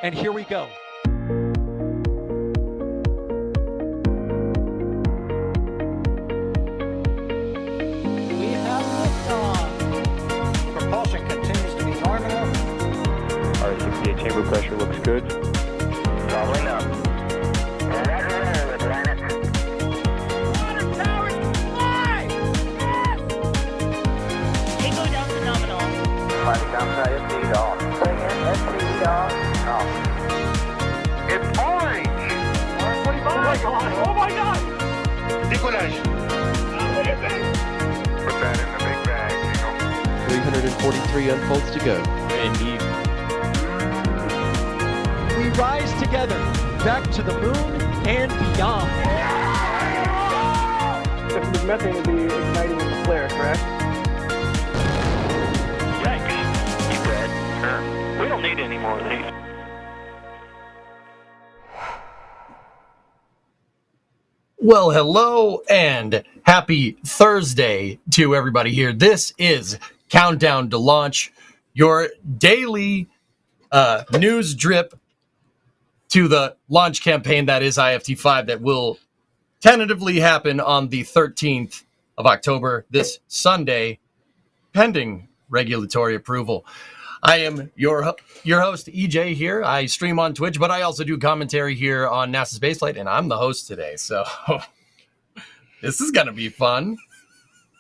And here we go. We have liftoff. Propulsion continues to be nominal. R68 chamber pressure looks good. Doubling up. Roger, Atlantis. Water towers, fly! Yes! Tango down to nominal. Flight downside FTS off. Bring in FTS off. It's orange! 145. Oh my God! Oh my God! Decollage. Put that in the big bag, Eagle. 343 unfolds to go. Indeed. We rise together, back to the moon and beyond. The methane will be igniting in the flare, correct? Yikes. You dead? Sure. We don't need any more of these. Well, hello and happy Thursday to everybody here. This is Countdown to Launch, your daily news drip to the launch campaign that is IFT5 that will tentatively happen on the 13th of October, this Sunday, pending regulatory approval. I am your host, EJ, here. I stream on Twitch, but I also do commentary here on NASASpaceflight, and I'm the host today. So this is going to be fun.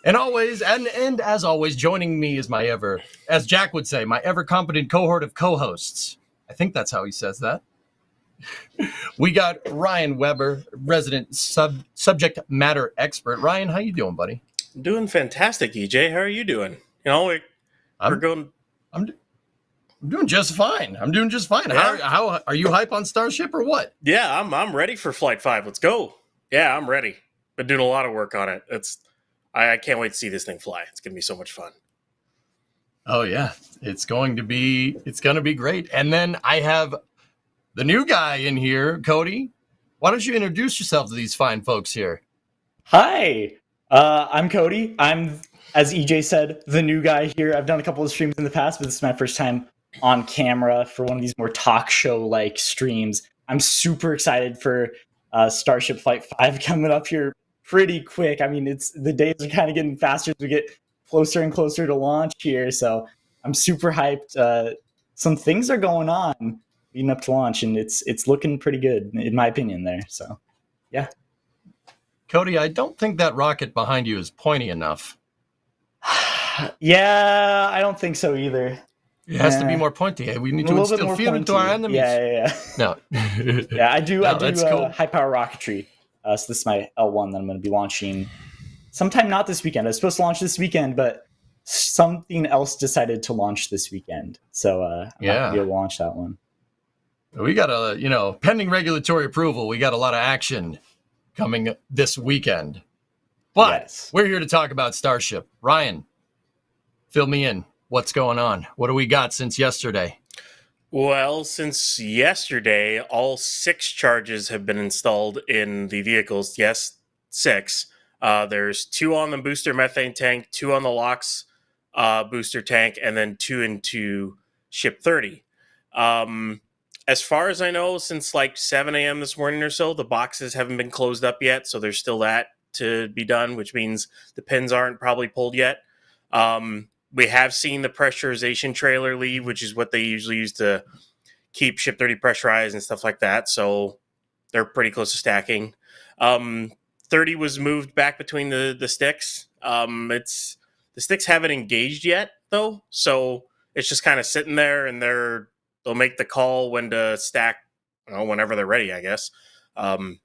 And always, and as always, joining me is my as Jack would say, my ever-competent cohort of co-hosts. I think that's how he says that. We got Ryan Weber, resident subject matter expert. Ryan, how you doing, buddy? I'm doing fantastic, EJ. How are you doing? You know, we're going. I'm doing just fine. Yeah. How are you hype on Starship or what? Yeah, I'm ready for Flight 5. Let's go. Yeah, I'm ready. Been doing a lot of work on it. I can't wait to see this thing fly. It's gonna be so much fun. Oh yeah, it's going to be great. And then I have the new guy in here, Cody. Why don't you introduce yourself to these fine folks here? Hi, I'm Cody. I'm, as EJ said, the new guy here. I've done a couple of streams in the past, but this is my first time on camera for one of these more talk show-like streams. I'm super excited for Starship Flight 5 coming up here pretty quick. I mean, the days are kind of getting faster as we get closer and closer to launch here, so I'm super hyped. Some things are going on leading up to launch, and it's looking pretty good, in my opinion there. So, yeah. Cody, I don't think that rocket behind you is pointy enough. Yeah, I don't think so either. It has to be more pointy. We need to instill fear into our enemies. Yeah. No. Yeah, I do cool. high power rocketry. So this is my L1 that I'm going to be launching sometime not this weekend. I was supposed to launch this weekend, but something else decided to launch this weekend. So I'm not going to be able to launch that one. We got pending regulatory approval, we got a lot of action coming this weekend. But yes, we're here to talk about Starship. Ryan, fill me in. What's going on? What do we got since yesterday? Well, since yesterday, all 6 charges have been installed in the vehicles. Yes, 6. There's 2 on the booster methane tank, 2 on the LOX booster tank, and then 2 into Ship 30. As far as I know, since like 7 a.m. this morning or so, the boxes haven't been closed up yet, so there's still that to be done, which means the pins aren't probably pulled yet. We have seen the pressurization trailer leave, which is what they usually use to keep Ship 30 pressurized and stuff like that, so they're pretty close to stacking. 30 was moved back between the sticks. The sticks haven't engaged yet, though, so it's just kind of sitting there, and they'll make the call when to stack, whenever they're ready, I guess. Who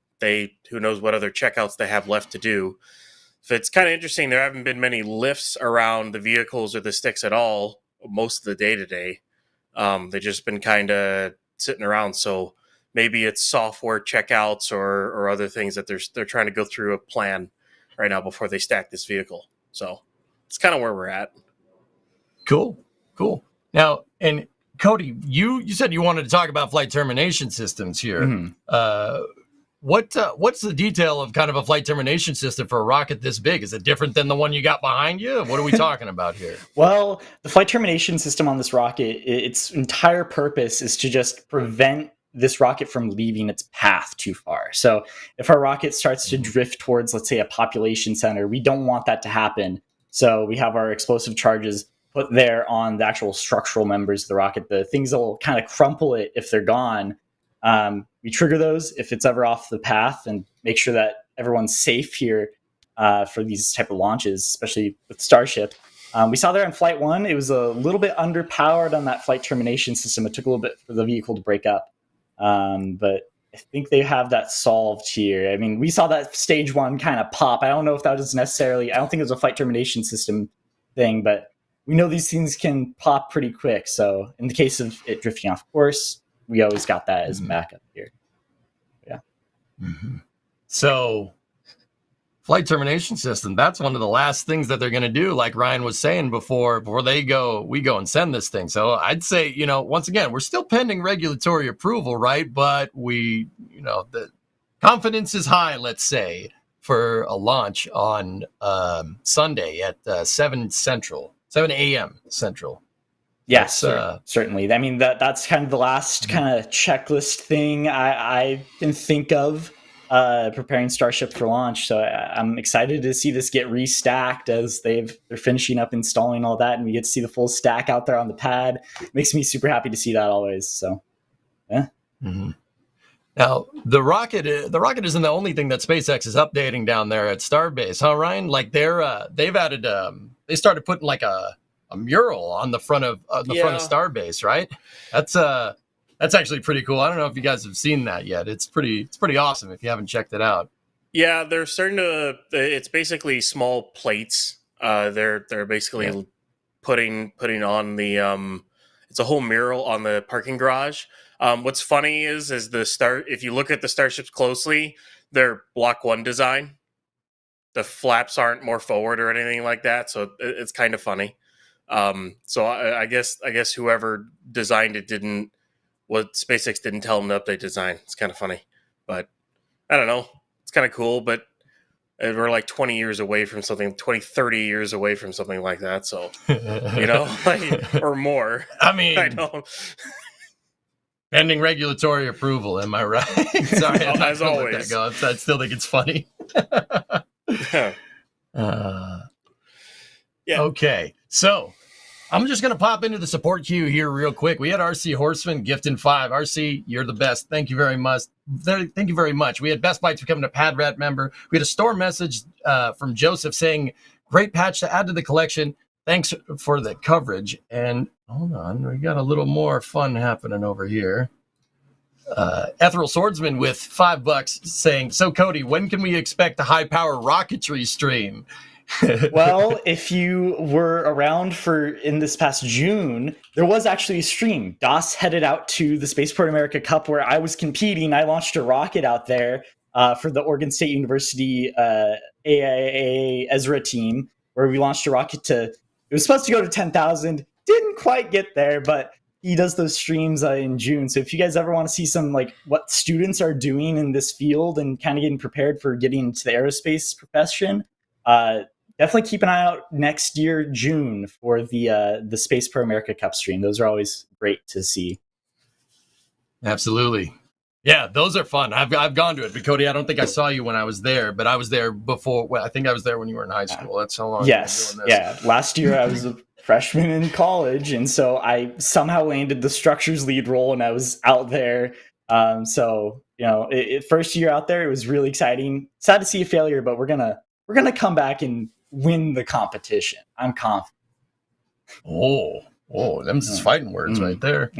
knows what other checkouts they have left to do. So it's kind of interesting. There haven't been many lifts around the vehicles or the sticks at all most of the day today. They've just been kind of sitting around. So maybe it's software checkouts or other things that they're trying to go through a plan right now before they stack this vehicle. So it's kind of where we're at. Cool. Now, and Cody, you said you wanted to talk about flight termination systems here. Mm-hmm. what's the detail of kind of a flight termination system for a rocket this big? Is it different than the one you got behind you? What are we talking about here? Well, the flight termination system on this rocket, its entire purpose is to just prevent this rocket from leaving its path too far. So if our rocket starts to drift towards, let's say, a population center, we don't want that to happen. So we have our explosive charges put there on the actual structural members of the rocket, the things that will kind of crumple it if they're gone. We trigger those if it's ever off the path and make sure that everyone's safe here for these type of launches, especially with Starship. We saw there on Flight 1, it was a little bit underpowered on that flight termination system. It took a little bit for the vehicle to break up. But I think they have that solved here. I mean, we saw that stage 1 kind of pop. I don't know if that was necessarily, I don't think it was a flight termination system thing, but we know these things can pop pretty quick. So in the case of it drifting off course, we always got that as backup here. Yeah. Mm-hmm. So flight termination system, that's one of the last things that they're going to do, like Ryan was saying before we go and send this thing. So I'd say, once again, we're still pending regulatory approval, right? But the confidence is high, let's say, for a launch on Sunday at 7 a.m. Central. Yes, certainly. I mean, that's kind of the last kind of checklist thing I can think of preparing Starship for launch. So I'm excited to see this get restacked as they're finishing up installing all that, and we get to see the full stack out there on the pad. It makes me super happy to see that always. So, yeah. Mm-hmm. Now, the rocket isn't the only thing that SpaceX is updating down there at Starbase, huh, Ryan? Like they've added they started putting like a mural on the front of front of Starbase, right? That's actually pretty cool. I don't know if you guys have seen that yet. It's pretty awesome if you haven't checked it out. Yeah, they're starting to. It's basically small plates. They're basically putting on the. It's a whole mural on the parking garage. What's funny is if you look at the Starships closely, they're Block 1 design. The flaps aren't more forward or anything like that, so it's kind of funny. So I guess whoever designed it SpaceX didn't tell them to update design. It's kind of funny, but I don't know. It's kind of cool, but we're like 20 years away from something, 20, 30 years away from something like that. So, or more. I mean, I know. Pending regulatory approval, am I right? Sorry, as always. I still think it's funny. Yeah. Okay, so I'm just going to pop into the support queue here real quick. We had RC Horseman gifting 5. RC, you're the best. Thank you very much. Thank you very much. We had Best Bytes becoming a Pad Rat member. We had a store message from Joseph saying, great patch to add to the collection. Thanks for the coverage. And hold on, we got a little more fun happening over here. Ethereal Swordsman with $5 saying, so Cody, when can we expect a high power rocketry stream? Well, if you were around in this past June, there was actually a stream. DOS headed out to the Spaceport America Cup where I was competing. I launched a rocket out there for the Oregon State University AIA Ezra team, where we launched a rocket it was supposed to go to 10,000. Didn't quite get there, but he does those streams in June. So if you guys ever want to see some what students are doing in this field and kind of getting prepared for getting into the aerospace profession, definitely keep an eye out next year, June, for the Space Pro America Cup stream. Those are always great to see. Absolutely. Yeah, those are fun. I've gone to it. But Cody, I don't think I saw you when I was there, but I was there before. Well, I think I was there when you were in high school. That's how long yes. I've been doing this. Yeah. Last year I was a freshman in college, and so I somehow landed the structures lead role and I was out there. So, first year out there, it was really exciting. Sad to see a failure, but we're gonna come back and win the competition. I'm confident. Them's just fighting words right there.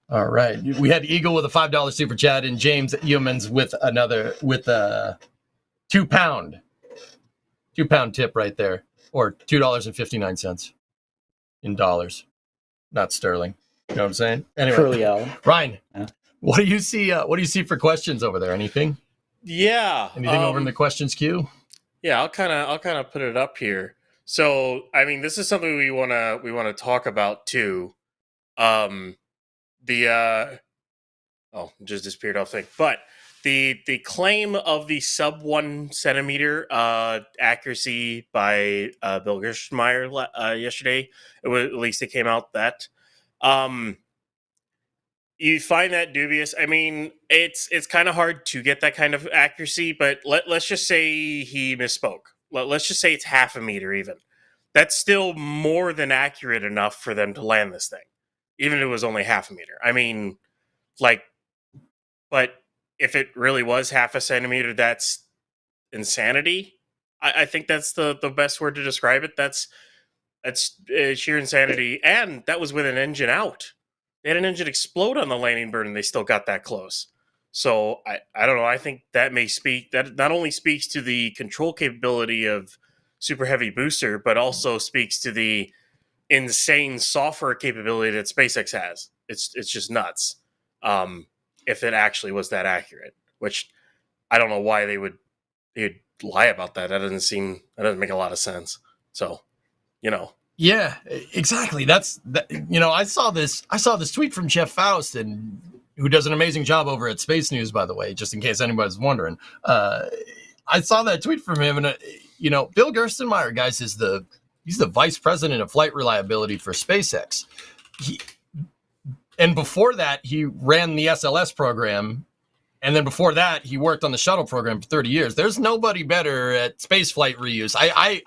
All right. We had Eagle with a $5 super chat and James Yeomans with a £2 tip right there, or $2.59 in dollars, not sterling. You know what I'm saying? Anyway, Ryan, what do you see? What do you see for questions over there? Anything? Yeah. Anything over in the questions queue? Yeah, I'll kind of put it up here. So, I mean, this is something we want to talk about too. Just disappeared off thing. But the claim of the sub 1 centimeter accuracy by Bill Gerstenmaier yesterday, at least it came out that you find that dubious. I mean, it's kind of hard to get that kind of accuracy, but let's just say he misspoke. Let's just say it's half a meter even. That's still more than accurate enough for them to land this thing, even if it was only half a meter. I mean, like, but if it really was half a centimeter, that's insanity. I think that's the best word to describe it. That's sheer insanity, and that was with an engine out. They had an engine explode on the landing burn, and they still got that close. So I don't know. I think that not only speaks to the control capability of Super Heavy Booster, but also speaks to the insane software capability that SpaceX has. It's just nuts. If it actually was that accurate, which I don't know why they'd lie about that. That doesn't make a lot of sense. So, Yeah, exactly. I saw this tweet from Jeff Faust, and who does an amazing job over at Space News, by the way, just in case anybody's wondering. I saw that tweet from him, and Bill Gerstenmaier, guys, he's the vice president of flight reliability for SpaceX. And before that, he ran the SLS program. And then before that, he worked on the shuttle program for 30 years. There's nobody better at spaceflight reuse.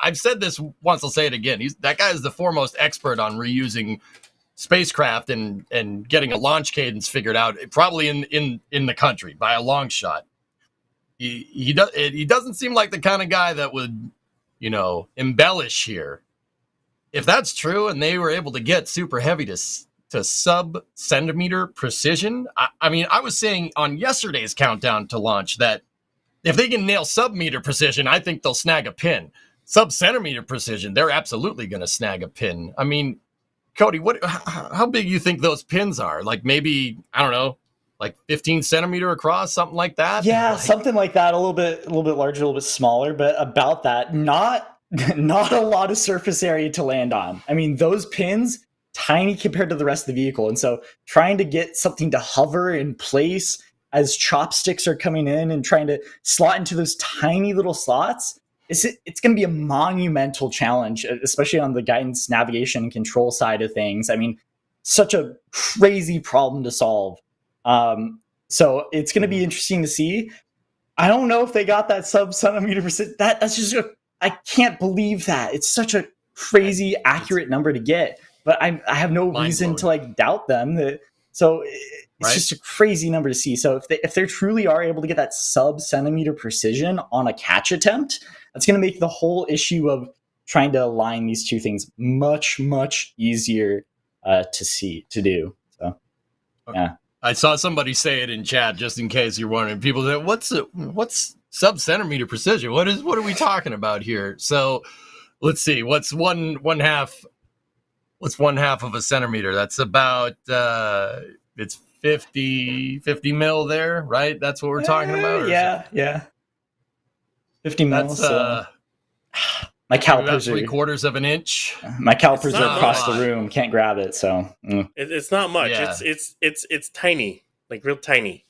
I've said this once, I'll say it again. That guy is the foremost expert on reusing spacecraft and getting a launch cadence figured out, probably in the country by a long shot. He doesn't seem like the kind of guy that would, embellish here. If that's true, and they were able to get Super Heavy to sub-centimeter precision. I mean, I was saying on yesterday's countdown to launch that if they can nail sub-meter precision, I think they'll snag a pin. Sub-centimeter precision, they're absolutely going to snag a pin. I mean, Cody, how big do you think those pins are? Like maybe, I don't know, like 15 centimeter across, something like that? Yeah, something like that. A little bit larger, a little bit smaller, but about that. Not a lot of surface area to land on. I mean, those pins, tiny compared to the rest of the vehicle. And so trying to get something to hover in place as chopsticks are coming in and trying to slot into those tiny little slots, it's going to be a monumental challenge, especially on the guidance, navigation, and control side of things. I mean, such a crazy problem to solve. So it's going to be interesting to see. I don't know if they got that sub-centimeter percent. That's just I can't believe that. It's such a crazy accurate number to get. But I have no reason to doubt them. So it's just a crazy number to see. So if they truly are able to get that sub-centimeter precision on a catch attempt, that's going to make the whole issue of trying to align these two things much, much easier to do. So, yeah. I saw somebody say it in chat, just in case you're wondering. People say, what's sub-centimeter precision? What are we talking about here? So let's see. What's one half of a centimeter? That's about it's 50 mil there, right? That's what we're talking about. Yeah. 50 mil. So my calipers are 3/4 of an inch. My calipers are across the room. Can't grab it. So it's not much. Yeah. It's tiny, like real tiny.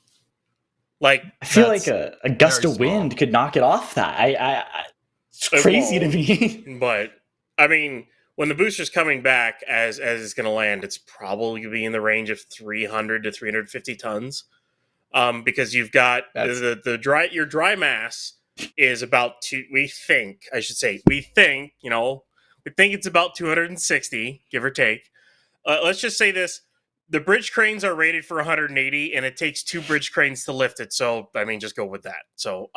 Like I feel like a gust of wind could knock it off. That it's crazy to me. But I mean, when the booster's coming back as it's going to land, it's probably going to be in the range of 300 to 350 tons, because you've got your dry mass is about we think it's about 260, give or take. Let's just say this: the bridge cranes are rated for 180, and it takes 2 bridge cranes to lift it. So I mean, just go with that. So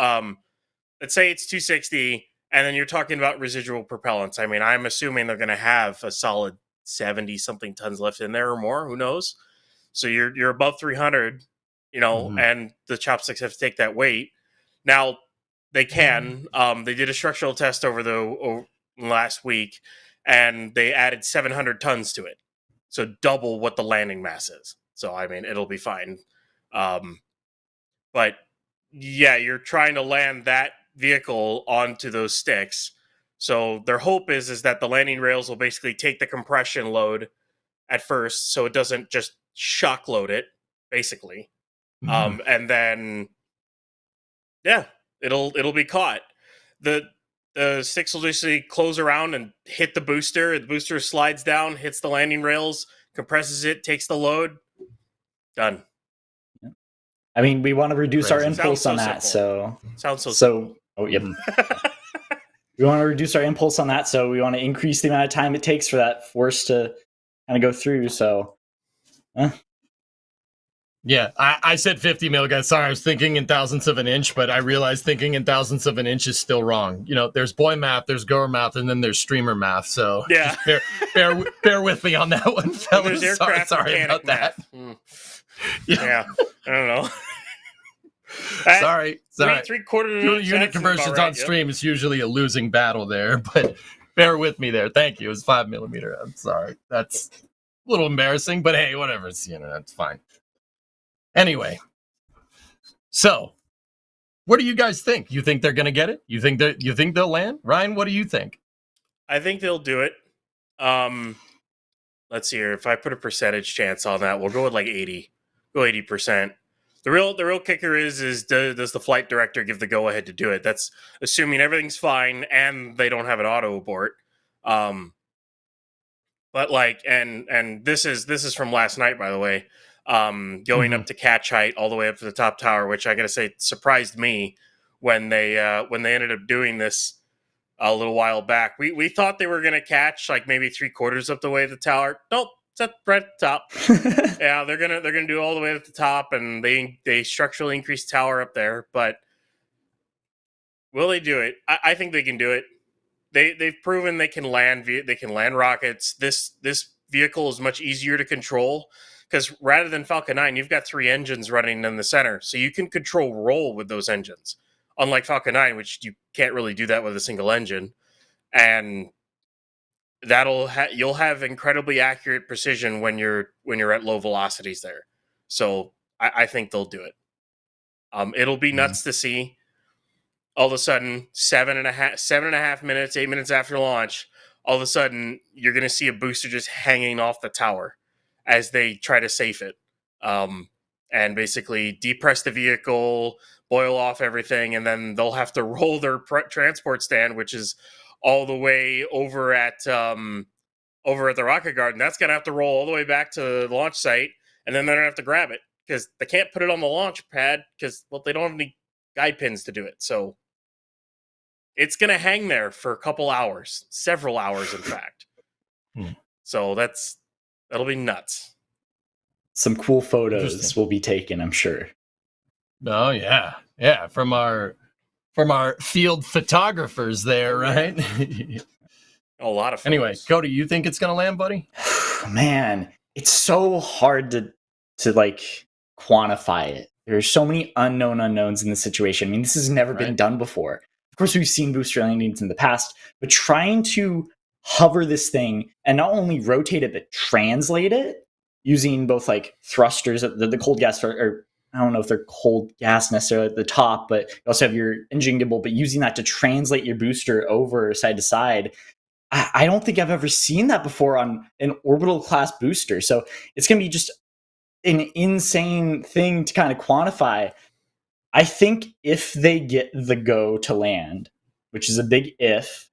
let's say it's 260. And then you're talking about residual propellants. I mean, I'm assuming they're going to have a solid 70-something tons left in there or more. Who knows? So you're above 300, and the chopsticks have to take that weight. Now, they can. They did a structural test over last week, and they added 700 tons to it. So double what the landing mass is. So, I mean, it'll be fine. But, yeah, you're trying to land that vehicle onto those sticks. So their hope is that the landing rails will basically take the compression load at first, so it doesn't just shock load it, basically. And then Yeah, it'll be caught. The six will just close around and hit the booster. The booster slides down, hits the landing rails, compresses it, takes the load. Done. I mean, we want to reduce our Crazy. impulse Sounds on so that, simple. so Sounds so simple. oh yep. We want to reduce our impulse on that, so we want to increase the amount of time it takes for that force to kind of go through. So, Yeah, I said 50 mil, guys. Sorry, I was thinking in thousandths of an inch, but I realized thinking in thousandths of an inch is still wrong. You know, there's boy math, there's girl math, and then there's streamer math. So Yeah. just bear with me on that one, And fellas. there's Sorry aircraft about mechanic that. math. Yeah. I don't know. Sorry. 3/4 Unit conversions on stream is usually a losing battle there, but bear with me there. Thank you. It was 5mm. I'm sorry. That's a little embarrassing, but hey, whatever. It's, that's fine. Anyway, so what do you guys think? You think they're going to get it? You think they'll land? Ryan, what do you think? I think they'll do it. Let's see here. If I put a percentage chance on that, we'll go with like 80. Go 80%. The real kicker is does the flight director give the go ahead to do it? That's assuming everything's fine and they don't have an auto abort. But like, and this is from last night, by the way. Going up to catch height all the way up to the top tower, which I gotta say surprised me when they ended up doing this a little while back. We thought they were gonna catch like maybe 3/4 of the way to the tower. Nope, it's at right at the top. Yeah, they're gonna do it all the way to the top, and they structurally increase tower up there. But will they do it? I think they can do it. They've proven they can land rockets. This vehicle is much easier to control. Because rather than Falcon 9, you've got 3 engines running in the center. So you can control roll with those engines. Unlike Falcon 9, which you can't really do that with a single engine. And you'll have incredibly accurate precision when you're at low velocities there. So I think they'll do it. It'll be nuts to see. All of a sudden, 7.5 minutes, 8 minutes after launch, all of a sudden, you're going to see a booster just hanging off the tower as they try to safe it, and basically depress the vehicle, boil off everything, and then they'll have to roll their transport stand, which is all the way over at the rocket garden. That's going to have to roll all the way back to the launch site, and then they're going to have to grab it because they can't put it on the launch pad because, well, they don't have any guide pins to do it. So it's going to hang there for a couple hours, several hours, in fact. So that'll be nuts. Some cool photos will be taken, I'm sure. Oh yeah, from our field photographers there, right? A lot of photos. Anyway, Cody, you think it's gonna land, buddy? Man, it's so hard to like quantify it. There's so many unknowns in this situation. I mean, this has never been done before. Of course, we've seen booster landings in the past, but trying to hover this thing and not only rotate it, but translate it using both like thrusters, the cold gas, or I don't know if they're cold gas necessarily at the top, but you also have your engine gimbal, but using that to translate your booster over side to side. I don't think I've ever seen that before on an orbital class booster. So it's going to be just an insane thing to kind of quantify. I think if they get the go to land, which is a big if,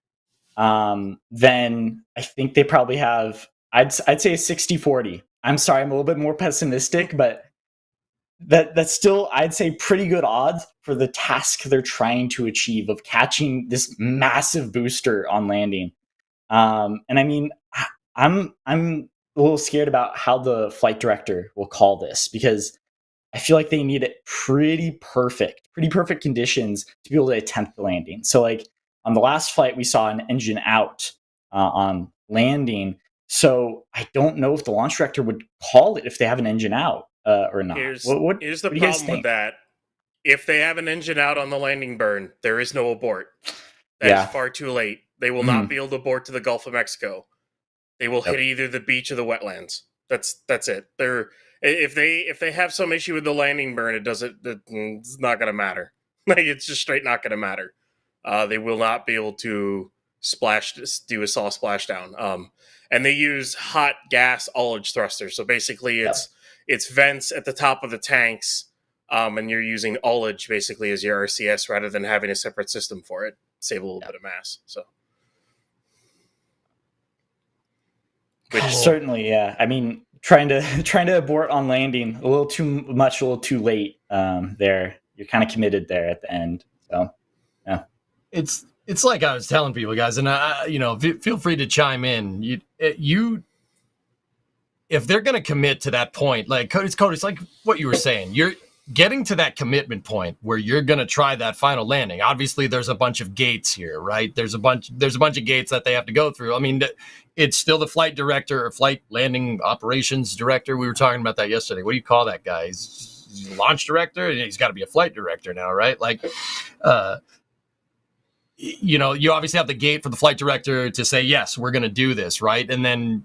then I think they probably have, I'd say a 60-40. I'm sorry, I'm a little bit more pessimistic, but that's still, I'd say, pretty good odds for the task they're trying to achieve of catching this massive booster on landing. And I mean, I'm a little scared about how the flight director will call this, because I feel like they need it pretty perfect conditions to be able to attempt the landing. So like on the last flight, we saw an engine out on landing. So I don't know if the launch director would call it if they have an engine out or not. Here's the what problem with that. If they have an engine out on the landing burn, there is no abort. That is far too late. They will not be able to abort to the Gulf of Mexico. They will hit either the beach or the wetlands. That's it. If they have some issue with the landing burn, it's not going to matter. Like, it's just straight not going to matter. They will not be able to do a soft splashdown. And they use hot gas ullage thrusters. So basically, it's vents at the top of the tanks and you're using ullage basically as your RCS rather than having a separate system for it. Save a little bit of mass. So, Cool. Certainly, yeah. I mean, trying to abort on landing a little too much, a little too late. There, you're kind of committed there at the end. So, yeah. It's like I was telling people, guys, and feel free to chime in. You if they're going to commit to that point, like it's like what you were saying. You're getting to that commitment point where you're going to try that final landing. Obviously, there's a bunch of gates here, right? There's a bunch of gates that they have to go through. I mean, it's still the flight director or flight landing operations director. We were talking about that yesterday. What do you call that guy? He's a launch director, and he's got to be a flight director now, right? Like, you obviously have the gate for the flight director to say, yes, we're going to do this, right? And then,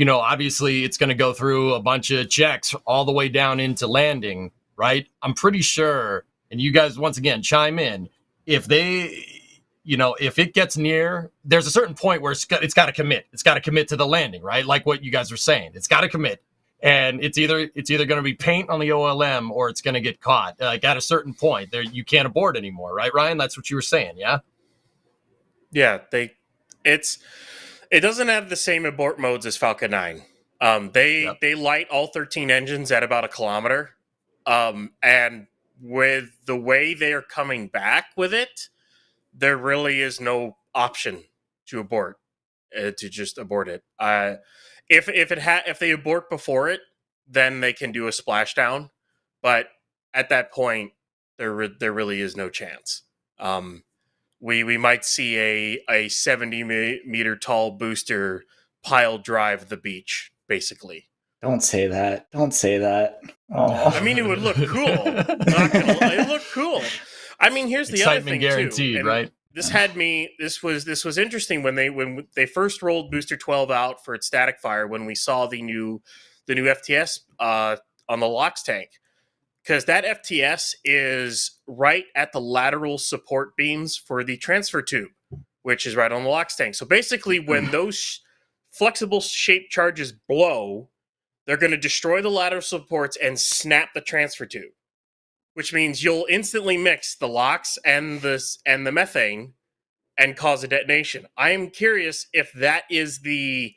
obviously it's going to go through a bunch of checks all the way down into landing, right? I'm pretty sure, and you guys, once again, chime in, if they, if it gets near, there's a certain point where it's got to commit. It's got to commit to the landing, right? Like what you guys were saying. It's got to commit. And it's either going to be paint on the OLM or it's going to get caught. Like at a certain point, there you can't abort anymore, right, Ryan? That's what you were saying, yeah? Yeah, it doesn't have the same abort modes as Falcon 9. They light all 13 engines at about 1 kilometer. And with the way they are coming back with it, there really is no option to abort, to just abort it. If they abort before it, then they can do a splashdown. But at that point, there really is no chance. We might see a 70 meter tall booster pile drive the beach, basically. Don't say that. Don't say that. Oh. I mean, it would look cool. It look cool. I mean, here's the other thing guaranteed, too. Right? This was interesting when they first rolled Booster 12 out for its static fire, when we saw the new FTS on the LOX tank. Because that FTS is right at the lateral support beams for the transfer tube, which is right on the LOX tank. So basically, when those flexible shaped charges blow, they're going to destroy the lateral supports and snap the transfer tube, which means you'll instantly mix the LOX and the methane and cause a detonation. I am curious if that is the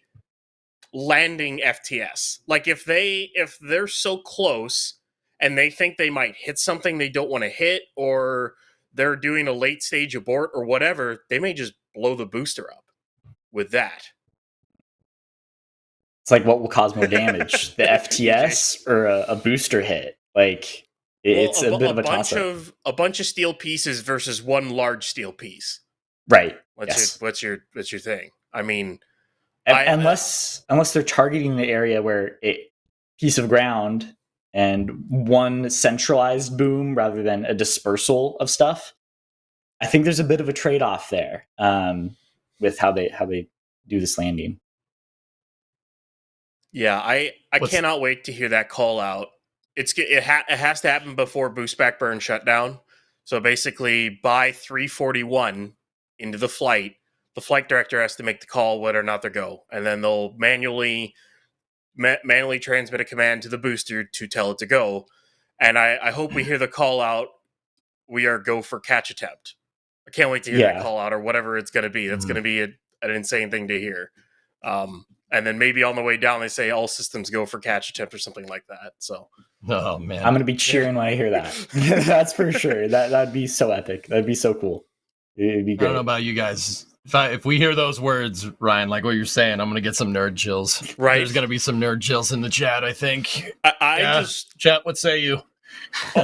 landing FTS. Like if they're so close and they think they might hit something they don't want to hit, or they're doing a late stage abort or whatever, they may just blow the booster up with that. It's like, what will cause more damage, the FTS or a booster hit? Like, it's a bit of a toss-up. A bunch of steel pieces versus one large steel piece. Right. What's your thing? I mean, unless they're targeting the area where a piece of ground and one centralized boom rather than a dispersal of stuff, I think there's a bit of a trade-off there with how they do this landing. Yeah, I cannot wait to hear that call out. It has to happen before boost back burn shutdown. So basically, by 3:41 into the flight director has to make the call whether or not they go, and then they'll manually transmit a command to the booster to tell it to go. And I hope we hear the call out. We are go for catch attempt. I can't wait to hear that call out, or whatever it's going to be. That's going to be an insane thing to hear. And then maybe on the way down, they say all systems go for catch attempt or something like that. So, oh man, I'm going to be cheering when I hear that. That's for sure. That'd be so epic. That'd be so cool. It'd be great. I don't know about you guys. If we hear those words, Ryan, like what you're saying, I'm going to get some nerd chills. Right. There's going to be some nerd chills in the chat, I think. Chat, what say you?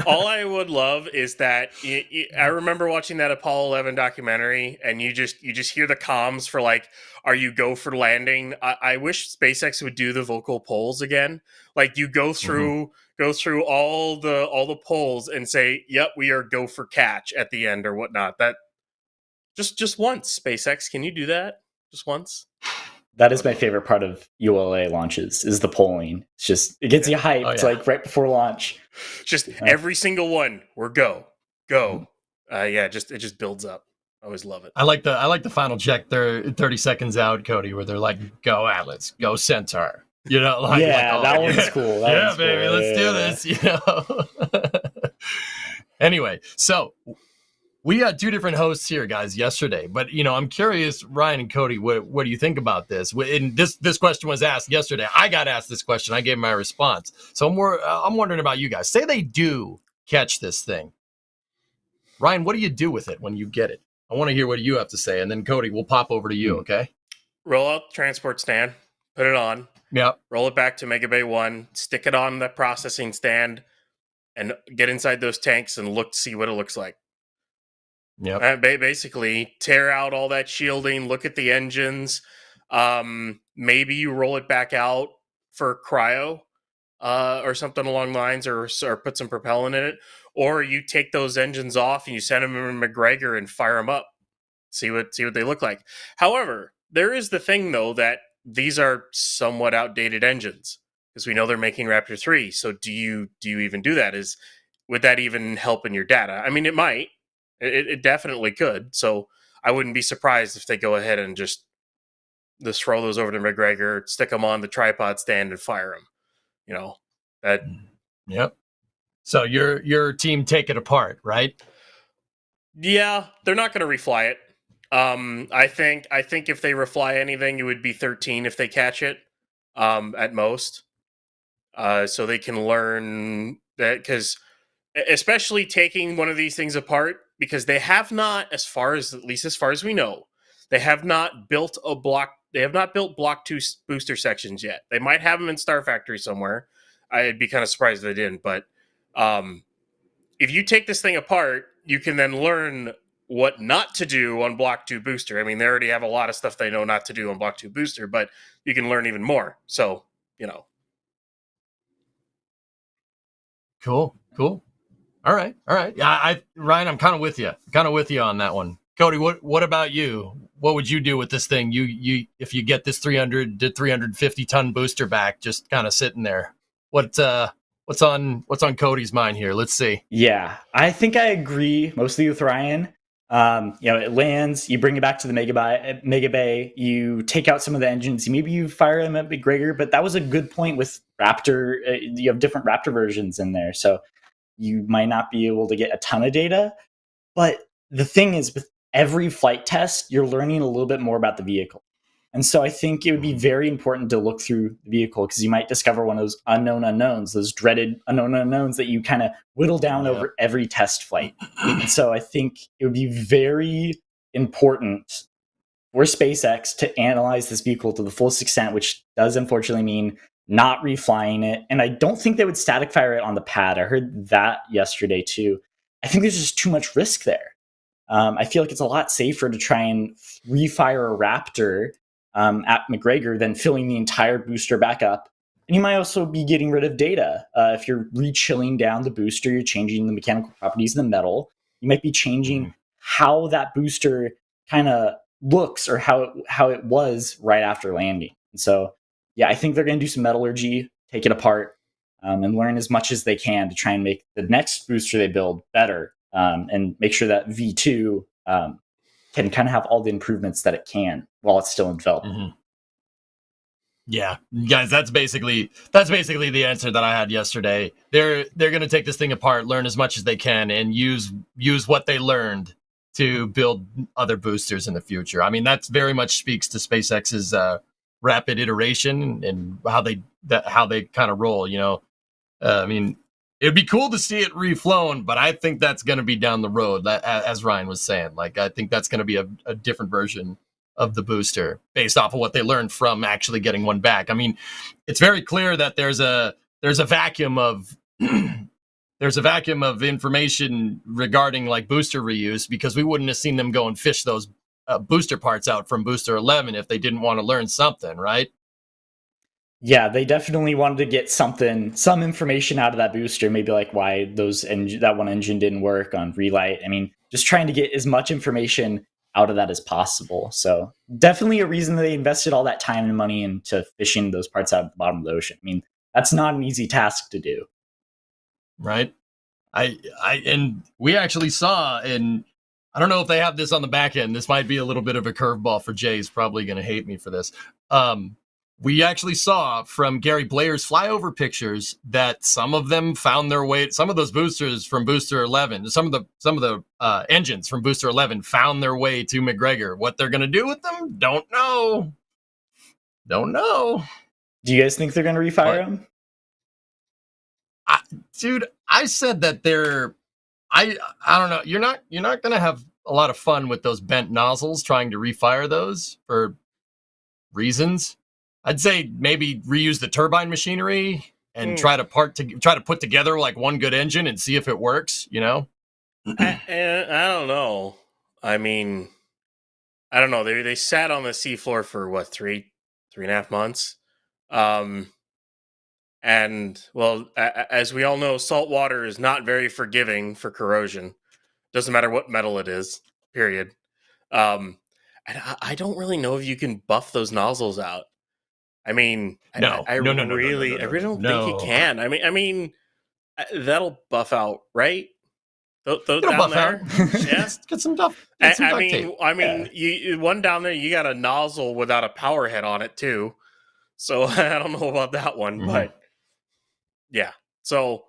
All I would love is that I remember watching that Apollo 11 documentary, and you just hear the comms for like, "Are you go for landing?" I wish SpaceX would do the vocal polls again. Like you go through all the polls and say, "Yep, we are go for catch" at the end or whatnot. That just once, SpaceX, can you do that just once? That is my favorite part of ULA launches, is the polling. It's just, it gets you hyped. It's like right before launch. Just every single one, we're go. It just builds up. I always love it. I like the final check there 30 seconds out, Cody, where they're like, "Go Atlas, go Centaur." That one's cool. That one's baby, cool. Let's do this. Anyway, so we had two different hosts here, guys, yesterday. But I'm curious, Ryan and Cody, what do you think about this? And this question was asked yesterday. I got asked this question. I gave my response. So I'm wondering about you guys. Say they do catch this thing. Ryan, what do you do with it when you get it? I want to hear what you have to say, and then Cody, we'll pop over to you. Okay. Roll out the transport stand, put it on. Yep. Roll it back to Mega Bay 1, stick it on the processing stand, and get inside those tanks and see what it looks like. Yep. Basically, tear out all that shielding, look at the engines. Maybe you roll it back out for cryo or something along the lines, or put some propellant in it. Or you take those engines off and you send them in McGregor and fire them up. See what they look like. However, there is the thing, though, that these are somewhat outdated engines, because we know they're making Raptor 3. So do you even do that? Would that even help in your data? I mean, it might. It definitely could. So I wouldn't be surprised if they go ahead and just throw those over to McGregor, stick them on the tripod stand, and fire them. That. Yep. So your team take it apart, right? Yeah, they're not going to refly it. I think if they refly anything, it would be 13 if they catch it, at most. So they can learn that, because especially taking one of these things apart, because they have not, at least as far as we know, they have not built Block 2 booster sections yet. They might have them in Star Factory somewhere. I'd be kind of surprised if they didn't, but if you take this thing apart, you can then learn what not to do on Block 2 booster. I mean, they already have a lot of stuff they know not to do on Block 2 booster, but you can learn even more. So, Cool. All right. Yeah, Ryan, I'm kind of with you on that one. Cody, what about you? What would you do with this thing? You if you get this 300 to 350 ton booster back, just kind of sitting there. What's on Cody's mind here? Let's see. Yeah, I think I agree mostly with Ryan. It lands, you bring it back to the Mega Bay, you take out some of the engines, maybe you fire them at McGregor, but that was a good point with Raptor. You have different Raptor versions in there, so you might not be able to get a ton of data. But the thing is, with every flight test, you're learning a little bit more about the vehicle. And so I think it would be very important to look through the vehicle, because you might discover one of those unknown unknowns, those dreaded unknown unknowns that you kind of whittle down over every test flight. And so I think it would be very important for SpaceX to analyze this vehicle to the fullest extent, which does unfortunately mean not reflying it. And I don't think they would static fire it on the pad. I heard that yesterday too. I think there's just too much risk there. I feel like it's a lot safer to try and refire a Raptor at McGregor than filling the entire booster back up. And you might also be getting rid of data. If you're re-chilling down the booster, you're changing the mechanical properties of the metal. You might be changing how that booster kind of looks, or how it was right after landing. And so, yeah, I think they're going to do some metallurgy, take it apart, and learn as much as they can to try and make the next booster they build better, and make sure that V2 can kind of have all the improvements that it can while it's still in development. Mm-hmm. Yeah, guys, that's basically the answer that I had yesterday. They're going to take this thing apart, learn as much as they can, and use what they learned to build other boosters in the future. I mean, that's very much speaks to SpaceX's rapid iteration and how they kind of roll. I mean, it'd be cool to see it reflown, but I think that's going to be down the road, as Ryan was saying. Like, I think that's going to be a different version of the booster based off of what they learned from actually getting one back. I mean, it's very clear that there's a vacuum of information regarding like booster reuse, because we wouldn't have seen them go and fish those booster parts out from booster 11 if they didn't want to learn something, right? Yeah, they definitely wanted to get some information out of that booster, maybe like why that one engine didn't work on relight. I mean, just trying to get as much information out of that as possible. So definitely a reason they invested all that time and money into fishing those parts out of the bottom of the ocean. I mean, that's not an easy task to do. Right. And we actually saw, and I don't know if they have this on the back end. This might be a little bit of a curveball for Jay. He's probably going to hate me for this. we actually saw from Gary Blair's flyover pictures that some of them found their way. Some of those boosters from Booster 11, some of the engines from Booster 11 found their way to McGregor. What they're going to do with them, don't know. Don't know. Do you guys think they're going to refire them? Dude, I said that they're. I don't know. You're not going to have a lot of fun with those bent nozzles trying to refire those for reasons. I'd say maybe reuse the turbine machinery and try to put together like one good engine and see if it works, you know? I don't know. I mean, I don't know. They sat on the seafloor for what, 3.5 months? And well, as we all know, salt water is not very forgiving for corrosion. Doesn't matter what metal it is, period. And I don't really know if you can buff those nozzles out. I mean, I really don't think you can. I mean, that'll buff out, right? It'll down buff there. Out. Yeah, Get some duct tape. You one down there, you got a nozzle without a power head on it too. So I don't know about that one, but yeah. So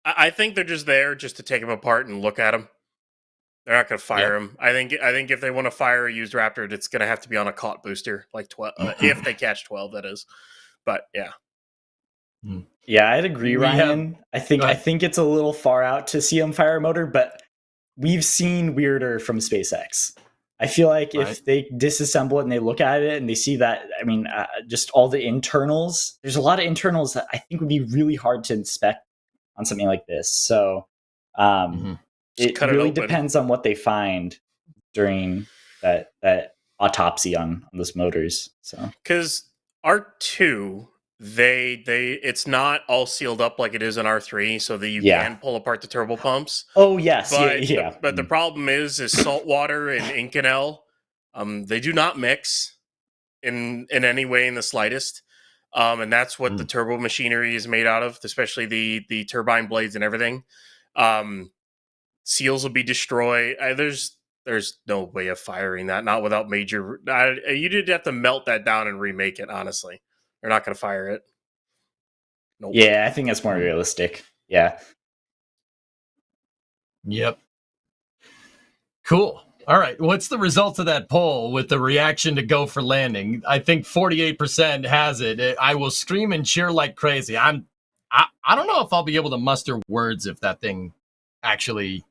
I think they're just there just to take them apart and look at them. They're not going to fire them. I think if they want to fire a used Raptor, it's going to have to be on a caught booster, like 12, if they catch 12, that is. But yeah. Yeah, I'd agree, Ryan. I think it's a little far out to see them fire a motor, but we've seen weirder from SpaceX. I feel like if they disassemble it and they look at it and they see that, I mean, just all the internals, there's a lot of internals that I think would be really hard to inspect on something like this. So it really depends on what they find during that autopsy on those motors. So because R2, it's not all sealed up like it is in R3, so that you can pull apart the turbo pumps. Oh yes, but the problem is salt water and Inconel, they do not mix in any way in the slightest. And that's what the turbo machinery is made out of, especially the turbine blades and everything. Seals will be destroyed. There's no way of firing that, not without major. You did have to melt that down and remake it. Honestly, they're not going to fire it. Nope. Yeah, I think that's more realistic. Yeah. Yep. Cool. All right. What's the result of that poll with the reaction to go for landing? I think 48% has it. I will scream and cheer like crazy. I don't know if I'll be able to muster words if that thing actually,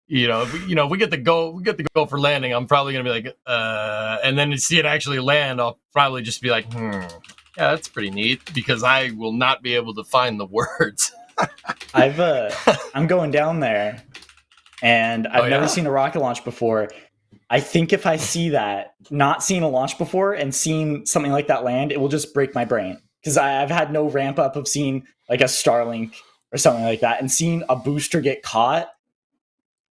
if we get the go for landing. I'm probably gonna be like, and then to see it actually land, I'll probably just be like, yeah, that's pretty neat, because I will not be able to find the words. I'm going down there, and I've never seen a rocket launch before. I think if I see that, not seeing a launch before and seeing something like that land, it will just break my brain, because I've had no ramp up of seeing like a Starlink or something like that, and seeing a booster get caught,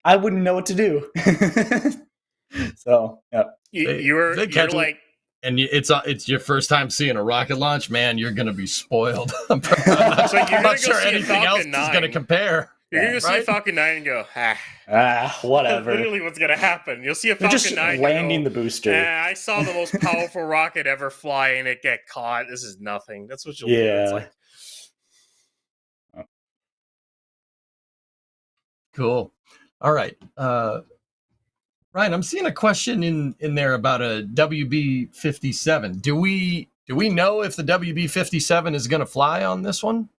I wouldn't know what to do. So yeah, you're like. And it's your first time seeing a rocket launch, man. You're gonna be spoiled. I'm not sure anything else is gonna compare. You're gonna see a Falcon 9 and go, whatever. That's literally what's gonna happen. You'll see a Falcon just 9 landing the booster. I saw the most powerful rocket ever fly and it get caught. This is nothing. That's what you'll do. It's like, cool. All right. Ryan, I'm seeing a question in there about a WB-57. Do we know if the WB-57 is going to fly on this one?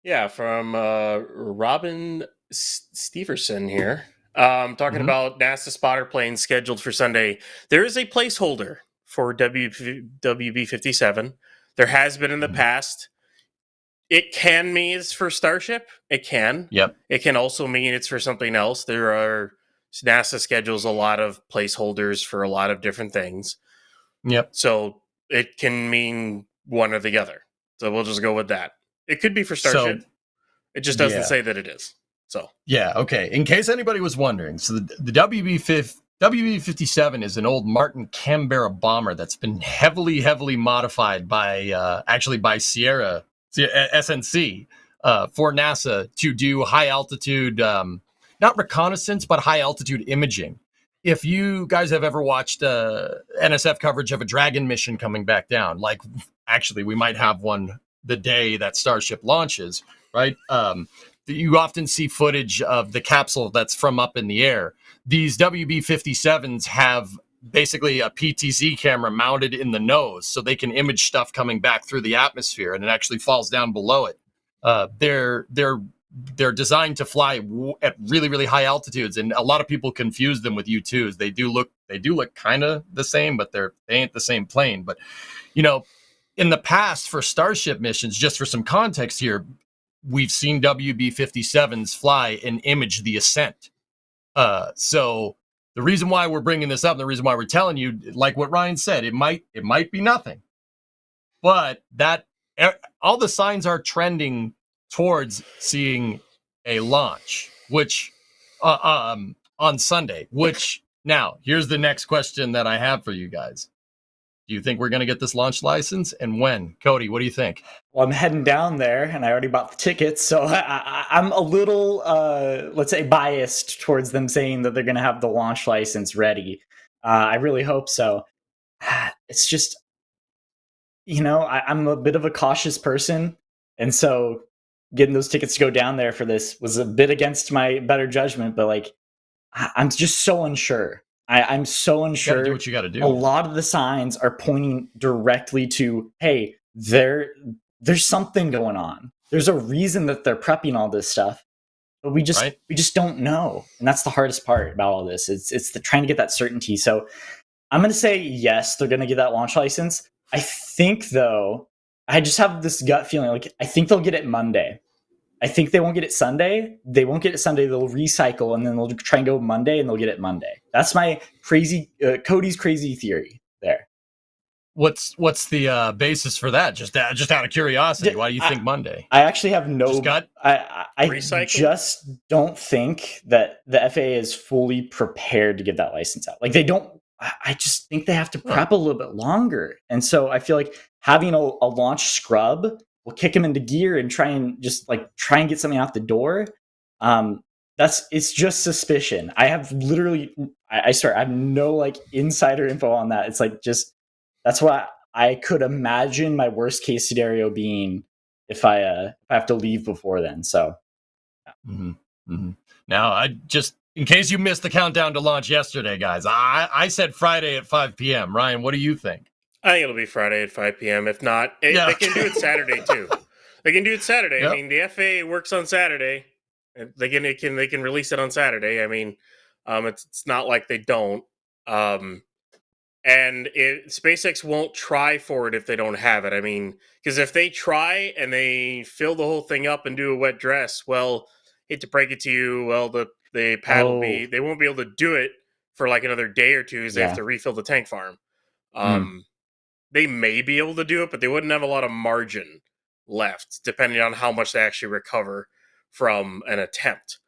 Yeah, from Robin Steverson here. Talking about NASA spotter planes scheduled for Sunday. There is a placeholder for WB-57. There has been in the past. It can mean it's for Starship. It can. Yep. It can also mean it's for something else. NASA schedules a lot of placeholders for a lot of different things. Yep. So it can mean one or the other. So we'll just go with that. It could be for Starship. It just doesn't say that it is. So yeah, okay. In case anybody was wondering, so the WB-57 is an old Martin Canberra bomber that's been heavily modified by Sierra SNC for NASA to do high altitude, not reconnaissance, but high altitude imaging. if you guys have ever watched NSF coverage of a Dragon mission coming back down, like actually we might have one the day that Starship launches, right? You often see footage of the capsule that's from up in the air. These WB-57s have basically a PTZ camera mounted in the nose so they can image stuff coming back through the atmosphere, and it actually falls down below it. They're designed to fly at really, really high altitudes, and a lot of people confuse them with U-2s. They do look kind of the same, but they ain't the same plane. But in the past for Starship missions, just for some context here, we've seen WB-57s fly and image the ascent. So the reason why we're bringing this up, and the reason why we're telling you, like what Ryan said, it might be nothing, but that all the signs are trending towards seeing a launch, which on Sunday. Which now here's the next question that I have for you guys. Do you think we're going to get this launch license, and when? Cody, what do you think? Well, I'm heading down there, and I already bought the tickets, so I'm a little, let's say, biased towards them saying that they're going to have the launch license ready. I really hope so. It's just, I'm a bit of a cautious person, and so getting those tickets to go down there for this was a bit against my better judgment, but like, I'm just so unsure. I'm so unsure. You gotta do what you got to do. A lot of the signs are pointing directly to, hey, there's something going on. There's a reason that they're prepping all this stuff, but we just don't know, and that's the hardest part about all this. It's the trying to get that certainty. So I'm going to say yes, they're going to get that launch license. I think though, I just have this gut feeling like I think they'll get it Monday. I think they won't get it Sunday. They won't get it Sunday. They'll recycle, and then they'll try and go Monday, and they'll get it Monday. That's my Cody's crazy theory there. What's the basis for that? Just out of curiosity, why do you think Monday? I actually have no. I just don't think that the FAA is fully prepared to give that license out. Like they don't. I just think they have to prep a little bit longer, and so I feel like having a launch scrub will kick them into gear and try and get something out the door. It's just suspicion. I have literally, I swear, I have no insider info on that. It's that's what I could imagine my worst case scenario being if I have to leave before then. So, Now, in case you missed the countdown to launch yesterday, guys, I said Friday at 5 p.m. Ryan, what do you think? I think it'll be Friday at 5 p.m. If not, they can do it Saturday too. They can do it Saturday. Yep. I mean, the FAA works on Saturday. They can release it on Saturday. I mean, it's not like they don't. And SpaceX won't try for it if they don't have it. I mean, because if they try and they fill the whole thing up and do a wet dress, well, hate to break it to you, well, the pad will be, they won't be able to do it for like another day or two, as they have to refill the tank farm. They may be able to do it, but they wouldn't have a lot of margin left, depending on how much they actually recover from an attempt.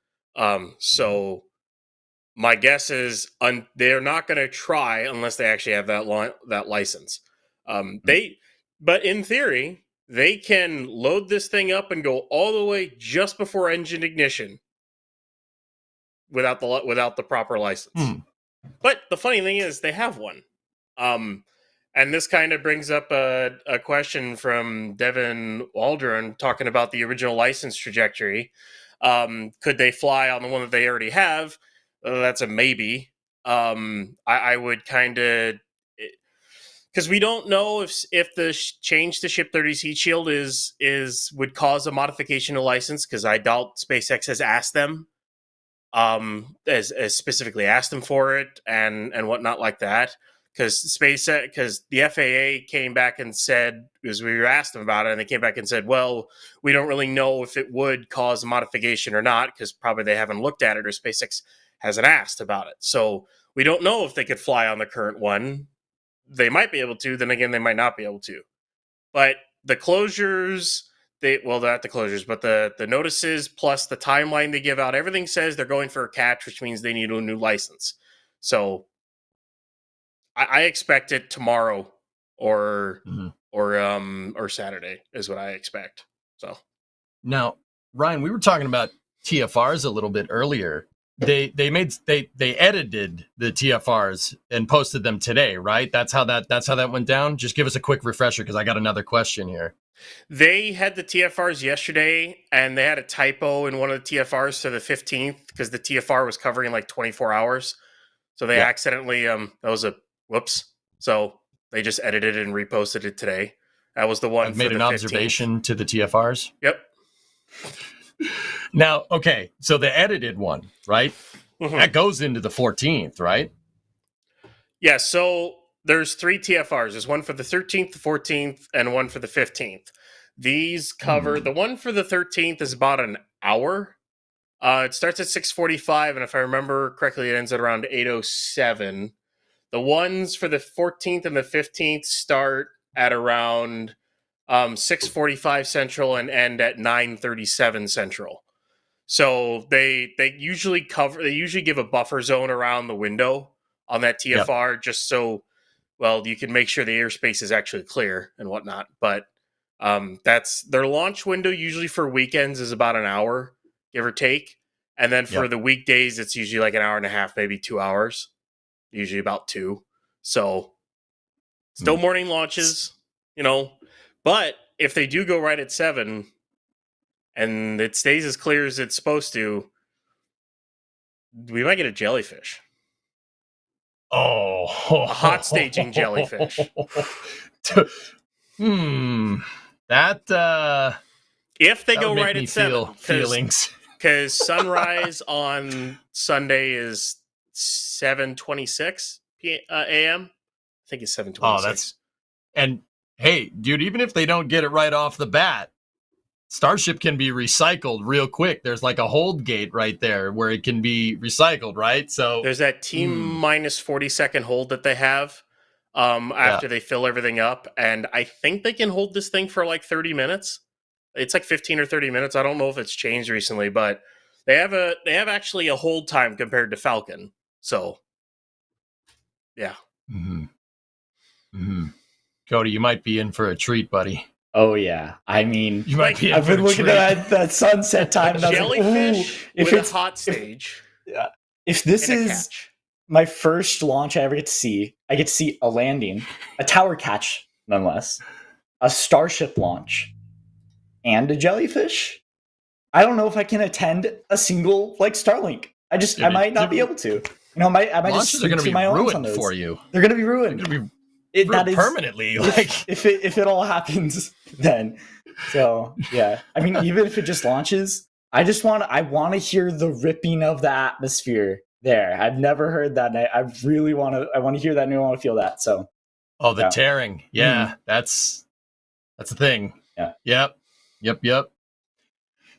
So my guess is they're not going to try unless they actually have that license. But in theory, they can load this thing up and go all the way just before engine ignition without the proper license. But the funny thing is, they have one. And this kind of brings up a question from Devin Waldron talking about the original license trajectory. Could they fly on the one that they already have? That's a maybe. I would kind of, because we don't know if the change to Ship 30's heat shield would cause a modification to license, because I doubt SpaceX has asked them, as specifically asked them for it and whatnot like that. Because the FAA came back and said, because we were asked them about it, and they came back and said, well, we don't really know if it would cause a modification or not, because probably they haven't looked at it, or SpaceX hasn't asked about it. So we don't know if they could fly on the current one. They might be able to, then again, they might not be able to. But the closures, not the closures, but the notices plus the timeline they give out, everything says they're going for a catch, which means they need a new license. So I expect it tomorrow or Saturday is what I expect. So now, Ryan, we were talking about TFRs a little bit earlier. they edited the TFRs and posted them today, right? That's how that went down. Just give us a quick refresher because I got another question here. They had the TFRs yesterday, and they had a typo in one of the TFRs to the 15th because the TFR was covering like 24 hours. So they accidentally, that was a whoops. So they just edited it and reposted it today. That was the one. I've made an observation to the TFRs. Yep. Now, okay, so the edited one, right? Mm-hmm. That goes into the 14th, right? Yeah, so there's 3 TFRs. There's one for the 13th, the 14th, and one for the 15th. These cover, the one for the 13th is about an hour. It starts at 6:45, and if I remember correctly, it ends at around 8:07. The ones for the 14th and the 15th start at around 6:45 Central and end at 9:37 Central. So they usually give a buffer zone around the window on that TFR just so, well, you can make sure the airspace is actually clear and whatnot. But that's their launch window usually for weekends is about an hour, give or take. And then for the weekdays, it's usually like an hour and a half, maybe 2 hours, usually about 2. So still morning launches, but if they do go right at 7 and it stays as clear as it's supposed to, we might get a jellyfish. Oh, a hot staging jellyfish. That if they go make right me at 7, feelings. Because sunrise on Sunday is 7:26 a.m. I think it's 7:26. Oh, and hey, dude, even if they don't get it right off the bat, Starship can be recycled real quick. There's like a hold gate right there where it can be recycled, right? So there's that minus 40-second hold that they have after they fill everything up, and I think they can hold this thing for like 30 minutes. It's like 15 or 30 minutes. I don't know if it's changed recently, but they have actually a hold time compared to Falcon. So, yeah. Cody, you might be in for a treat, buddy. Oh yeah, I mean, you might be. I've been looking at that sunset time. And jellyfish if with it's a hot stage. If this is my first launch I ever get to see, I get to see a landing, a tower catch, nonetheless, a Starship launch, and a jellyfish. I don't know if I can attend a single Starlink. I might not be able to. I might just are going to be ruined for you. They're going to be ruined. That is permanently. If it all happens, then. So yeah, I mean, even if it just launches, I want to hear the ripping of the atmosphere there. I've never heard that, and I really want to. I want to hear that, and I want to feel that. So. Oh, the tearing. Yeah, that's a thing. Yeah. Yep.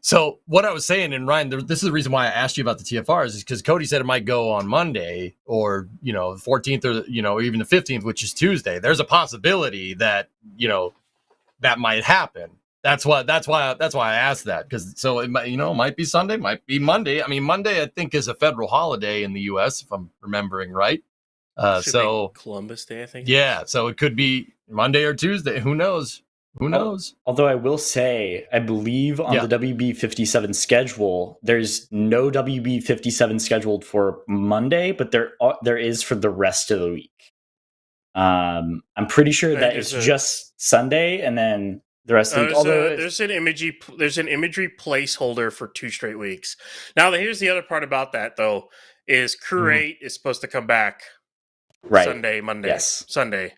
So what I was saying, and Ryan, this is the reason why I asked you about the TFRs, is because Cody said it might go on Monday or, the 14th or, even the 15th, which is Tuesday. There's a possibility that, that might happen. That's why I asked that. Because so it might, might be Sunday, might be Monday. I mean, Monday, I think, is a federal holiday in the U.S., if I'm remembering right. So Columbus Day, I think. Yeah. So it could be Monday or Tuesday. Who knows? Although I will say, I believe on the WB-57 schedule, there's no WB-57 scheduled for Monday, but there is for the rest of the week. I'm pretty sure that it's just Sunday, and then the rest of the week. There's an imagery placeholder for 2 straight weeks. Now, here's the other part about that, though, is Crew 8 is supposed to come back Sunday, Monday, Sunday.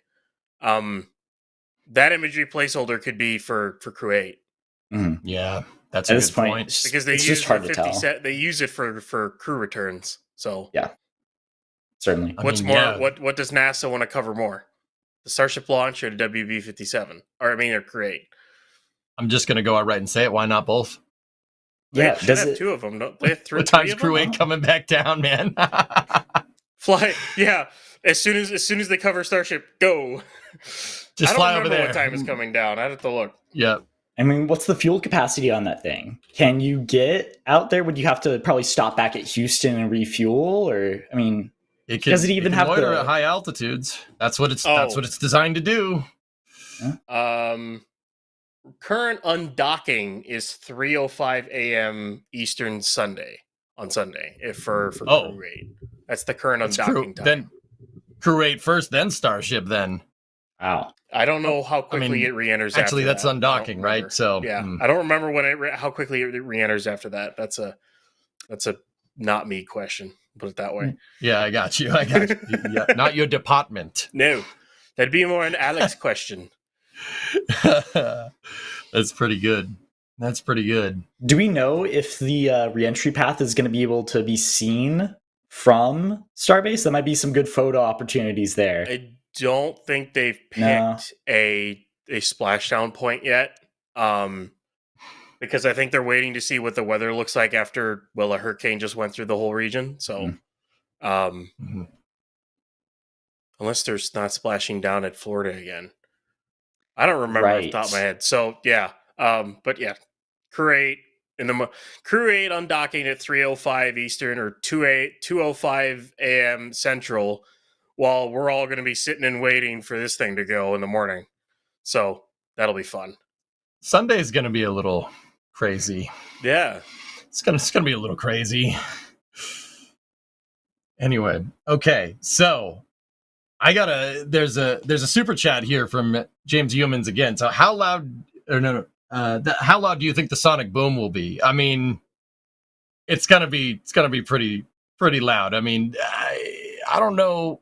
That imagery placeholder could be for Crew 8. Mm-hmm. Yeah, that's a good point. Because they use they use it for crew returns. So yeah, certainly. What does NASA want to cover more? The Starship launch or the WB-57? Or Crew 8? I'm just going to go out right and say it. Why not both? They should have 2 of them. Don't they have 3? What time's Crew 8 coming back down, man? Fly. Yeah. As soon as they cover Starship, go. Just fly over there. What time is coming down? I have to look. Yeah. I mean, what's the fuel capacity on that thing? Can you get out there? Would you have to probably stop back at Houston and refuel? Or, I mean, does it even have loiter at high altitudes? That's what it's designed to do. Current undocking is 3:05 a.m. Eastern Sunday on Sunday if for Oh. crew 8. That's the current It's undocking time. Then crew 8 first, then Starship. Then Wow. I don't know how quickly it re-enters. Actually, after that's that. I don't undocking, right? remember. So yeah, I don't remember when how quickly it re-enters after that. That's a not me question. Put it that way. yeah, I got you. Yeah, not your department. No, that'd be more an Alex question. That's pretty good. That's pretty good. Do we know if the reentry path is going to be able to be seen from Starbase? There might be some good photo opportunities there. I don't think they've picked a splashdown point yet. Because I think they're waiting to see what the weather looks like after a hurricane just went through the whole region. So unless there's not splashing down at Florida again. I don't remember off the top of my head. So yeah. But yeah, crew 8 crew 8 undocking at 3:05 Eastern or 2:05 a.m. Central, while we're all going to be sitting and waiting for this thing to go in the morning. So that'll be fun. Sunday's going to be a little crazy. Yeah, it's gonna be a little crazy. Anyway, okay, so there's a super chat here from James Humans again. So how loud how loud do you think the sonic boom will be? I mean, it's gonna be pretty loud. I mean, I don't know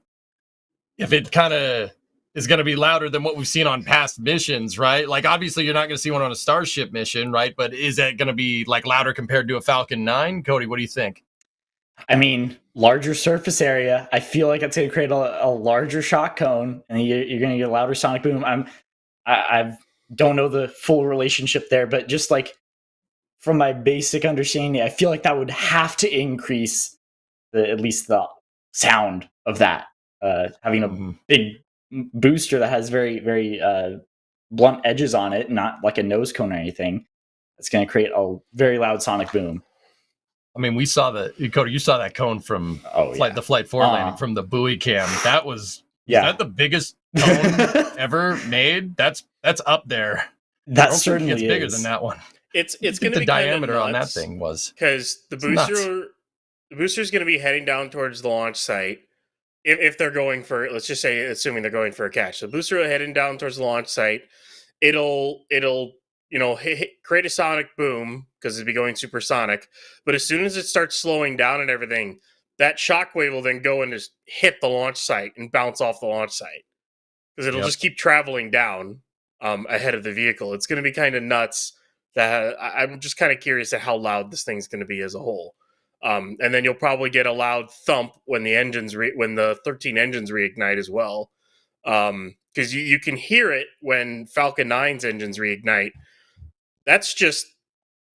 if it kind of is going to be louder than what we've seen on past missions, right? Like, obviously, you're not going to see one on a Starship mission, right? But is that going to be like louder compared to a Falcon 9? Cody, what do you think? I mean, larger surface area. I feel like it's going to create a larger shock cone, and you're going to get a louder sonic boom. I don't know the full relationship there, but just like from my basic understanding, I feel like that would have to increase at least the sound of that. Having a big booster that has very, very blunt edges on it, not like a nose cone or anything, it's going to create a very loud sonic boom. I mean, Cody, you saw that cone from the Flight 4 landing from the buoy cam. That was that the biggest cone ever made? That's up there. That certainly is bigger than that one. It's going to be the diameter on that thing was because the booster is going to be heading down towards the launch site. If they're going for, let's just say, assuming they're going for a catch, the booster will heading down towards the launch site. It'll create a sonic boom because it'll be going supersonic. But as soon as it starts slowing down and everything, that shockwave will then go and just hit the launch site and bounce off the launch site because it'll just keep traveling down ahead of the vehicle. It's going to be kind of nuts. I'm just kind of curious at how loud this thing's going to be as a whole. And then you'll probably get a loud thump when the 13 engines reignite as well. Because you can hear it when Falcon 9's engines reignite. That's just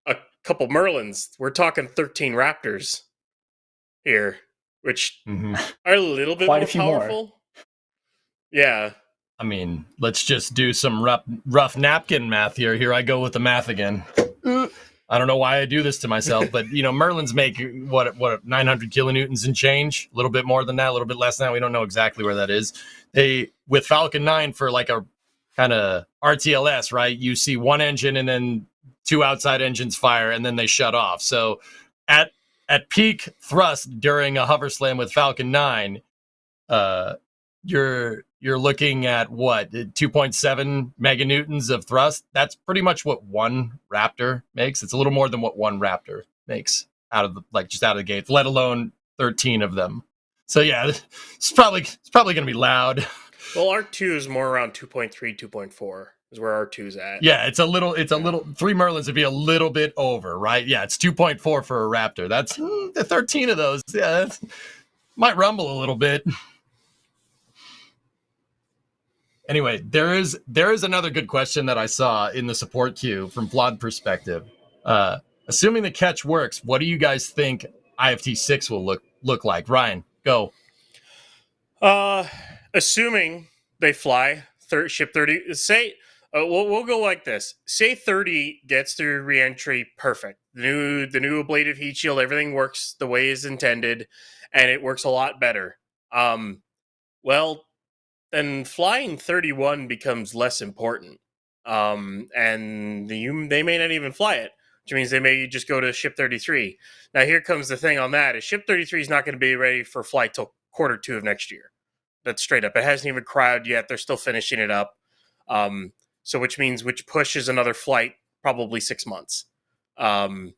a couple Merlins. We're talking 13 Raptors here, which are a little bit more powerful. Yeah. I mean, let's just do some rough napkin math here. Here I go with the math again. I don't know why I do this to myself, but Merlins make what 900 kilonewtons and change, a little bit more than that, a little bit less than that. We don't know exactly where that is. They with Falcon 9 for like a kind of RTLS, right? You see one engine and then two outside engines fire and then they shut off. So at peak thrust during a hover slam with Falcon 9, you're looking at what 2.7 meganewtons of thrust. That's pretty much what one Raptor makes. It's a little more than what one Raptor makes out of the gate, let alone 13 of them. So yeah, it's probably going to be loud. Well, R2 is more around 2.3, 2.4 is where R2's at. Yeah, it's a little 3 Merlins would be a little bit over, right? Yeah, it's 2.4 for a Raptor. That's the 13 of those. Yeah, might rumble a little bit. Anyway, there is another good question that I saw in the support queue from Flawed Perspective. Assuming the catch works, what do you guys think IFT-6 will look like? Ryan, go. Assuming they fly ship 30, say we'll go like this. Say 30 gets through reentry perfect. The new ablative heat shield, everything works the way is intended, and it works a lot better. Then flying 31 becomes less important. And they may not even fly it. which means they may just go to Ship 33. Now, here comes the thing on that, is Ship 33 is not going to be ready for flight till Q2 of next year. That's straight up. It hasn't even cryoed yet. They're still finishing it up. Which pushes another flight probably 6 months. And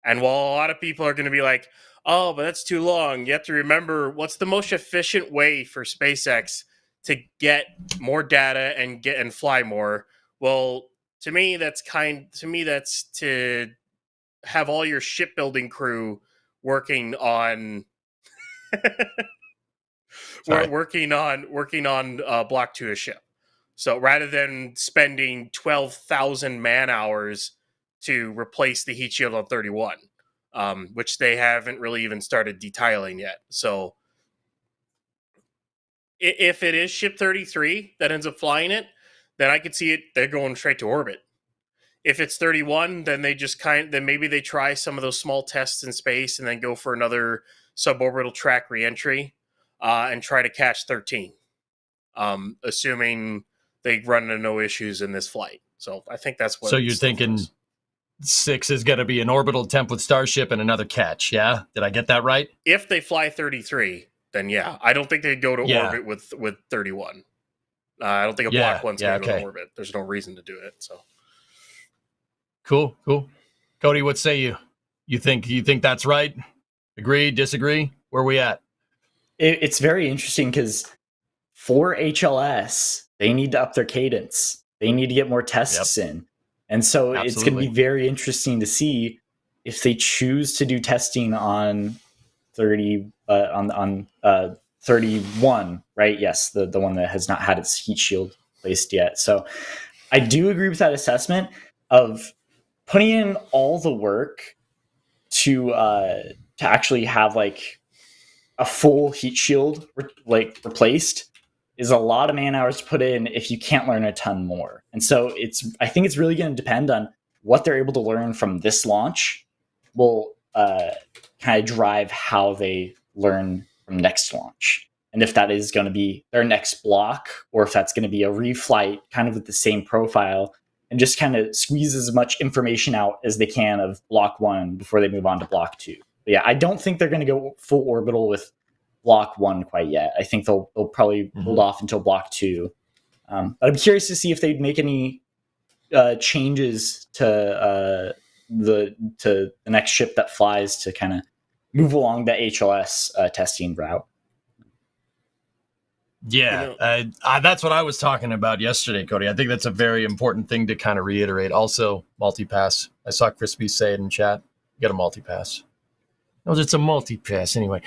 while a lot of people are going to be like, oh, but that's too long, you have to remember what's the most efficient way for SpaceX to get more data and fly more. Well, to me, that's to have all your shipbuilding crew working on working on Block 2 a ship. So rather than spending 12,000 man hours to replace the heat shield on 31, which they haven't really even started detailing yet. So if it is Ship 33 that ends up flying it, then I could see it. They're going straight to orbit. If it's 31, then then maybe they try some of those small tests in space and then go for another suborbital track reentry and try to catch 13, assuming they run into no issues in this flight. So I think that's what. So you're thinking 6 is going to be an orbital attempt with Starship and another catch, yeah? Did I get that right? If they fly 33, then yeah. I don't think they'd go to orbit with 31. I don't think a Block 1's going to go to orbit. There's no reason to do it. So cool. Cody, what say you? You think that's right? Agree? Disagree? Where are we at? It's very interesting because for HLS, they need to up their cadence. They need to get more tests in. And so it's going to be very interesting to see if they choose to do testing on 31, right? Yes, the one that has not had its heat shield placed yet. So I do agree with that assessment of putting in all the work to actually have like a full heat shield replaced is a lot of man hours to put in if you can't learn a ton more. And so I think it's really going to depend on what they're able to learn from this launch will kind of drive how they learn from next launch. And if that is going to be their next block, or if that's going to be a reflight kind of with the same profile and just kind of squeeze as much information out as they can of Block 1 before they move on to Block 2. But yeah, I don't think they're going to go full orbital with Block 1 quite yet. I think they'll probably hold off until Block 2. But I'm curious to see if they'd make any changes to the next ship that flies to kind of move along the HLS testing route. Yeah, that's what I was talking about yesterday, Cody. I think that's a very important thing to kind of reiterate. Also, multipass. I saw Crispy say it in chat. You got a multipass. No, it's a multipass anyway.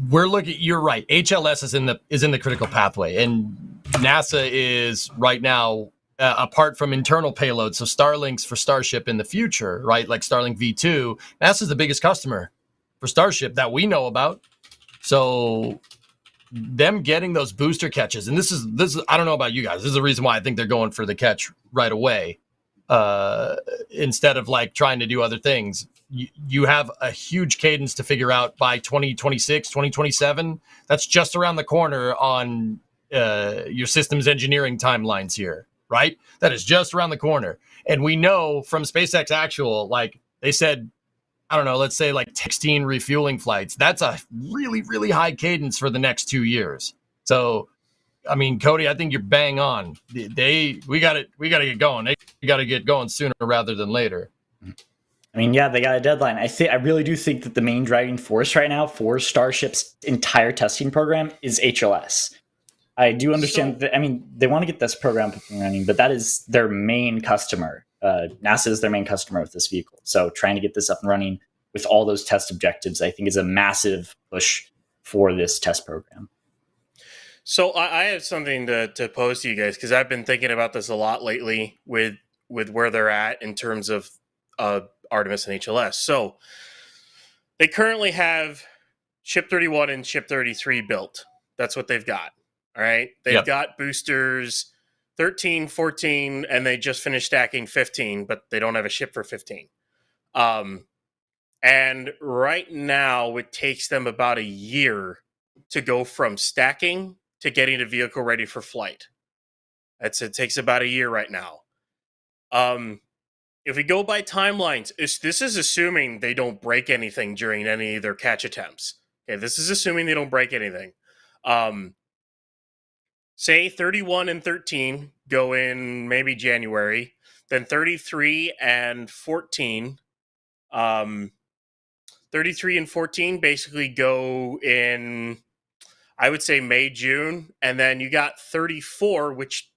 We're looking. You're right. HLS is in the critical pathway, and NASA is right now apart from internal payloads. So Starlinks for Starship in the future, right? Like Starlink V2. NASA's the biggest customer for Starship that we know about. So them getting those booster catches, and this is I don't know about you guys. This is the reason why I think they're going for the catch right away instead of like trying to do other things. You have a huge cadence to figure out by 2026, 2027. That's just around the corner on your systems engineering timelines here, right? That is just around the corner. And we know from SpaceX Actual, like they said, I don't know, let's say like 16 refueling flights. That's a really, really high cadence for the next 2 years. So, I mean, Cody, I think you're bang on. We got to get going. They got to get going sooner rather than later. I mean, yeah, they got a deadline. I really do think that the main driving force right now for Starship's entire testing program is HLS. I do understand that. I mean, they want to get this program up and running, but that is their main customer. NASA is their main customer with this vehicle. So trying to get this up and running with all those test objectives, I think, is a massive push for this test program. So I have something to pose to you guys, because I've been thinking about this a lot lately with where they're at in terms of Artemis and HLS. So they currently have Ship 31 and Ship 33 built. That's what they've got. All right. They've got boosters 13, 14, and they just finished stacking 15, but they don't have a ship for 15. And right now it takes them about a year to go from stacking to getting a vehicle ready for flight. It takes about a year right now. if we go by timelines, this is assuming they don't break anything during any of their catch attempts. Okay, this is assuming they don't break anything. Say 31 and 13 go in maybe January, then 33 and 14. 33 and 14 basically go in, I would say, May, June, and then you got 34, which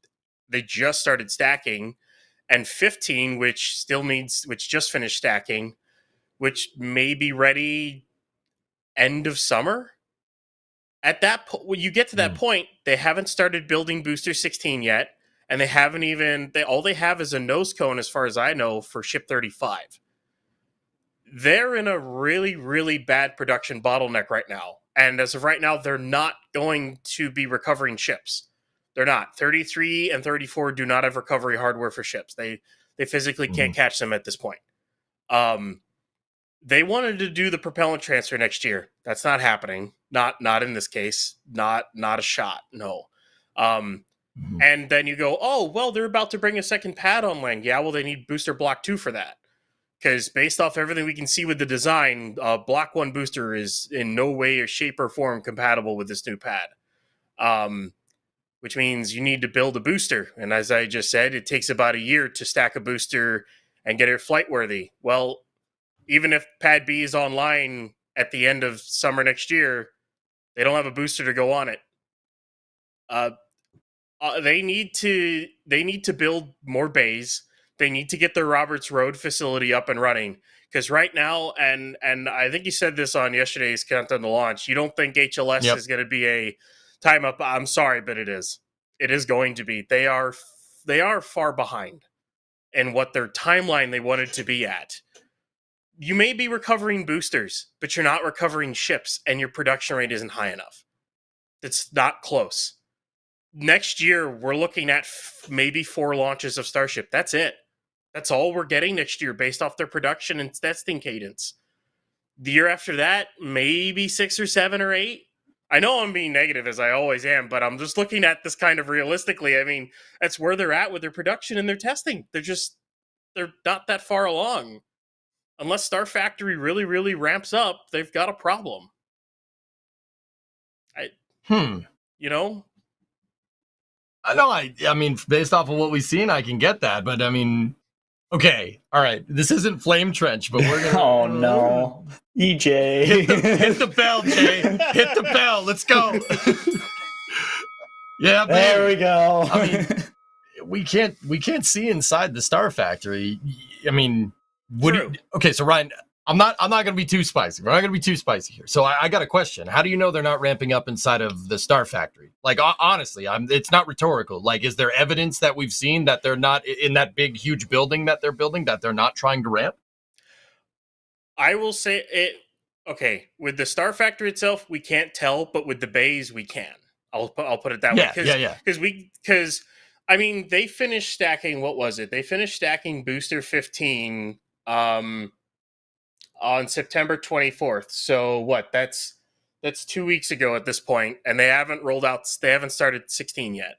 they just started stacking, and 15, which just finished stacking, which may be ready end of summer. At that point, when you get to that point, they haven't started building Booster 16 yet, and they haven't even, all they have is a nose cone, as far as I know, for Ship 35. They're in a really, really bad production bottleneck right now. And as of right now, they're not going to be recovering ships. They're not. 33 and 34 do not have recovery hardware for ships. They physically can't catch them at this point. They wanted to do the propellant transfer next year. That's not happening. Not in this case. Not a shot. No. And then you go, oh, well, they're about to bring a second pad online. Yeah, well, they need booster block 2 for that. Because based off everything we can see with the design, block 1 booster is in no way or shape or form compatible with this new pad. Which means you need to build a booster. And as I just said, it takes about a year to stack a booster and get it flight worthy. Well, even if Pad B is online at the end of summer next year, they don't have a booster to go on it. They need to build more bays. They need to get their Roberts Road facility up and running. Because right now, and I think you said this on yesterday's Countdown to Launch, you don't think HLS is going to be a time up. I'm sorry, but it is. It is going to be. They are far behind in what their timeline they wanted to be at. You may be recovering boosters, but you're not recovering ships, and your production rate isn't high enough. It's not close. Next year, we're looking at maybe 4 launches of Starship. That's it. That's all we're getting next year based off their production and testing cadence. The year after that, maybe 6 or 7 or 8. I know I'm being negative, as I always am, but I'm just looking at this kind of realistically. I mean, that's where they're at with their production and their testing. They're not that far along. Unless Star Factory really, really ramps up, they've got a problem. You know? I know. I mean, based off of what we've seen, I can get that. But I mean, okay, all right. This isn't Flame Trench, but we're gonna. Oh no, EJ, hit the bell, Jay. Hit the bell. Let's go. Yeah, baby. There we go. I mean, we can't see inside the Star Factory. I mean, okay, so Ryan, I'm not gonna be too spicy. We're not gonna be too spicy here. So I got a question. How do you know they're not ramping up inside of the Star Factory? Like, honestly, it's not rhetorical. Like, is there evidence that we've seen that they're not in that big, huge building that they're building, that they're not trying to ramp? I will say it. Okay, with the Star Factory itself, we can't tell, but with the bays, we can. I'll put it that way. Because I mean, they finished stacking. What was it? They finished stacking Booster 15 on September 24th. So what? That's 2 weeks ago at this point, and they haven't rolled out. They haven't started 16 yet.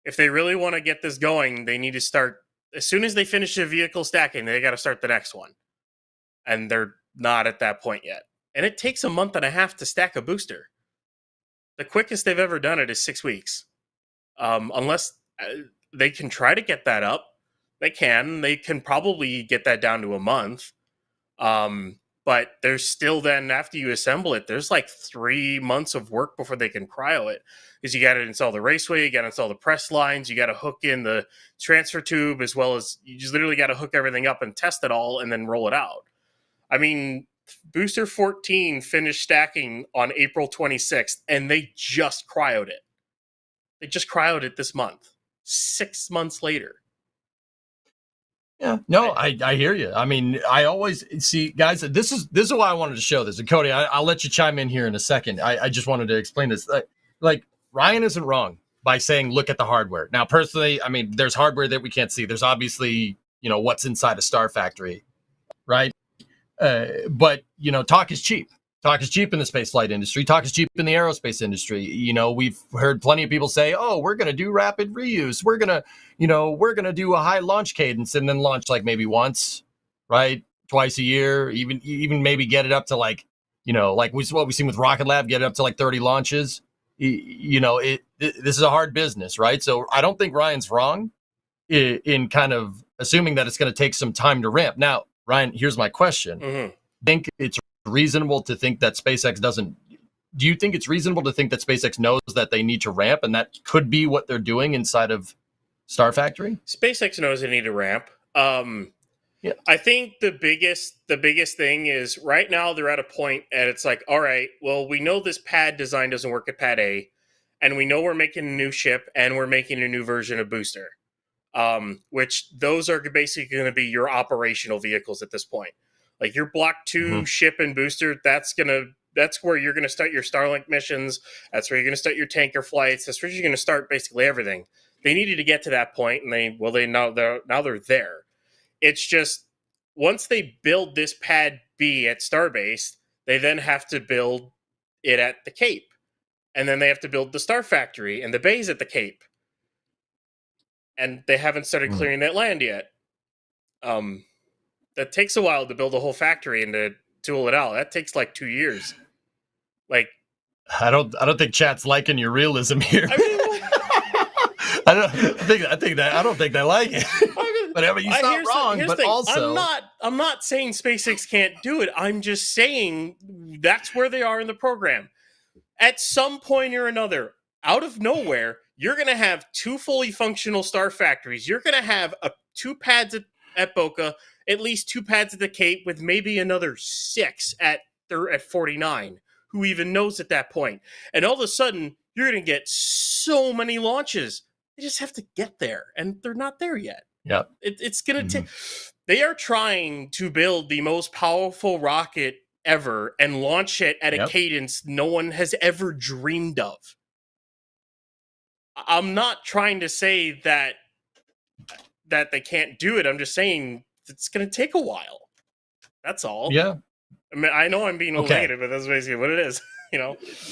If they really want to get this going, they need to start as soon as they finish the vehicle stacking. They got to start the next one, and they're not at that point yet. And it takes a month and a half to stack a booster. The quickest they've ever done it is 6 weeks. Unless they can try to get that up, they can probably get that down to a month. But there's still then, after you assemble it, there's like 3 months of work before they can cryo it. Because you got to install the raceway, you got to install the press lines, you got to hook in the transfer tube, as well as you just literally got to hook everything up and test it all and then roll it out. I mean, Booster 14 finished stacking on April 26th, and they just cryoed it. They just cryoed it this month, 6 months later. Yeah, no, I hear you. I mean, I always see, guys, this is why I wanted to show this. And Cody, I'll let you chime in here in a second. I just wanted to explain this. Like, Ryan isn't wrong by saying, look at the hardware. Now, personally, I mean, there's hardware that we can't see. There's obviously, what's inside a Star Factory, right? But, talk is cheap. talk is cheap in the spaceflight industry. Talk is cheap in the aerospace industry. You know, we've heard plenty of people say, "Oh, we're going to do rapid reuse. We're going to do a high launch cadence and then launch like maybe once, right? Twice a year, even maybe get it up to like, like what we've seen with Rocket Lab, get it up to like 30 launches. This is a hard business, right? So I don't think Ryan's wrong in kind of assuming that it's going to take some time to ramp. Now, Ryan, here's my question. Mm-hmm. Think it's reasonable to think that SpaceX doesn't. Do you think it's reasonable to think that SpaceX knows that they need to ramp, and that could be what they're doing inside of Star Factory? SpaceX knows they need to ramp. Yeah. I think the biggest thing is right now they're at a point and it's like, all right, well, we know this pad design doesn't work at pad A, and we know we're making a new ship and we're making a new version of booster, which those are basically going to be your operational vehicles at this point. Like your Block 2 ship and booster, that's where you're going to start your Starlink missions. That's where you're going to start your tanker flights. That's where you're going to start basically everything. They needed to get to that point, and now they're there. It's just once they build this pad B at Starbase, they then have to build it at the Cape, and then they have to build the Star Factory and the bays at the Cape, and they haven't started clearing that land yet. That takes a while to build a whole factory and to tool it out. That takes like 2 years. Like, I don't think chat's liking your realism here. I mean, I don't think they like it. But I mean, he's not wrong. But also, I'm not saying SpaceX can't do it. I'm just saying that's where they are in the program. At some point or another, out of nowhere, you're going to have 2 fully functional Star Factories. You're going to have 2 pads at Boca, at least 2 pads at the Cape, with maybe another 6 at 49. Who even knows at that point? And all of a sudden, you're going to get so many launches. They just have to get there, and they're not there yet. Yeah, it's going to take. They are trying to build the most powerful rocket ever and launch it at a cadence no one has ever dreamed of. I'm not trying to say that they can't do it. I'm just saying it's going to take a while. That's all. Yeah. I mean, I know I'm being a little negative, but that's basically what it is.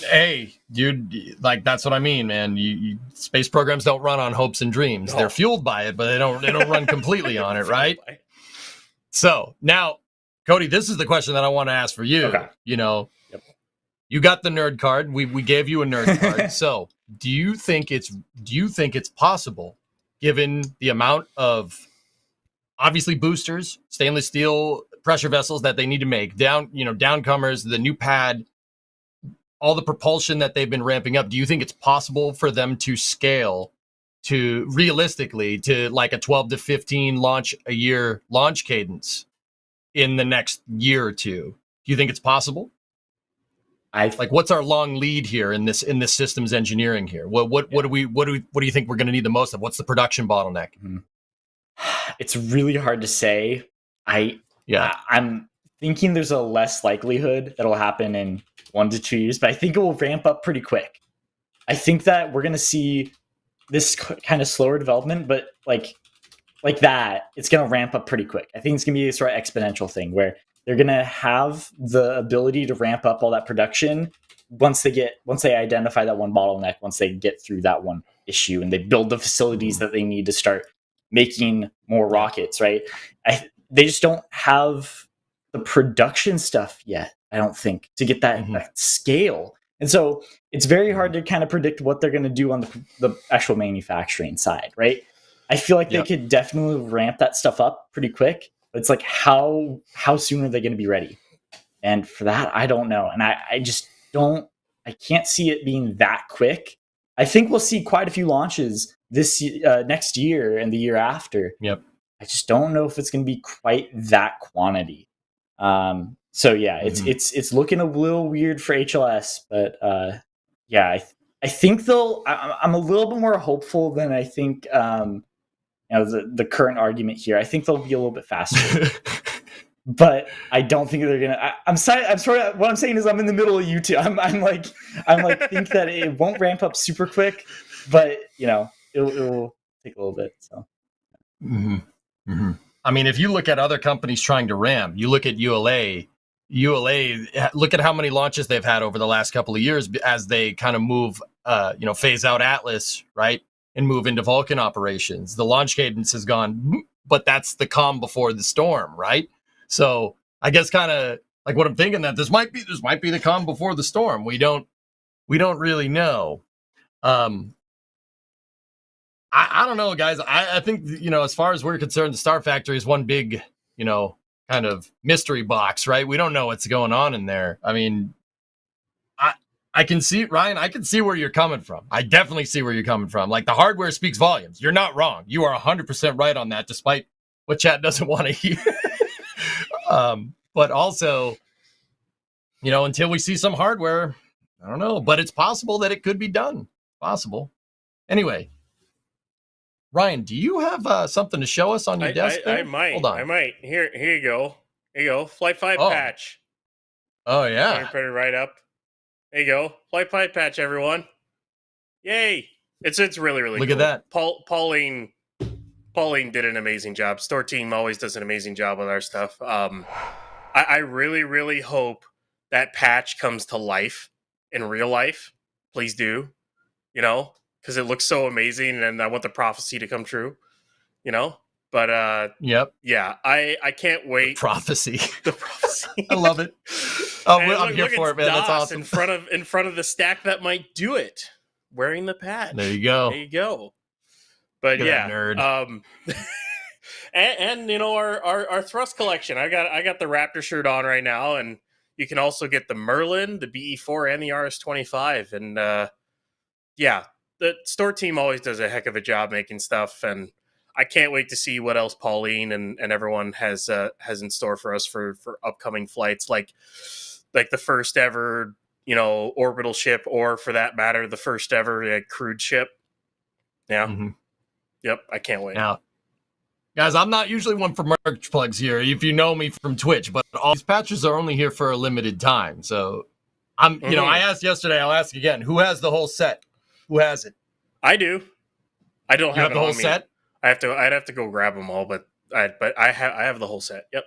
Hey, dude, like that's what I mean, man. You space programs don't run on hopes and dreams. They're fueled by it, but they don't run completely on it, right? So now, Cody, this is the question that I want to ask for you. Okay. You got the nerd card. We gave you a nerd card. So do you think it's possible, given the amount of obviously boosters, stainless steel pressure vessels that they need to make, downcomers, the new pad, all the propulsion that they've been ramping up, do you think it's possible for them to scale to realistically to like a 12 to 15 launch a year launch cadence in the next year or two? Do you think it's possible? What's our long lead here in this systems engineering here? What do you think we're going to need the most of? What's the production bottleneck? It's really hard to say. I'm thinking there's a less likelihood that'll happen in 1 to 2 years, but I think it will ramp up pretty quick. I think that we're going to see this kind of slower development, but like that, it's going to ramp up pretty quick. I think it's going to be a sort of exponential thing where they're going to have the ability to ramp up all that production once they identify that one bottleneck, once they get through that one issue, and they build the facilities that they need to start making more rockets, right? They just don't have the production stuff yet, I don't think, to get that scale. And so it's very hard to kind of predict what they're going to do on the actual manufacturing side, right? I feel like they could definitely ramp that stuff up pretty quick, but it's like how soon are they going to be ready? And for that, I don't know. And I can't see it being that quick. I think we'll see quite a few launches this next year and the year after. Yep. I just don't know if it's going to be quite that quantity. So yeah, it's looking a little weird for HLS, but I think I'm a little bit more hopeful than I think the current argument here. I think they'll be a little bit faster. But I don't think they're gonna. I'm sorry. What I'm saying is, I'm in the middle of you two. I'm like think that it won't ramp up super quick, but it'll take a little bit. So. I mean, if you look at other companies trying to ramp, you look at ULA. ULA, look at how many launches they've had over the last couple of years as they kind of move, phase out Atlas, right? And move into Vulcan operations. The launch cadence has gone, but that's the calm before the storm, right? So I guess kind of like what I'm thinking that this might be the calm before the storm. We don't really know. I don't know, guys. I think, as far as we're concerned, the Star Factory is one big, kind of mystery box, right? We don't know what's going on in there. I mean, I can see, Ryan, I can see where you're coming from. I definitely see where you're coming from. Like, the hardware speaks volumes. You're not wrong. You are 100% right on that, despite what chat doesn't want to hear. But also, until we see some hardware, I don't know. But it's possible that it could be done. Possible. Anyway, Ryan, do you have something to show us on your desk? I might. Hold on. I might. Here you go. Here you go. Flight 5 patch. Oh, yeah. Put it right up. There you go. Flight 5 patch, everyone. Yay. It's really, really Look cool. at that. Pauline did an amazing job. Store team always does an amazing job with our stuff. I really, really hope that patch comes to life in real life. Please do. Because it looks so amazing, and I want the prophecy to come true. But yep. Yeah, I can't wait. Prophecy. The prophecy. I love it. Oh, I'm here for it, man. That's awesome. In front of the stack that might do it, wearing the patch. There you go. There you go. But Look at yeah, that nerd. and our thrust collection. I got the Raptor shirt on right now, and you can also get the Merlin, the BE4, and the RS-25. And yeah, the store team always does a heck of a job making stuff, and I can't wait to see what else Pauline and everyone has in store for us for upcoming flights, like the first ever orbital ship, or for that matter, the first ever crewed ship. Yeah. Mm-hmm. Yep. I can't wait. Now, guys, I'm not usually one for merch plugs here, if you know me from Twitch, but all these patches are only here for a limited time. So I'm, I asked yesterday, I'll ask again. Who has the whole set? Who has it? I do. I don't have the whole set. I'd have to go grab them all, but I have the whole set. Yep.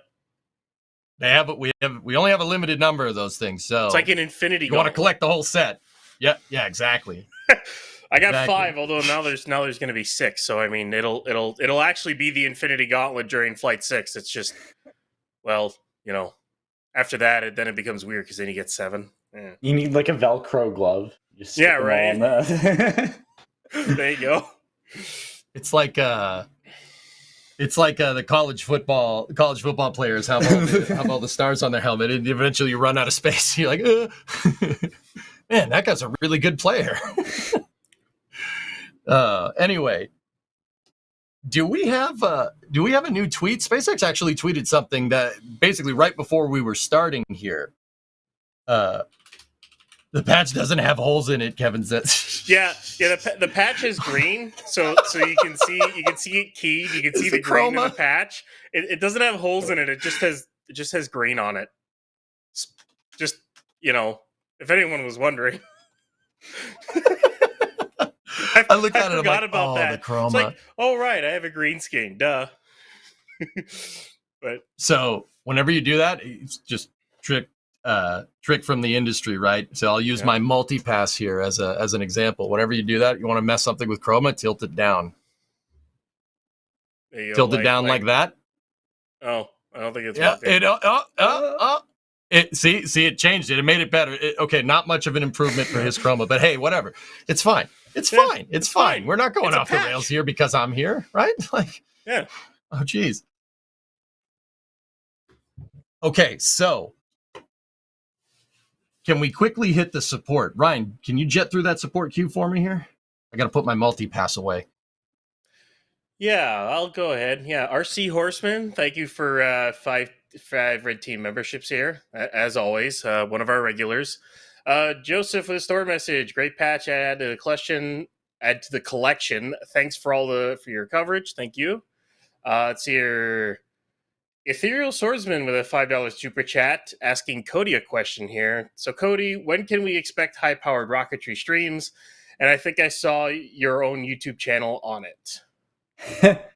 They have it. We only have a limited number of those things, so it's like an infinity. You want to collect the whole set? Yeah, exactly. I got 5, although now there's going to be 6. So I mean, it'll actually be the Infinity Gauntlet during Flight 6. It's just, after that, then it becomes weird because then you get 7. Yeah. You need like a Velcro glove. Just yeah, right. There you go. It's like the college football players have all the stars on their helmet, and eventually you run out of space. You're like, man, that guy's a really good player. Anyway, do we have a new tweet? SpaceX actually tweeted something that basically right before we were starting here. The patch doesn't have holes in it, Kevin says. Yeah. The patch is green, so you can see it keyed. You can see the green in the patch. It doesn't have holes in it. It just has green on it. Just if anyone was wondering. I look at it. Forgot about that. The chroma. It's like, oh right, I have a green screen. Duh. But so whenever you do that, it's just trick from the industry, right? So I'll use my multi-pass here as an example. Whenever you do that, you want to mess something with chroma, tilt it down. Tilt it down like that. Oh, I don't think it's working. See, it changed it. It made it better. Okay, not much of an improvement for his chroma, but hey, whatever. It's fine. It's fine. It's fine. We're not going off the rails here because I'm here, right? Yeah. Oh, geez. Okay, so can we quickly hit the support? Ryan, can you jet through that support queue for me here? I got to put my multi-pass away. Yeah, I'll go ahead. Yeah, RC Horseman, thank you for 5 Red Team memberships here, as always. One of our regulars. Joseph with a store message. Great patch. Add to the collection. Thanks for your coverage. Thank you. It's here. Ethereal Swordsman with a $5 super chat asking Cody a question here. So, Cody, when can we expect high-powered rocketry streams? And I think I saw your own YouTube channel on it.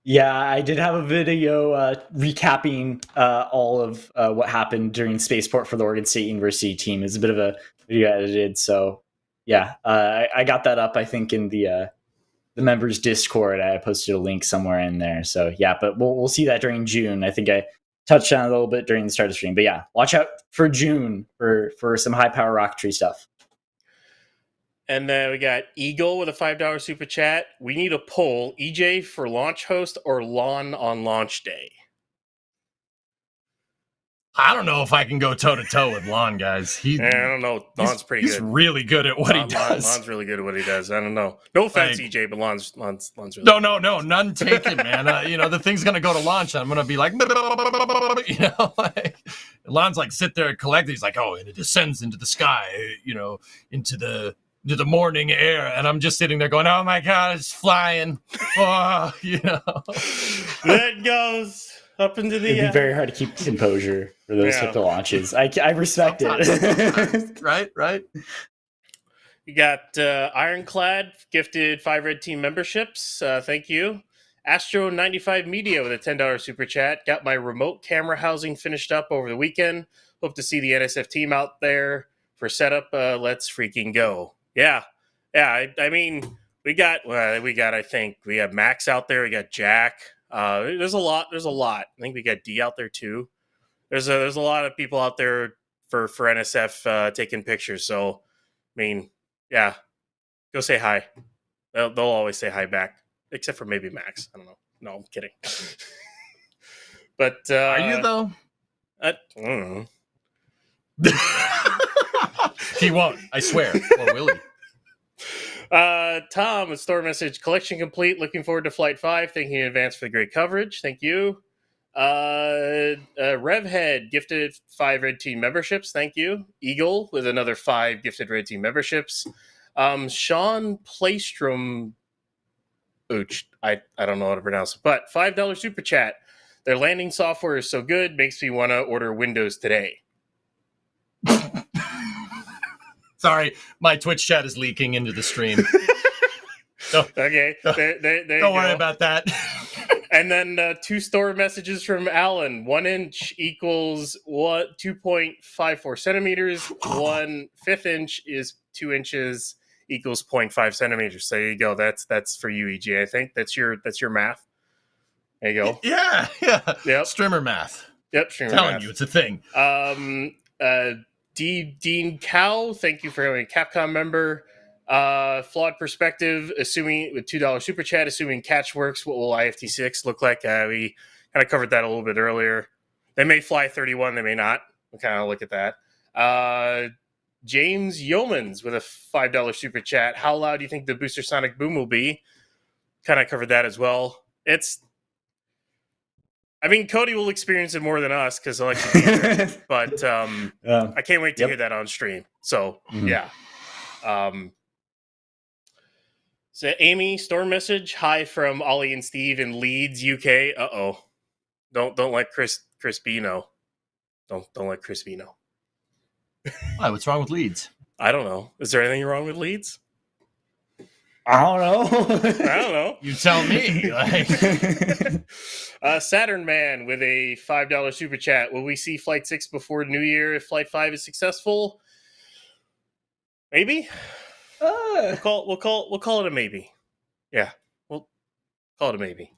Yeah, I did have a video recapping all of what happened during spaceport for the Oregon State University team. It's a bit of a video edited, so yeah, I got that up. I think in the members Discord, I posted a link somewhere in there. So yeah, but we'll see that during June. I think I touched on it a little bit during the start of the stream, but yeah, watch out for June for some high power rocketry stuff. And then we got Eagle with a $5 super chat. We need a poll: EJ for launch host or Lon on launch day? I don't know if I can go toe to toe with Lon, guys. I don't know. Lon's pretty he's good. He's really good at what he does. Lon's really good at what he does. I don't know. No offense, EJ, but Lon's really no, none taken, man. The thing's gonna go to launch. And I'm gonna be like, Lon's like sit there and collect. He's like, oh, and it descends into the sky, into the morning air, and I'm just sitting there going, oh my god, it's flying. That goes up into the. It'd be very hard to keep composure for those type of launches. I respect it. Right. You got Ironclad gifted 5 red team memberships. Thank you. Astro 95 Media with a $10 super chat. Got my remote camera housing finished up over the weekend. Hope to see the NSF team out there for setup. Let's freaking go. Yeah. I mean, we got. I think we have Max out there. We got Jack. There's a lot. I think we got D out there too. There's a lot of people out there for NSF taking pictures. So, I mean, yeah, go say hi. They'll always say hi back, except for maybe Max. I don't know. No, I'm kidding. But are you though? I don't know. He won't. I swear. Or will he? Tom, a store message. Collection complete. Looking forward to Flight 5. Thank you in advance for the great coverage. Thank you. Revhead gifted 5 red team memberships. Thank you. Eagle with another 5 gifted red team memberships. Sean Playstrom. Ooch. I don't know how to pronounce it, but $5 super chat. Their landing software is so good, makes me want to order Windows today. Sorry, my Twitch chat is leaking into the stream. Okay, don't worry about that. And then 2 store messages from Alan. 1 inch equals 2.54 centimeters. 1/5 inch is 2 inches equals 0.5 centimeters. So there you go. That's for you, EJ. I think that's your math. There you go. Yeah. Yep. Streamer math. Yep. Streamer Telling math. you, it's a thing. Dean Cow, thank you for having a Capcom member. Flawed perspective, assuming with $2 super chat, assuming catch works, what will IFT6 look like? We kind of covered that a little bit earlier. They may fly 31, they may not. We'll kind of look at that. James Yeomans with a $5 super chat. How loud do you think the booster sonic boom will be? Kind of covered that as well. Cody will experience it more than us because he'll actually be there. But I can't wait to hear that on stream. So, yeah. So, Amy, storm message. Hi from Ollie and Steve in Leeds, UK. Uh-oh. Don't let Chris B know. Don't let Chris B know. Why? What's wrong with Leeds? I don't know. Is there anything wrong with Leeds? I don't know. You tell me. Saturn Man with a $5 super chat. Will we see Flight 6 before New Year if Flight 5 is successful? Maybe. We'll call it a maybe. Yeah, we'll call it a maybe.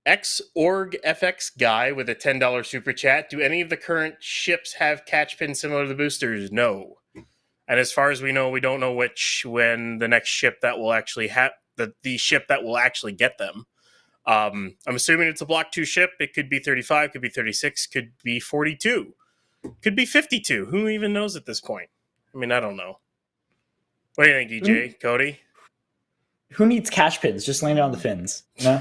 X-Org FX guy with a $10 super chat. Do any of the current ships have catch pins similar to the boosters? No. And as far as we know, we don't know when the next ship that will actually have the ship that will actually get them. I'm assuming it's a Block 2 ship. It could be 35, could be 36, could be 42, could be 52. Who even knows at this point? I mean, I don't know. What do you think, DJ? Cody? Who needs catch pins? Just land it on the fins. No?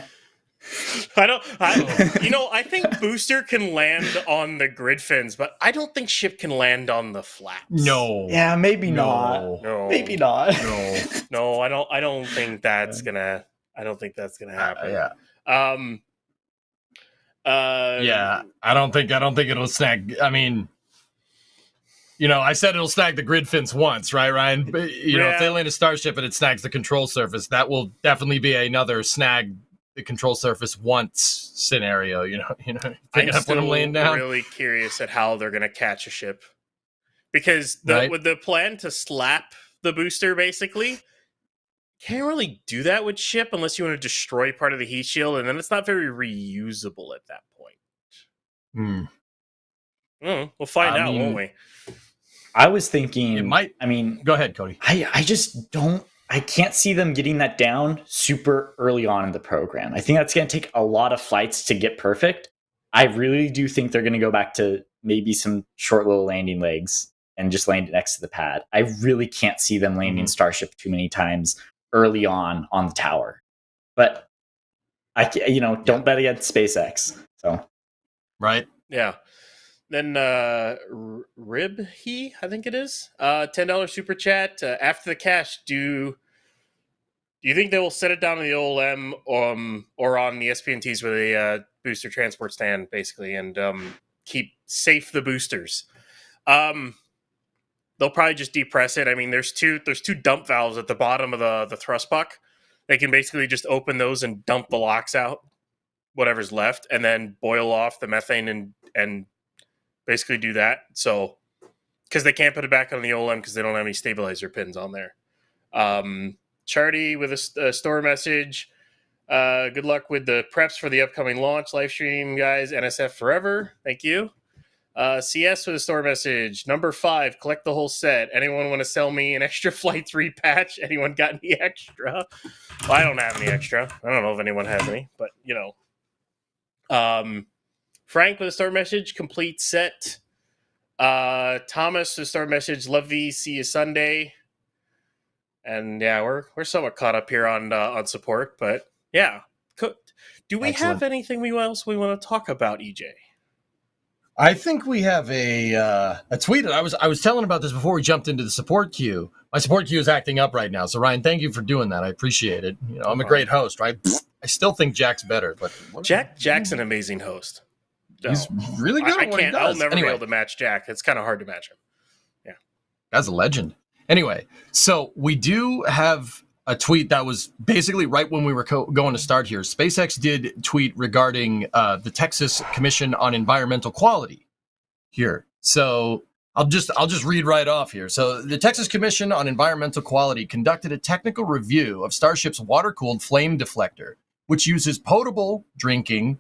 I think booster can land on the grid fins, but I don't think ship can land on the flaps. No. Yeah, maybe not. No. Maybe not. No, I don't think that's gonna happen. Yeah. I don't think it'll snag. I mean, I said it'll snag the grid fence once, right, Ryan? But, if they Yeah. land a Starship and it snags the control surface, that will definitely be another snag the control surface once scenario. I'm picking up when I'm still laying down. really curious at how they're going to catch a ship, because Right. with the plan to slap the booster, basically, can't really do that with ship unless you want to destroy part of the heat shield, and then it's not very reusable at that point. We'll find out, won't we? I was thinking. It might. I mean, Go ahead, Cody. I just don't. I can't see them getting that down super early on in the program. I think that's going to take a lot of flights to get perfect. I really do think they're going to go back to maybe some short little landing legs and just land it next to the pad. I really can't see them landing Starship too many times early on the tower. But don't bet against SpaceX. So Right. Yeah. Then Rib I think it is, $10 super chat. After the cash, do you think they will set it down on the OLM or on the SPNTs with a booster transport stand, basically, and keep safe the boosters? They'll probably just depress it. I mean, there's two dump valves at the bottom of the thrust puck. They can basically just open those and dump the LOX out, whatever's left, and then boil off the methane and basically do that. So, because they can't put it back on the OLM because they don't have any stabilizer pins on there. Charty with a store message. Good luck with the preps for the upcoming launch live stream, guys. NSF forever. Thank you. CS with a store message. Number 5, collect the whole set. Anyone want to sell me an extra Flight 3 patch? Anyone got any extra? Well, I don't have any extra. I don't know if anyone has any, but Frank with a store message. Complete set. Thomas with a store message. Love these. See you Sunday. And yeah, we're somewhat caught up here on support, but yeah. Do we have anything else we want to talk about, EJ? I think we have a tweet. I was telling about this before we jumped into the support queue. My support queue is acting up right now. So Ryan, thank you for doing that. I appreciate it. I'm a great host, right? I still think Jack's better, but Jack's an amazing host. No, he's really good at what he does. I'll never be able to match Jack. It's kind of hard to match him. Yeah, that's a legend. Anyway, so we do have a tweet that was basically right when we were going to start here. SpaceX did tweet regarding the Texas Commission on Environmental Quality here. So I'll just read right off here. So the Texas Commission on Environmental Quality conducted a technical review of Starship's water-cooled flame deflector, which uses potable drinking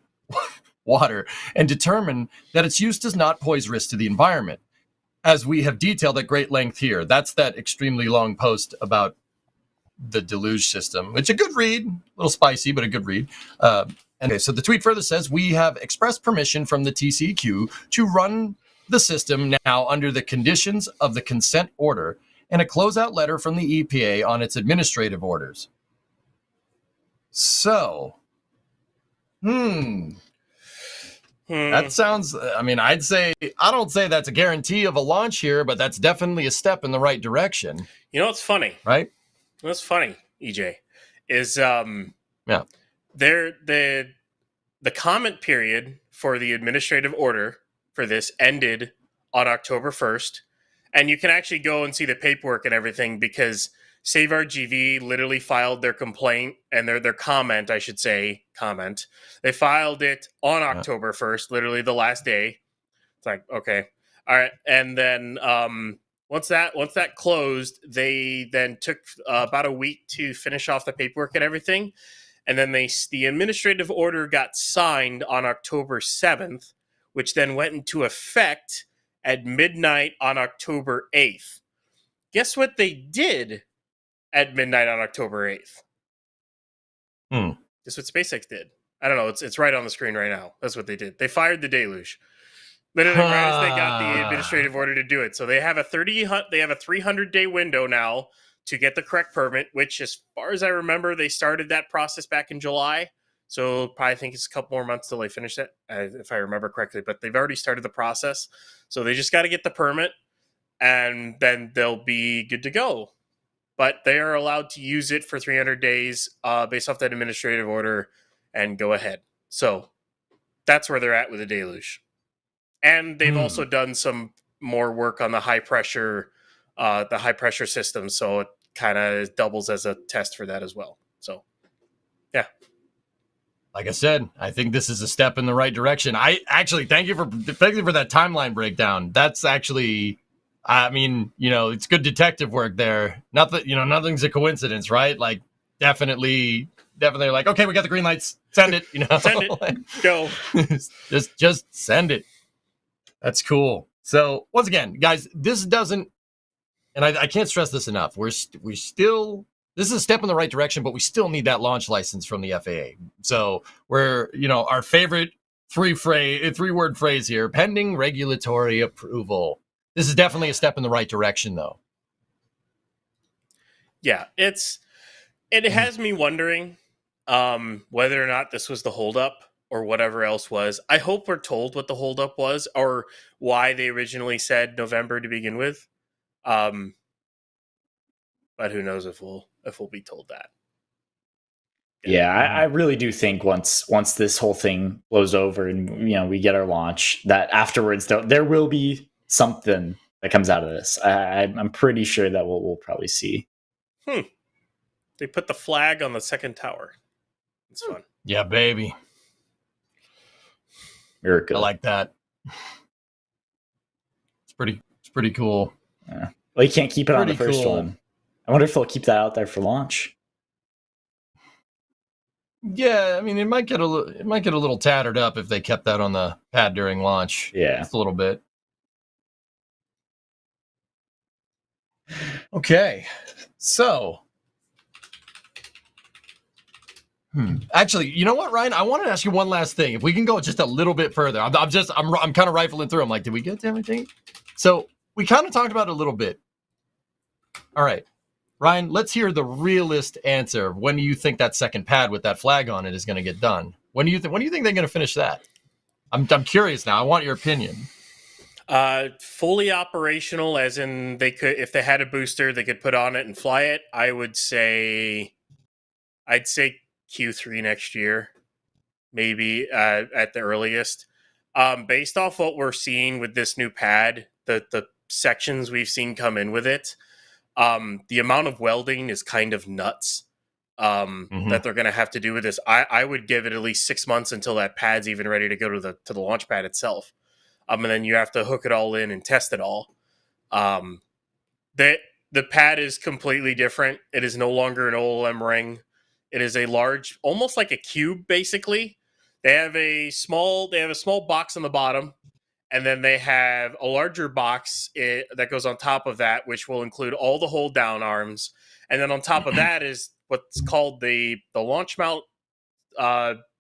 water, and determined that its use does not pose risk to the environment. As we have detailed at great length here, that's that extremely long post about the Deluge system. It's a good read, a little spicy, but a good read. Okay, so the tweet further says, we have expressed permission from the TCQ to run the system now under the conditions of the consent order and a closeout letter from the EPA on its administrative orders. So, that sounds, I don't say that's a guarantee of a launch here, but that's definitely a step in the right direction. You know what's funny? Right? What's funny, EJ, is the comment period for the administrative order for this ended on October 1st. And you can actually go and see the paperwork and everything, because Save Our GV literally filed their complaint and their comment, I should say, comment. They filed it on October 1st, literally the last day. It's like, okay. All right. And then once that closed, they then took about a week to finish off the paperwork and everything. And then the administrative order got signed on October 7th, which then went into effect at midnight on October 8th. Guess what they did at midnight on October 8th? Guess what SpaceX did? I don't know. It's right on the screen right now. That's what they did. They fired the Deluge. Literally right as they got the administrative order to do it. So they have a 300-day window now to get the correct permit, which, as far as I remember, they started that process back in July. So probably think it's a couple more months till they finish it, if I remember correctly. But they've already started the process. So they just got to get the permit, and then they'll be good to go. But they are allowed to use it for 300 days based off that administrative order and go ahead. So that's where they're at with the Deluge. And they've also done some more work on the high pressure system, so it kind of doubles as a test for that as well. So, yeah. Like I said, I think this is a step in the right direction. I actually thank you for that timeline breakdown. That's actually, I mean, it's good detective work there. Nothing's a coincidence, right? Like, definitely like, okay, we got the green lights. Send it, Send it. Go. just send it. That's cool. So once again, guys, this doesn't, and I can't stress this enough. We still. This is a step in the right direction, but we still need that launch license from the FAA. So we're, our favorite three-word phrase here, pending regulatory approval. This is definitely a step in the right direction, though. Yeah, it has me wondering whether or not this was the holdup or whatever else was. I hope we're told what the holdup was or why they originally said November to begin with. But who knows if we'll be told that. Yeah, I really do think once this whole thing blows over and we get our launch, that afterwards there will be something that comes out of this. I'm pretty sure that we'll probably see. They put the flag on the second tower. It's fun. Yeah, baby. Miracle. I like that. It's pretty cool. Yeah. Well, you can't keep it on the Pretty first cool. one. I wonder if they'll keep that out there for launch. Yeah, I mean, it might get a little tattered up if they kept that on the pad during launch. Yeah, just a little bit. Okay, so actually, you know what, Ryan? I wanted to ask you one last thing. If we can go just a little bit further, I'm kind of rifling through. I'm like, did we get to everything? So we kind of talked about it a little bit. All right. Ryan, let's hear the realist answer. When do you think that second pad with that flag on it is going to get done? When do you think they're going to finish that? I'm curious now. I want your opinion. Fully operational, as in they could, if they had a booster, they could put on it and fly it. I'd say Q3 next year, maybe at the earliest. Based off what we're seeing with this new pad, the sections we've seen come in with it. The amount of welding is kind of nuts that they're going to have to do with this. I would give it at least 6 months until that pad's even ready to go to the launch pad itself. And then you have to hook it all in and test it all. The pad is completely different. It is no longer an OLM ring. It is a large, almost like a cube, basically. They have a small box on the bottom. And then they have a larger box that goes on top of that, which will include all the hold down arms. And then on top of that is what's called the launch mount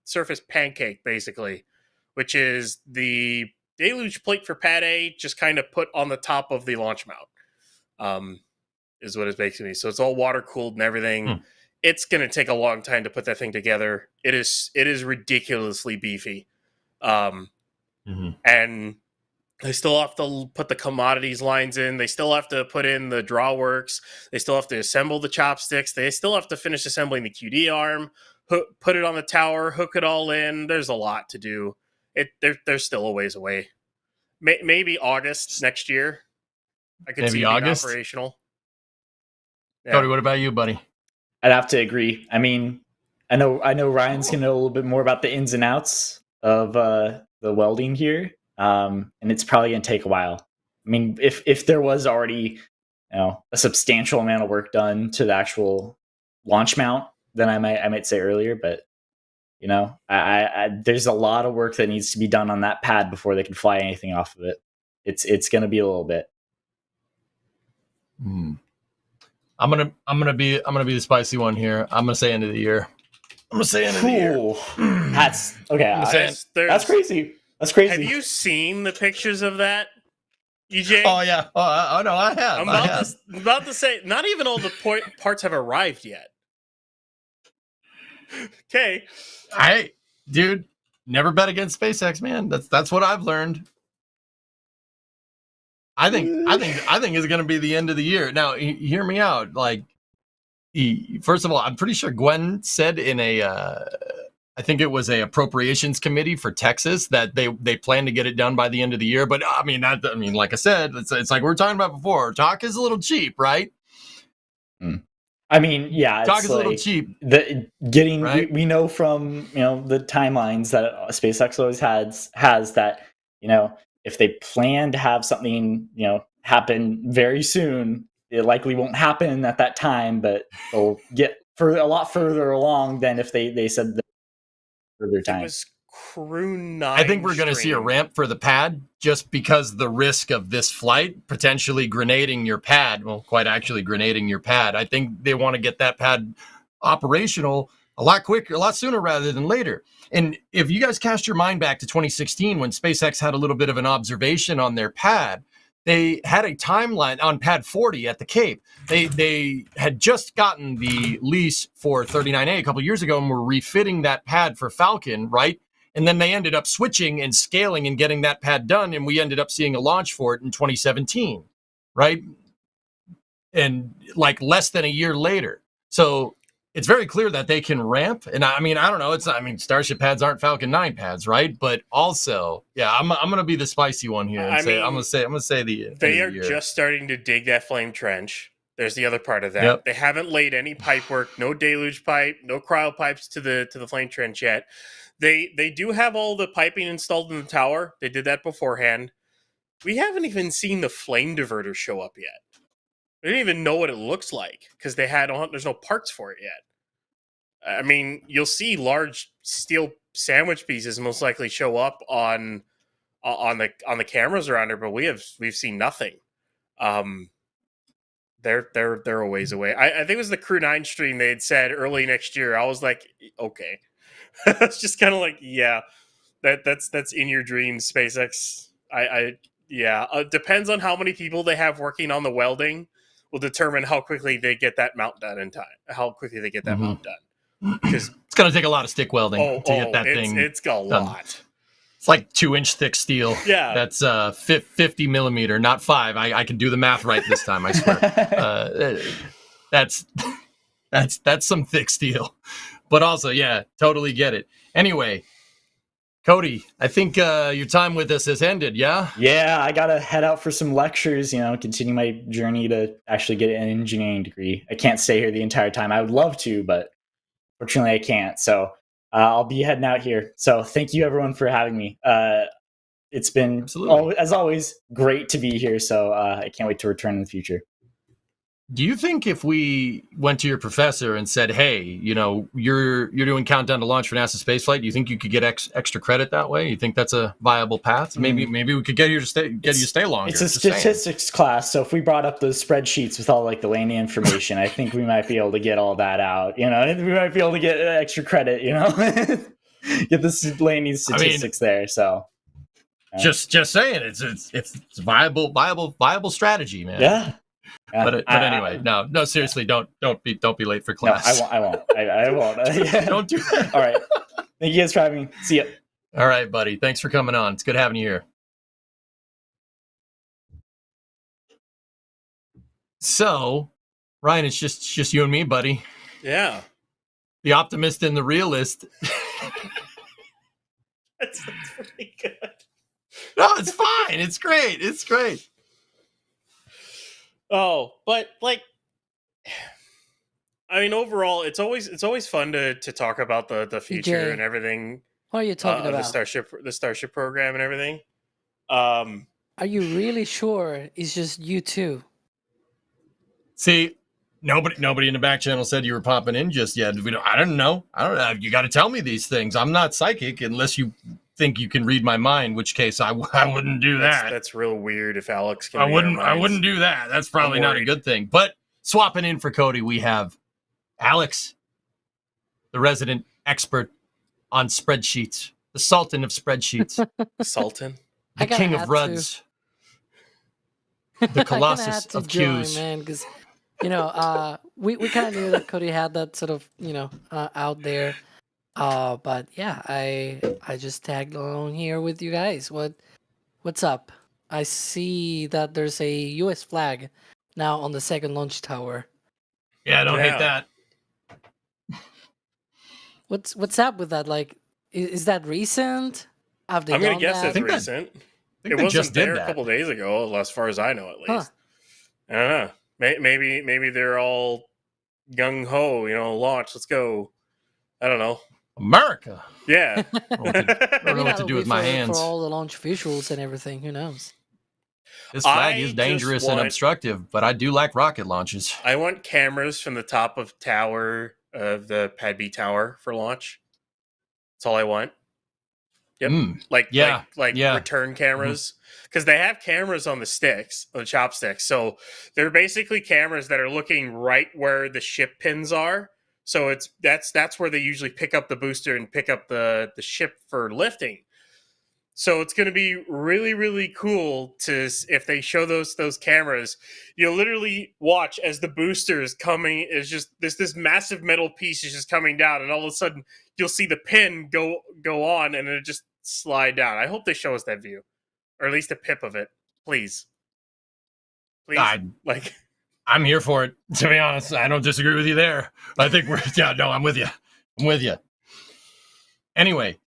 surface pancake, basically, which is the Deluge plate for Pad A, just kind of put on the top of the launch mount, is what it's basically. So it's all water cooled and everything. It's going to take a long time to put that thing together. It is ridiculously beefy. And they still have to put the commodities lines in. They still have to put in the drawworks. They still have to assemble the chopsticks. They still have to finish assembling the QD arm, put it on the tower, hook it all in. There's a lot to do. They're still a ways away. Maybe August next year. I could see it being operational. Yeah. Cody, what about you, buddy? I'd have to agree. I mean, I know Ryan's gonna know a little bit more about the ins and outs of the welding here, and it's probably gonna take a while. I mean, if there was already a substantial amount of work done to the actual launch mount, then I might say earlier. But I there's a lot of work that needs to be done on that pad before they can fly anything off of it. It's gonna be a little bit. I'm gonna be the spicy one here. I'm gonna say end of the year. That's okay. That's crazy. That's crazy. Have you seen the pictures of that, EJ? Oh yeah. Oh no, I have. I'm about to say, not even all the parts have arrived yet. Okay. Dude, never bet against SpaceX, man. That's what I've learned. I think it's going to be the end of the year. Now, hear me out. Like, first of all, I'm pretty sure Gwen said in a I think it was a appropriations committee for Texas that they plan to get it done by the end of the year. But like I said, it's like we were talking about before. Talk is a little cheap, right? I mean, yeah, Talk it's is a little like cheap. Right? Right? We know from the timelines that SpaceX always has that if they plan to have something happen very soon, it likely won't happen at that time, but they'll get a lot further along than if they said that further It time. was Crew 9. I think we're going to see a ramp for the pad just because the risk of this flight potentially grenading your pad. Well, quite actually grenading your pad. I think they want to get that pad operational a lot quicker, a lot sooner rather than later. And if you guys cast your mind back to 2016 when SpaceX had a little bit of an observation on their pad, they had a timeline on pad 40 at the Cape. They had just gotten the lease for 39A a couple years ago and were refitting that pad for Falcon, right? And then they ended up switching and scaling and getting that pad done. And we ended up seeing a launch for it in 2017, right? And like less than a year later. So it's very clear that they can ramp. And I don't know. Starship pads aren't Falcon 9 pads, right? But also, yeah, I'm going to be the spicy one here and I'm going to say they are just starting to dig that flame trench. There's the other part of that. Yep. They haven't laid any pipe work, no deluge pipe, no cryo pipes to the flame trench yet. They do have all the piping installed in the tower. They did that beforehand. We haven't even seen the flame diverter show up yet. We didn't even know what it looks like because there's no parts for it yet. You'll see large steel sandwich pieces most likely show up on the cameras around her, but we've seen nothing. They're a ways away. I think it was the Crew 9 stream they had said early next year. I was like, okay. It's just kind of like, yeah, that's in your dreams, SpaceX. It depends on how many people they have working on the welding will determine how quickly they get that mount done in time. How quickly they get that mount done. Because it's going to take a lot of stick welding to get that thing. It's got a done. lot. It's like 2-inch thick steel. Yeah, that's 50 millimeter, not 5. I can do the math right this time. I swear. That's some thick steel. But also, yeah, totally get it. Anyway, Cody, I think your time with us has ended, yeah? Yeah, I got to head out for some lectures, continue my journey to actually get an engineering degree. I can't stay here the entire time. I would love to, but fortunately I can't. So I'll be heading out here. So thank you, everyone, for having me. It's been, as always, great to be here. So I can't wait to return in the future. Do you think if we went to your professor and said, "Hey, you're doing countdown to launch for NASASpaceflight," do you think you could get extra credit that way? You think that's a viable path? Maybe we could get you to stay longer. It's a statistics class, so if we brought up those spreadsheets with all like the landing information, I think we might be able to get all that out. We might be able to get extra credit. Get the landing statistics there. So just saying, it's viable strategy, man. Yeah. But anyway, no, seriously, don't be late for class. No, I won't. I won't. Don't do that. All right. Thank you guys for having me. See ya. All right, buddy. Thanks for coming on. It's good having you here. So, Ryan, it's just you and me, buddy. Yeah. The optimist and the realist. That's pretty good. No, it's fine. It's great. It's great. Oh, but overall, it's always fun to talk about the future EJ, and everything. What are you talking about? The Starship program and everything. Are you really sure it's just you two? See, nobody in the back channel said you were popping in just yet. I don't know. You got to tell me these things. I'm not psychic unless you think you can read my mind, which case I wouldn't do that. That's real weird if Alex can I wouldn't do that. That's probably not a good thing. But swapping in for Cody, we have Alex, the resident expert on spreadsheets, the sultan of spreadsheets. Sultan? The king of RUDs. The colossus of Qs. Man, because we kind of knew that Cody had that sort of out there. But yeah, I just tagged along here with you guys. What's up? I see that there's a U.S. flag now on the second launch tower. Yeah, I don't hate that. what's up with that? Like, is that recent? Have they I'm gonna done guess that? it's think that- recent. I think It they wasn't just did there a that. couple days ago, as far as I know, at Huh. least. I don't know. Maybe they're all gung ho. Launch. Let's go. I don't know. America. Yeah. I don't know Maybe what to that'll do be with my for hands. all the launch visuals and everything. Who knows? This flag I is just dangerous and want- obstructive, but I do like rocket launches. I want cameras from the top of the Pad B tower for launch. That's all I want. Yep. Like yeah. return cameras, because they have cameras on the sticks, on the chopsticks. So they're basically cameras that are looking right where the ship pins are. So that's where they usually pick up the booster and pick up the ship for lifting. So it's going to be really, really cool if they show those cameras. You'll literally watch as the booster is coming. Is just this massive metal piece is just coming down, and all of a sudden you'll see the pin go on, and it just slide down. I hope they show us that view, or at least a pip of it, please. I'm here for it. To be honest, I don't disagree with you there. I think I'm with you. I'm with you. Anyway,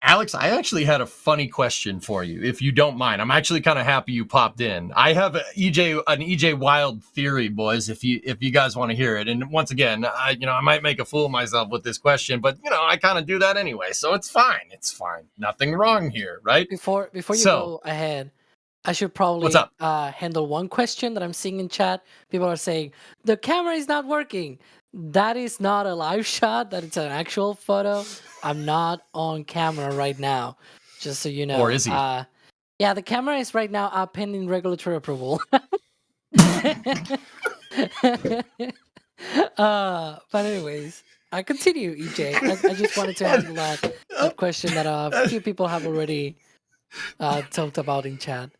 Alex, I actually had a funny question for you, if you don't mind. I'm actually kind of happy you popped in. I have an EJ Wild theory, boys, if you guys want to hear it. And once again, I might make a fool of myself with this question, but I kind of do that anyway, so it's fine. It's fine. Nothing wrong here, right? Before you go ahead, I should probably What's up? handle one question that I'm seeing in chat. People are saying the camera is not working. That is not a live shot. That is an actual photo. I'm not on camera right now, just so you know. Or is he? Yeah, the camera is right now pending regulatory approval. But anyways, I continue, EJ. I just wanted to handle that question that a few people have already talked about in chat.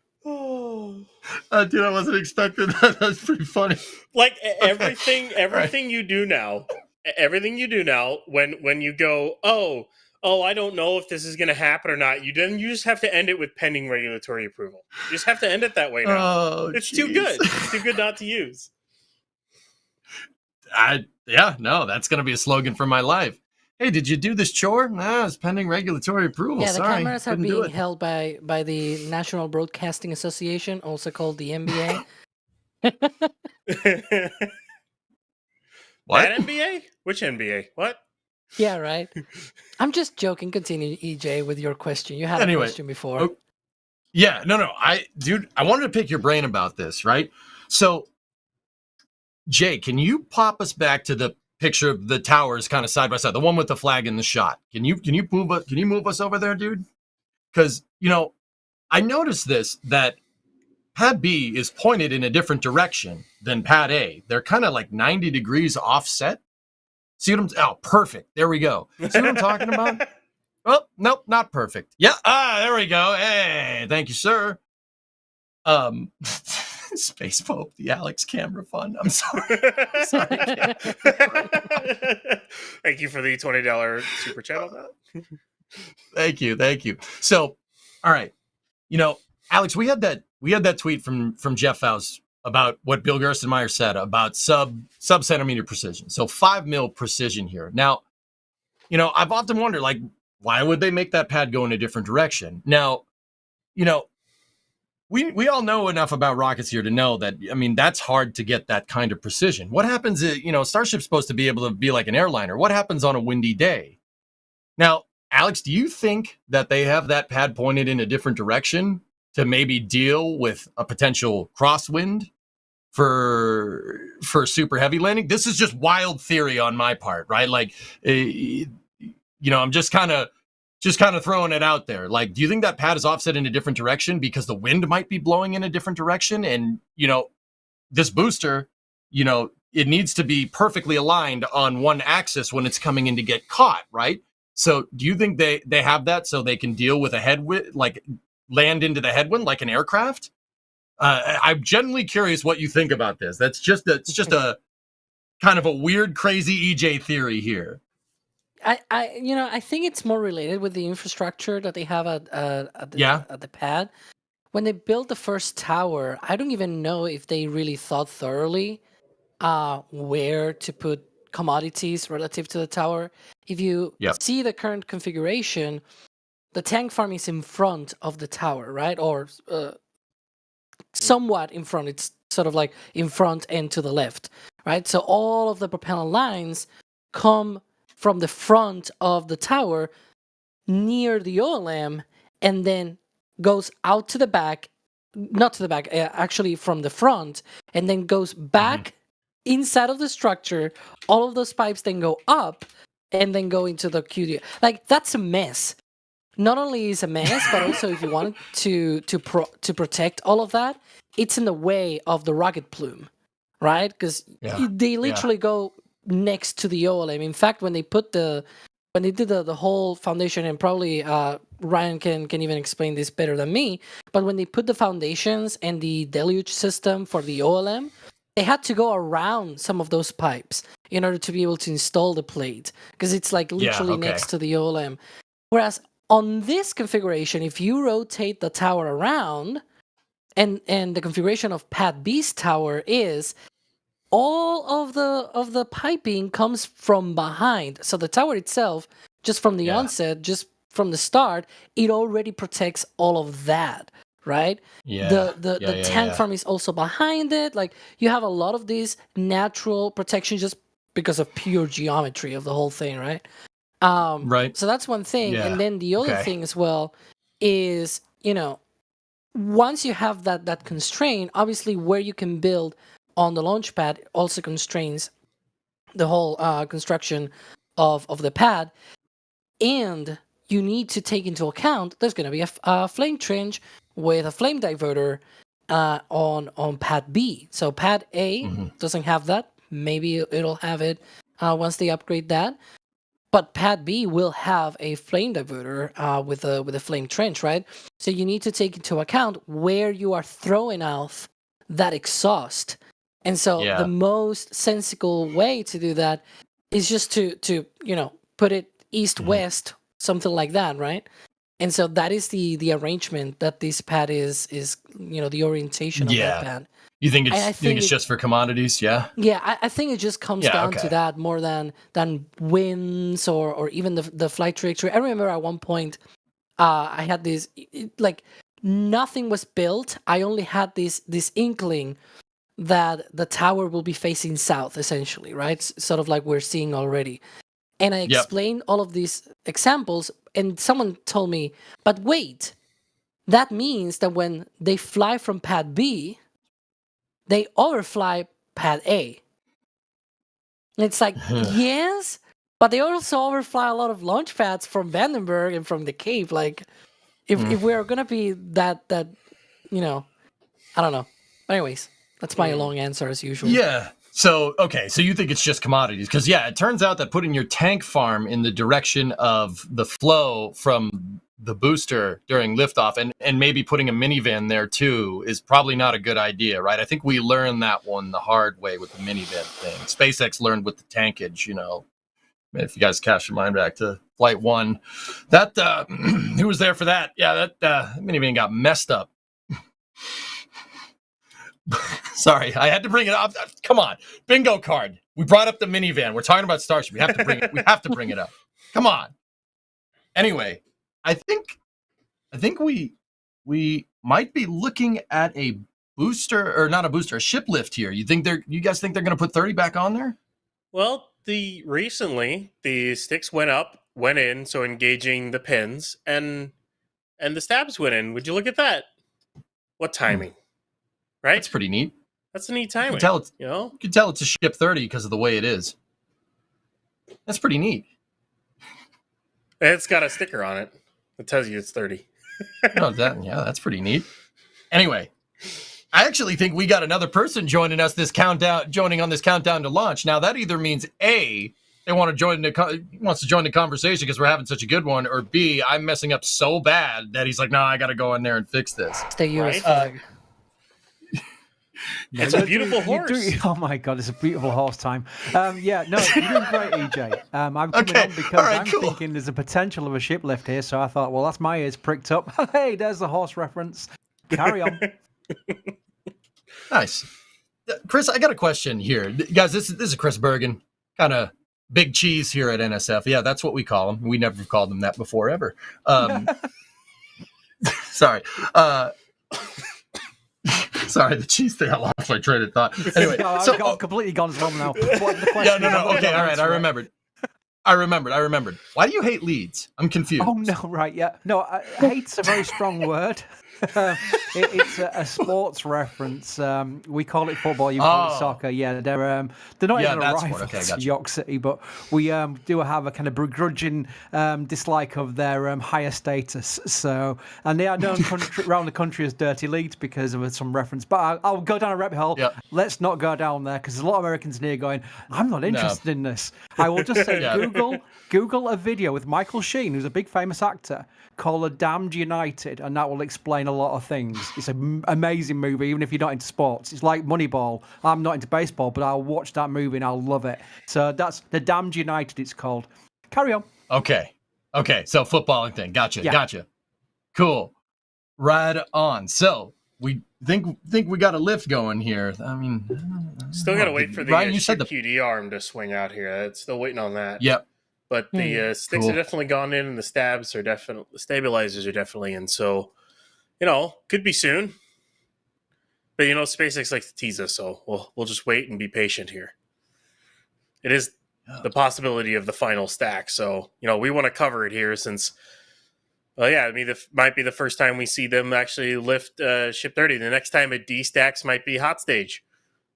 Dude, I wasn't expecting that. That's pretty funny. Like everything you do now, when you go, oh, I don't know if this is going to happen or not. You just have to end it with pending regulatory approval. You just have to end it that way now. Oh, it's too good. It's too good not to use. That's going to be a slogan for my life. Hey, did you do this chore? Nah, it's pending regulatory approval. Yeah, the Sorry, cameras are couldn't do being it. held by the National Broadcasting Association, also called the NBA. What? That NBA? Which NBA? What? Yeah, right. I'm just joking. Continue, EJ, with your question. You had a question before. Yeah, no. I wanted to pick your brain about this, right? So, Jay, can you pop us back to the picture of the towers kind of side by side, the one with the flag in the shot? Can you move us over there, dude? Because I noticed that Pad B is pointed in a different direction than Pad A. They're kind of like 90 degrees offset. See what I'm? Perfect. There we go. See what I'm talking about? Oh, nope, not perfect. Yeah. There we go. Hey, thank you, sir. Space Pope, the Alex Camera Fund. I'm sorry. Thank you for the $20 super chat on that. Thank you. So, all right. Alex, we had that tweet from Jeff Faust about what Bill Gerstenmaier said about sub centimeter precision. So 5 mil precision here. Now, I've often wondered, like, why would they make that pad go in a different direction? Now, we all know enough about rockets here to know that, that's hard to get that kind of precision. What happens is, Starship's supposed to be able to be like an airliner. What happens on a windy day? Now, Alex, do you think that they have that pad pointed in a different direction to maybe deal with a potential crosswind for super heavy landing? This is just wild theory on my part, right? Like, I'm just kind of throwing it out there. Like, do you think that pad is offset in a different direction because the wind might be blowing in a different direction? And, this booster, it needs to be perfectly aligned on one axis when it's coming in to get caught, right? So do you think they have that so they can deal with a headwind, like land into the headwind like an aircraft? I'm genuinely curious what you think about this. That's just a kind of a weird, crazy EJ theory here. I think it's more related with the infrastructure that they have at the pad. When they built the first tower, I don't even know if they really thought thoroughly where to put commodities relative to the tower. If you see the current configuration, the tank farm is in front of the tower, right? Or somewhat in front. It's sort of like in front and to the left, right? So all of the propellant lines come from the front of the tower near the OLM and then goes out to the back, not to the back, actually from the front, and then goes back inside of the structure. All of those pipes then go up and then go into the QD. Like, that's a mess. Not only is a mess, but also if you wanted to protect all of that, it's in the way of the rocket plume, right? Because they literally go next to the OLM. In fact, when they did the whole foundation, and probably Ryan can even explain this better than me, but when they put the foundations and the deluge system for the OLM, they had to go around some of those pipes in order to be able to install the plate, because it's like literally next to the OLM. Whereas on this configuration, if you rotate the tower around, and the configuration of Pad B's tower is all of the piping comes from behind. So the tower itself, just from the onset, just from the start, it already protects all of that, right? The tank farm is also behind it. Like, you have a lot of these natural protection just because of pure geometry of the whole thing, right? Right. So that's one thing. And then the other thing as well is, once you have that constraint, obviously where you can build on the launch pad also constrains the whole construction of the pad. And you need to take into account there's going to be a flame trench with a flame diverter on pad B. So pad A doesn't have that. Maybe it'll have it once they upgrade that. But pad B will have a flame diverter with a flame trench, right? So you need to take into account where you are throwing off that exhaust. And so the most sensible way to do that is just to put it east-west, something like that, right? And so that is the arrangement that this pad is the orientation of that pad. You think it's just for commodities? Yeah. Yeah, I think it just comes down to that more than winds or even the flight trajectory. I remember at one point I had this like nothing was built. I only had this inkling that the tower will be facing south, essentially, right? Sort of like we're seeing already. And I explained all of these examples, and someone told me, but wait, that means that when they fly from pad B, they overfly pad A. And it's like, yes, but they also overfly a lot of launch pads from Vandenberg and from the Cape. Like, if we're going to be that, I don't know. Anyways, that's my long answer as usual. Yeah. So you think it's just commodities? Because, it turns out that putting your tank farm in the direction of the flow from the booster during liftoff and maybe putting a minivan there too is probably not a good idea, right? I think we learned that one the hard way with the minivan thing. SpaceX learned with the tankage, if you guys cast your mind back to Flight 1. That, who was there for that? Yeah, that minivan got messed up. Sorry, I had to bring it up. Come on, bingo card. We brought up the minivan. We're talking about Starship. We have to bring it. We have to bring it up. Come on. Anyway, I think we might be looking at a booster, or not a booster, a ship lift here. You guys think they're going to put 30 back on there? Well, recently the sticks went in, so engaging the pins, and the stabs went in. Would you look at that? What timing? Right? That's pretty neat. That's a neat timing. You can tell it's a ship 30 because of the way it is. That's pretty neat. It's got a sticker on it that tells you it's 30. That's pretty neat. Anyway, I actually think we got another person joining on this countdown to launch. Now that either means A, they wants to join the conversation because we're having such a good one, or B, I'm messing up so bad that he's like, no, I got to go in there and fix this. Stay US. It's a beautiful horse. Oh my god, it's a beautiful horse time. You're doing great, EJ. I'm coming on because thinking there's a potential of a ship lift here, so I thought, well, that's my ears pricked up. Hey, there's the horse reference. Carry on. Nice. Chris, I got a question here. Guys, this is Chris Bergen. kind of big cheese here at NSF. Yeah, that's what we call them. We never called them that before ever. Sorry. Sorry, the cheese thing. I lost my train of thought. Anyway, I've completely gone as well now. Yeah, no. Okay, all right. I remembered. Why do you hate Leeds? I'm confused. Oh no, right, yeah. No, hate's a very strong word. It's a sports reference. We call it football. You call it soccer. Yeah, they're not even a rival to York City, but we do have a kind of begrudging dislike of their higher status. So, and they are known around the country as Dirty Leeds because of some reference. But I'll go down a rabbit hole. Yep. Let's not go down there because there's a lot of Americans in here going, "I'm not interested in this." I will just say, Google a video with Michael Sheen, who's a big famous actor, called "A Damned United," and that will explain a lot of things. It's an amazing movie, even if you're not into sports. It's like Moneyball. I'm not into baseball, but I'll watch that movie and I'll love it. So that's The Damned United, it's called. Carry on. Okay. So footballing thing. Gotcha. Cool. Right on. So we think we got a lift going here. I mean, still got to wait for the Ryan, you said the QD arm to swing out here. It's still waiting on that. Yep. But the sticks are definitely gone in, and the stabilizers are definitely in. So, could be soon. But SpaceX likes to tease us, so we'll just wait and be patient here. It is the possibility of the final stack, so we want to cover it here since. Well, yeah, I mean, might be the first time we see them actually lift Ship 30. The next time it destacks might be hot stage.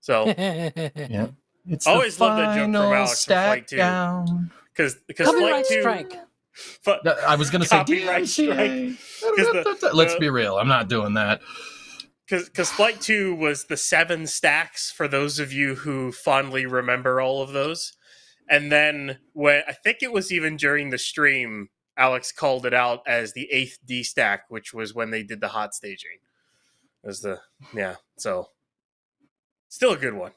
So, yeah, it's always love that joke from Alex from Flight 2. Down. Because Copyright Flight 2, strike. I was going to say copyright strike. Let's be real. I'm not doing that. Because Flight 2 was the 7 stacks for those of you who fondly remember all of those. And then when I think it was even during the stream, Alex called it out as the 8th D stack, which was when they did the hot staging. So still a good one.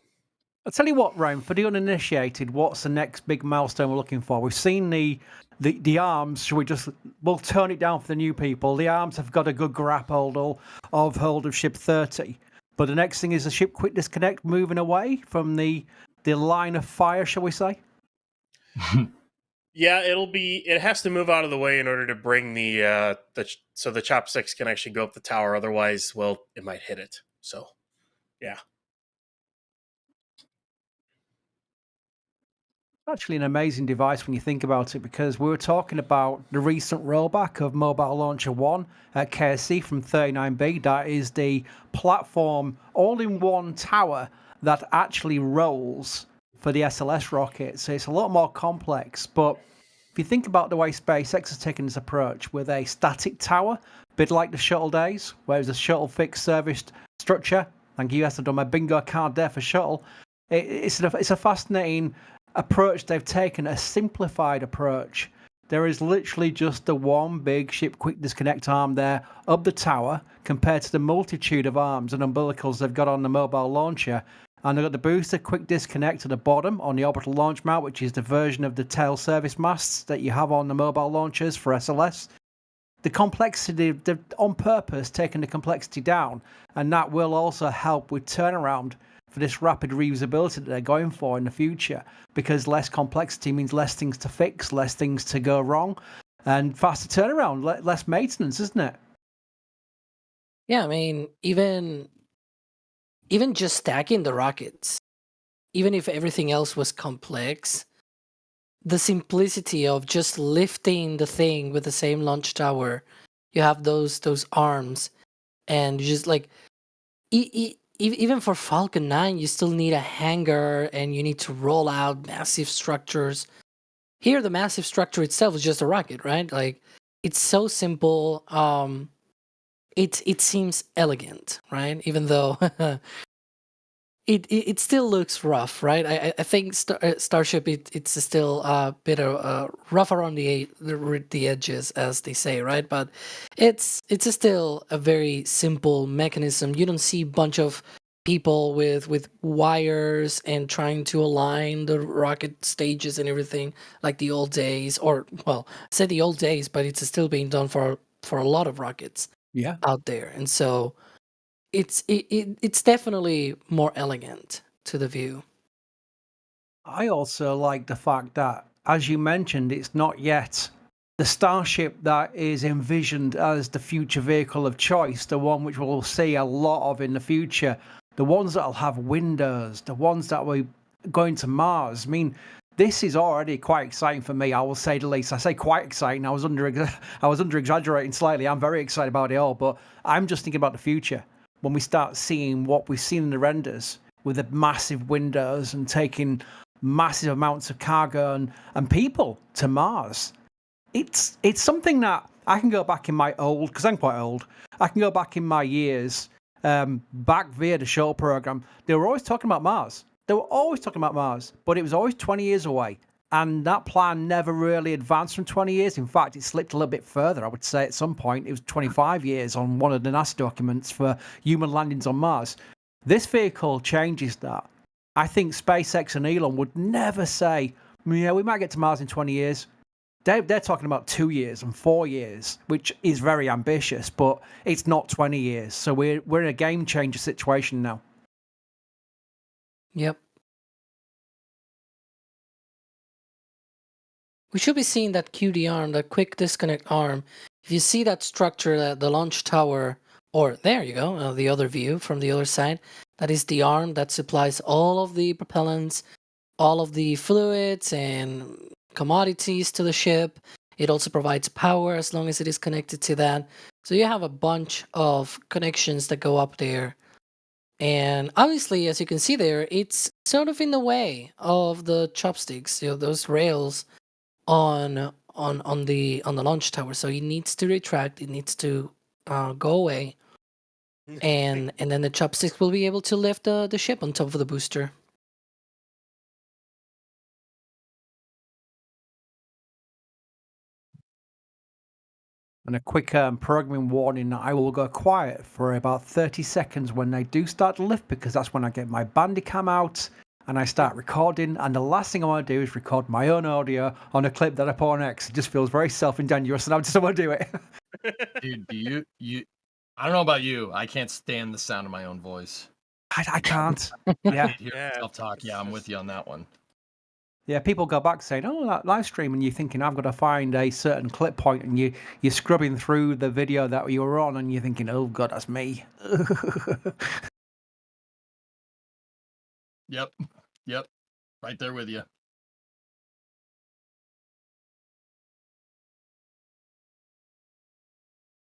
I'll tell you what, Ryan, for the uninitiated, what's the next big milestone we're looking for? We've seen the arms. We'll turn it down for the new people. The arms have got a good grab hold of Ship 30. But the next thing is the ship quick disconnect, moving away from the line of fire, shall we say? Yeah, it has to move out of the way in order to bring so the chopsticks can actually go up the tower. Otherwise, it might hit it. So, yeah. Actually an amazing device when you think about it, because we were talking about the recent rollback of Mobile Launcher 1 at KSC from 39B. That is the platform all-in-one tower that actually rolls for the SLS rocket. So it's a lot more complex. But if you think about the way SpaceX has taken this approach with a static tower, a bit like the shuttle days, where it's a shuttle fixed serviced structure. Thank you, I've done my bingo card there for shuttle. It's a fascinating approach they've taken, a simplified approach. There is literally just the one big ship quick disconnect arm there up the tower compared to the multitude of arms and umbilicals they've got on the mobile launcher. And they've got the booster quick disconnect at the bottom on the orbital launch mount, which is the version of the tail service masts that you have on the mobile launchers for SLS. The complexity, they've on purpose taken the complexity down, and that will also help with turnaround for this rapid reusability that they're going for in the future, because less complexity means less things to fix, less things to go wrong, and faster turnaround, less maintenance, isn't it? Yeah, I mean, even just stacking the rockets, even if everything else was complex, the simplicity of just lifting the thing with the same launch tower, you have those arms, and you just like even for Falcon 9, you still need a hangar and you need to roll out massive structures. Here, the massive structure itself is just a rocket, right? Like, it's so simple. It seems elegant, right? Even though it still looks rough, right? I think Starship it's still a bit rough around the edges, as they say, right? But it's still a very simple mechanism. You don't see a bunch of people with wires and trying to align the rocket stages and everything like the old days, or well, I say the old days, but it's still being done for a lot of rockets out there, and so it's definitely more elegant to the view. I also like the fact that, as you mentioned, it's not yet the Starship that is envisioned as the future vehicle of choice, the one which we'll see a lot of in the future, the ones that'll have windows, the ones that will going to Mars. I mean, this is already quite exciting for me. I will say the least. I say quite exciting. I was under exaggerating slightly. I'm very excited about it all, but I'm just thinking about the future when we start seeing what we've seen in the renders with the massive windows and taking massive amounts of cargo and people to Mars. It's something that I can go back in my old, because I'm quite old, I can go back in my years, back via the show program. They were always talking about Mars. They were always talking about Mars, but it was always 20 years away. And that plan never really advanced from 20 years. In fact, it slipped a little bit further. I would say at some point it was 25 years on one of the NASA documents for human landings on Mars. This vehicle changes that. I think SpaceX and Elon would never say, yeah, we might get to Mars in 20 years. They're talking about 2 years and 4 years, which is very ambitious, but it's not 20 years. So we're in a game changer situation now. Yep. We should be seeing that QD arm, the quick disconnect arm. If you see that structure, the launch tower, or there you go, the other view from the other side, that is the arm that supplies all of the propellants, all of the fluids and commodities to the ship. It also provides power as long as it is connected to that. So you have a bunch of connections that go up there. And obviously, as you can see there, it's sort of in the way of the chopsticks, those rails on the launch tower. So it needs to retract, it needs to go away. And then the chopsticks will be able to lift the ship on top of the booster. And a quick programming warning, I will go quiet for about 30 seconds when they do start to lift, because that's when I get my Bandicam out and I start recording. And the last thing I want to do is record my own audio on a clip that I put on X. It just feels very self-ingenuous, and I just don't want to do it. Dude, do you I don't know about you. I can't stand the sound of my own voice. I can't. Yeah. Self-talk. Yeah, I'm with you on that one. Yeah, people go back saying, "Oh, that live stream," and you're thinking, "I've got to find a certain clip point," and you're scrubbing through the video that you were on, and you're thinking, "Oh God, that's me." Yep, right there with you.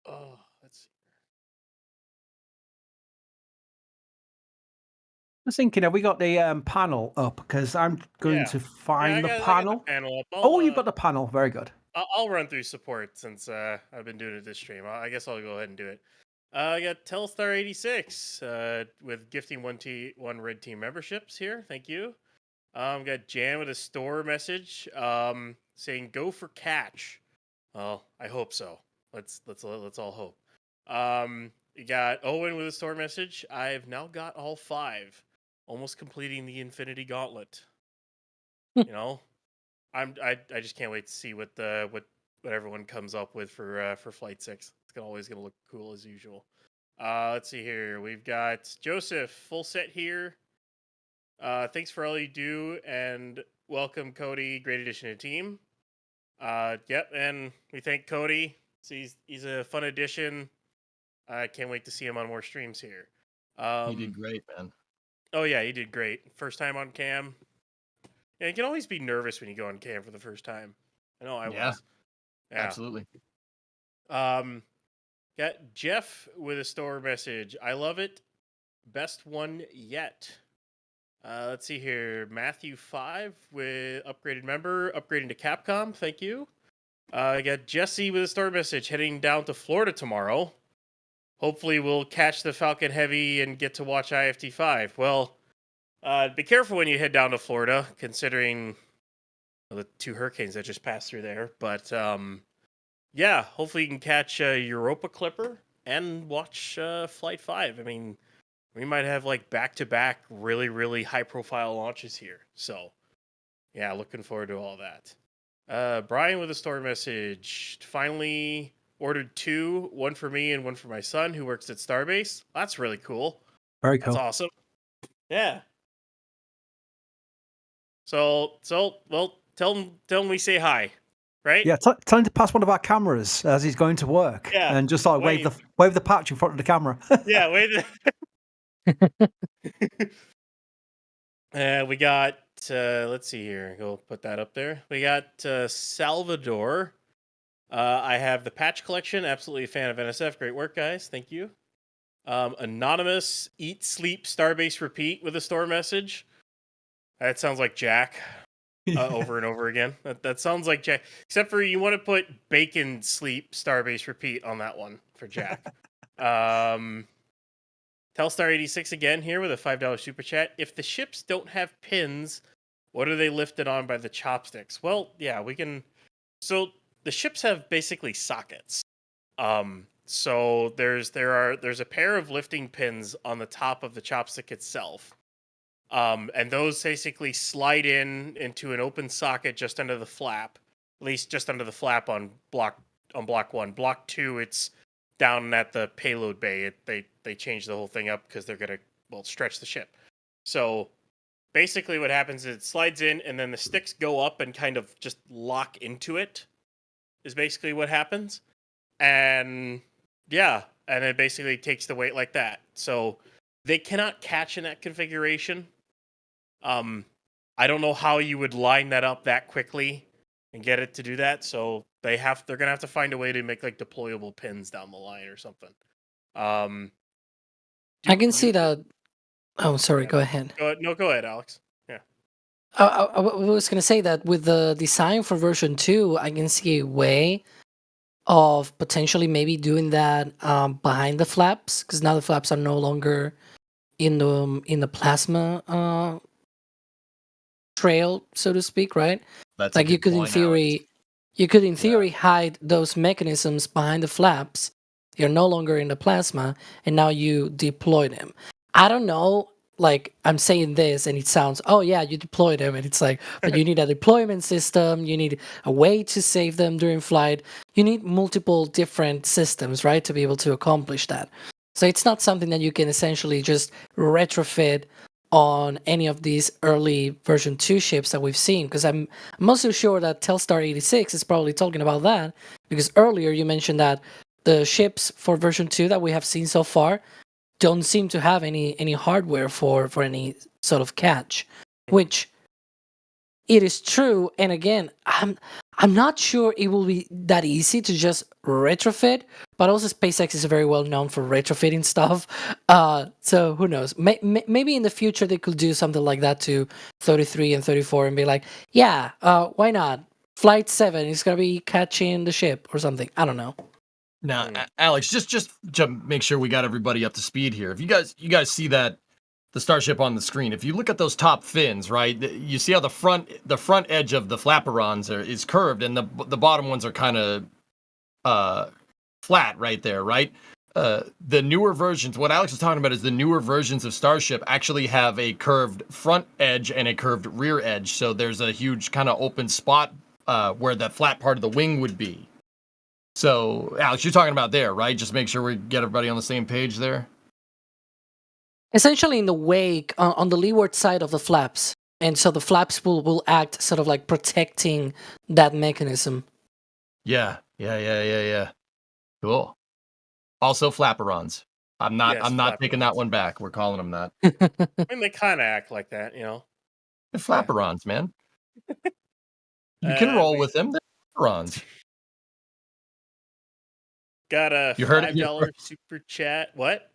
Oh, let's see. I was thinking, have we got the panel up? Because I'm going to find the panel. I got the panel up. Oh, you've got the panel. Very good. I'll run through support since I've been doing it this stream. I guess I'll go ahead and do it. I got Telstar86 with gifting one red team memberships here. Thank you. Got Jan with a store message saying go for catch. Well, I hope so. Let's all hope. You got Owen with a store message. I've now got all 5, almost completing the Infinity Gauntlet. You know, I just can't wait to see what everyone comes up with for Flight 6. It's always gonna look cool as usual. Let's see here. We've got Joseph, full set here. Thanks for all you do, and welcome Cody. Great addition to the team. Yep, and we thank Cody. So he's a fun addition. I can't wait to see him on more streams here. He did great, man. Oh yeah, he did great. First time on cam. Yeah, you can always be nervous when you go on cam for the first time. I know I was. Yeah, absolutely. Got Jeff with a store message. I love it. Best one yet. Let's see here. Matthew 5 with upgraded member, upgrading to Capcom. Thank you. I got Jesse with a store message, heading down to Florida tomorrow. Hopefully we'll catch the Falcon Heavy and get to watch IFT5. Well, be careful when you head down to Florida, considering the 2 hurricanes that just passed through there. But yeah, hopefully you can catch Europa Clipper and watch Flight 5. I mean, we might have like back-to-back really, really high-profile launches here. So, yeah, looking forward to all that. Brian with a store message. Finally ordered 2, one for me and one for my son who works at Starbase. That's really cool. Very cool. That's awesome. Yeah. So well, tell him we say hi, right? Yeah, tell him to pass one of our cameras as he's going to work, Yeah, and just like wave the patch in front of the camera. Yeah, wait. We got. Let's see here. Go put that up there. We got Salvador. I have the patch collection. Absolutely a fan of NSF. Great work, guys. Thank you. Anonymous. Eat, sleep, Starbase, repeat with a store message. That sounds like Jack. Over and over again. That sounds like Jack. Except for you want to put bacon, sleep, Starbase, repeat on that one for Jack. Telstar86 again here with a $5 super chat. If the ships don't have pins, what are they lifted on by the chopsticks? Well, yeah, we can. So the ships have basically sockets. So there's a pair of lifting pins on the top of the chopstick itself. And those basically slide into an open socket just under the flap, at least just under the flap on block 1. Block 2, it's down at the payload bay. They change the whole thing up because they're gonna stretch the ship. So basically, what happens is it slides in, and then the sticks go up and kind of just lock into it. Is basically what happens, and yeah, and it basically takes the weight like that. So they cannot catch in that configuration. I don't know how you would line that up that quickly and get it to do that. So they're gonna have to find a way to make like deployable pins down the line or something. I can see that. Oh, sorry. Go ahead. Go ahead, Alex. Yeah. I was gonna say that with the design for version 2, I can see a way of potentially maybe doing that behind the flaps, because now the flaps are no longer in the plasma trail, so to speak, right? That's like you could in theory hide those mechanisms behind the flaps. You're no longer in the plasma, and now you deploy them. I don't know. Like, I'm saying this, and it sounds, oh yeah, you deploy them, and it's like, but you need a deployment system. You need a way to save them during flight. You need multiple different systems, right, to be able to accomplish that. So it's not something that you can essentially just retrofit on any of these early version 2 ships that we've seen, because I'm also sure that Telstar 86 is probably talking about that, because earlier you mentioned that the ships for version 2 that we have seen so far don't seem to have any hardware for any sort of catch, which it is true. And again, I'm not sure it will be that easy to just retrofit, but also SpaceX is very well known for retrofitting stuff. So who knows? Maybe in the future they could do something like that to 33 and 34 and be like, yeah, why not? Flight 7 is gonna be catching the ship or something. I don't know. Now, Alex, just to make sure we got everybody up to speed here. If you guys see that the Starship on the screen, if you look at those top fins, right, you see how the front edge of the flaperons is curved, and the bottom ones are kind of flat right there, right? The newer versions, what Alex is talking about is the newer versions of Starship actually have a curved front edge and a curved rear edge, so there's a huge kind of open spot where that flat part of the wing would be. So, Alex, you're talking about there, right? Just make sure we get everybody on the same page there. Essentially in the wake, on the leeward side of the flaps. And so the flaps will act sort of like protecting that mechanism. Yeah. Cool. Also flaperons. I'm not taking that one back. We're calling them that. I mean, they kind of act like that, you know. They're flaperons, man. You can roll with them. They're flaperons. Got a $5 super chat. What?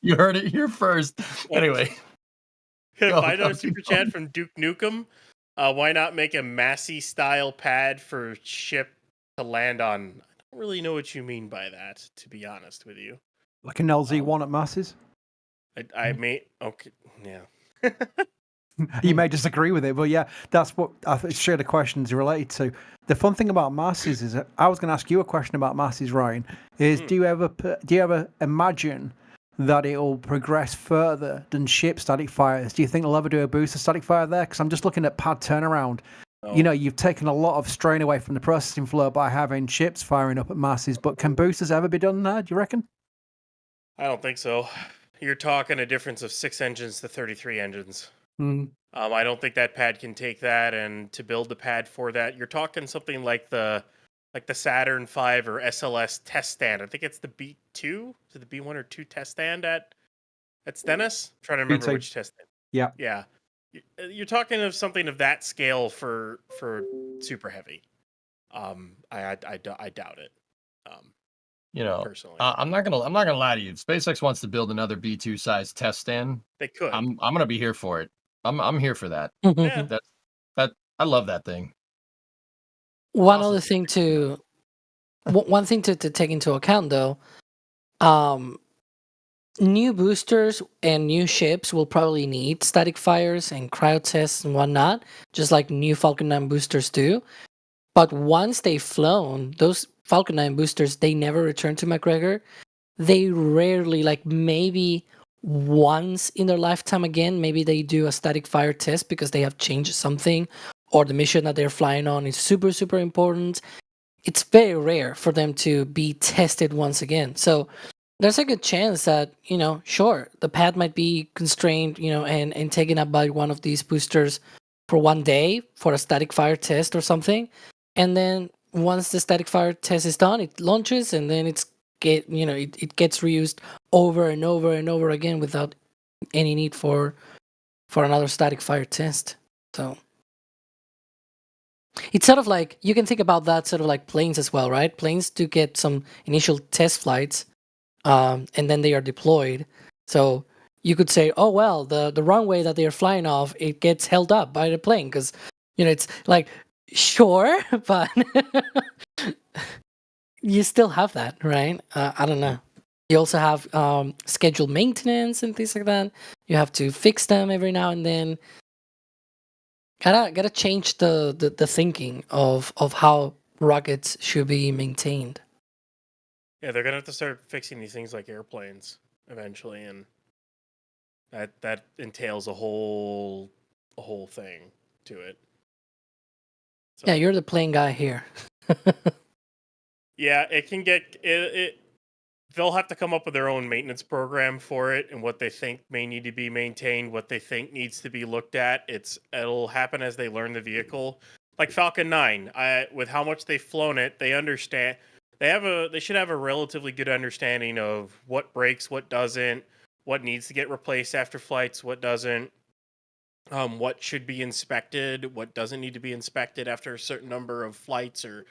You heard it here first. Anyway. $5 super chat from Duke Nukem. Why not make a Massey style pad for ship to land on? I don't really know what you mean by that, to be honest with you. Like an LZ1 at Masses? I may... Okay, yeah. You may disagree with it, but yeah, that's what I share the questions related to. The fun thing about Masses is, I was going to ask you a question about Masses, Ryan, is do you ever imagine that it will progress further than ship static fires? Do you think they'll ever do a booster static fire there? Because I'm just looking at pad turnaround. Oh. You know, you've taken a lot of strain away from the processing flow by having ships firing up at Masses, but can boosters ever be done there, do you reckon? I don't think so. You're talking a difference of 6 engines to 33 engines. I don't think that pad can take that, and to build the pad for that, you're talking something like the Saturn V or SLS test stand. I think it's the B2, is it the B1 or 2 test stand at Stennis? I'm trying to remember B2. which test stand. Yeah. Yeah, you're talking of something of that scale for super heavy. I doubt it. Personally, I'm not gonna lie to you. If SpaceX wants to build another B2 size test stand, they could. I'm gonna be here for it. I'm here for that. Yeah. That I love that thing. One other thing one thing to take into account though, new boosters and new ships will probably need static fires and cryo tests and whatnot, just like new Falcon 9 boosters do. But once they've flown, those Falcon 9 boosters, they never return to McGregor. They rarely, like maybe once in their lifetime again, maybe they do a static fire test because they have changed something or the mission that they're flying on is super, super important. It's very rare for them to be tested once again. So there's a good chance that, sure, the pad might be constrained, and taken up by one of these boosters for one day for a static fire test or something. And then once the static fire test is done, it launches and then it gets reused over and over and over again without any need for another static fire test. So it's sort of like, you can think about that sort of like planes as well, right? Planes do get some initial test flights, and then they are deployed. So you could say, oh well, the runway that they're flying off, it gets held up by the plane because it's like, sure, but you still have that, right? I don't know. You also have scheduled maintenance and things like that. You have to fix them every now and then. Gotta change the thinking of how rockets should be maintained. Yeah, they're gonna have to start fixing these things like airplanes eventually, and that entails a whole thing to it. So, yeah, you're the plane guy here. Yeah, it can get it. They'll have to come up with their own maintenance program for it and what they think may need to be maintained, what they think needs to be looked at. It'll happen as they learn the vehicle. Like Falcon 9, with how much they've flown it, they understand. They should have a relatively good understanding of what breaks, what doesn't, what needs to get replaced after flights, what doesn't, what should be inspected, what doesn't need to be inspected after a certain number of flights or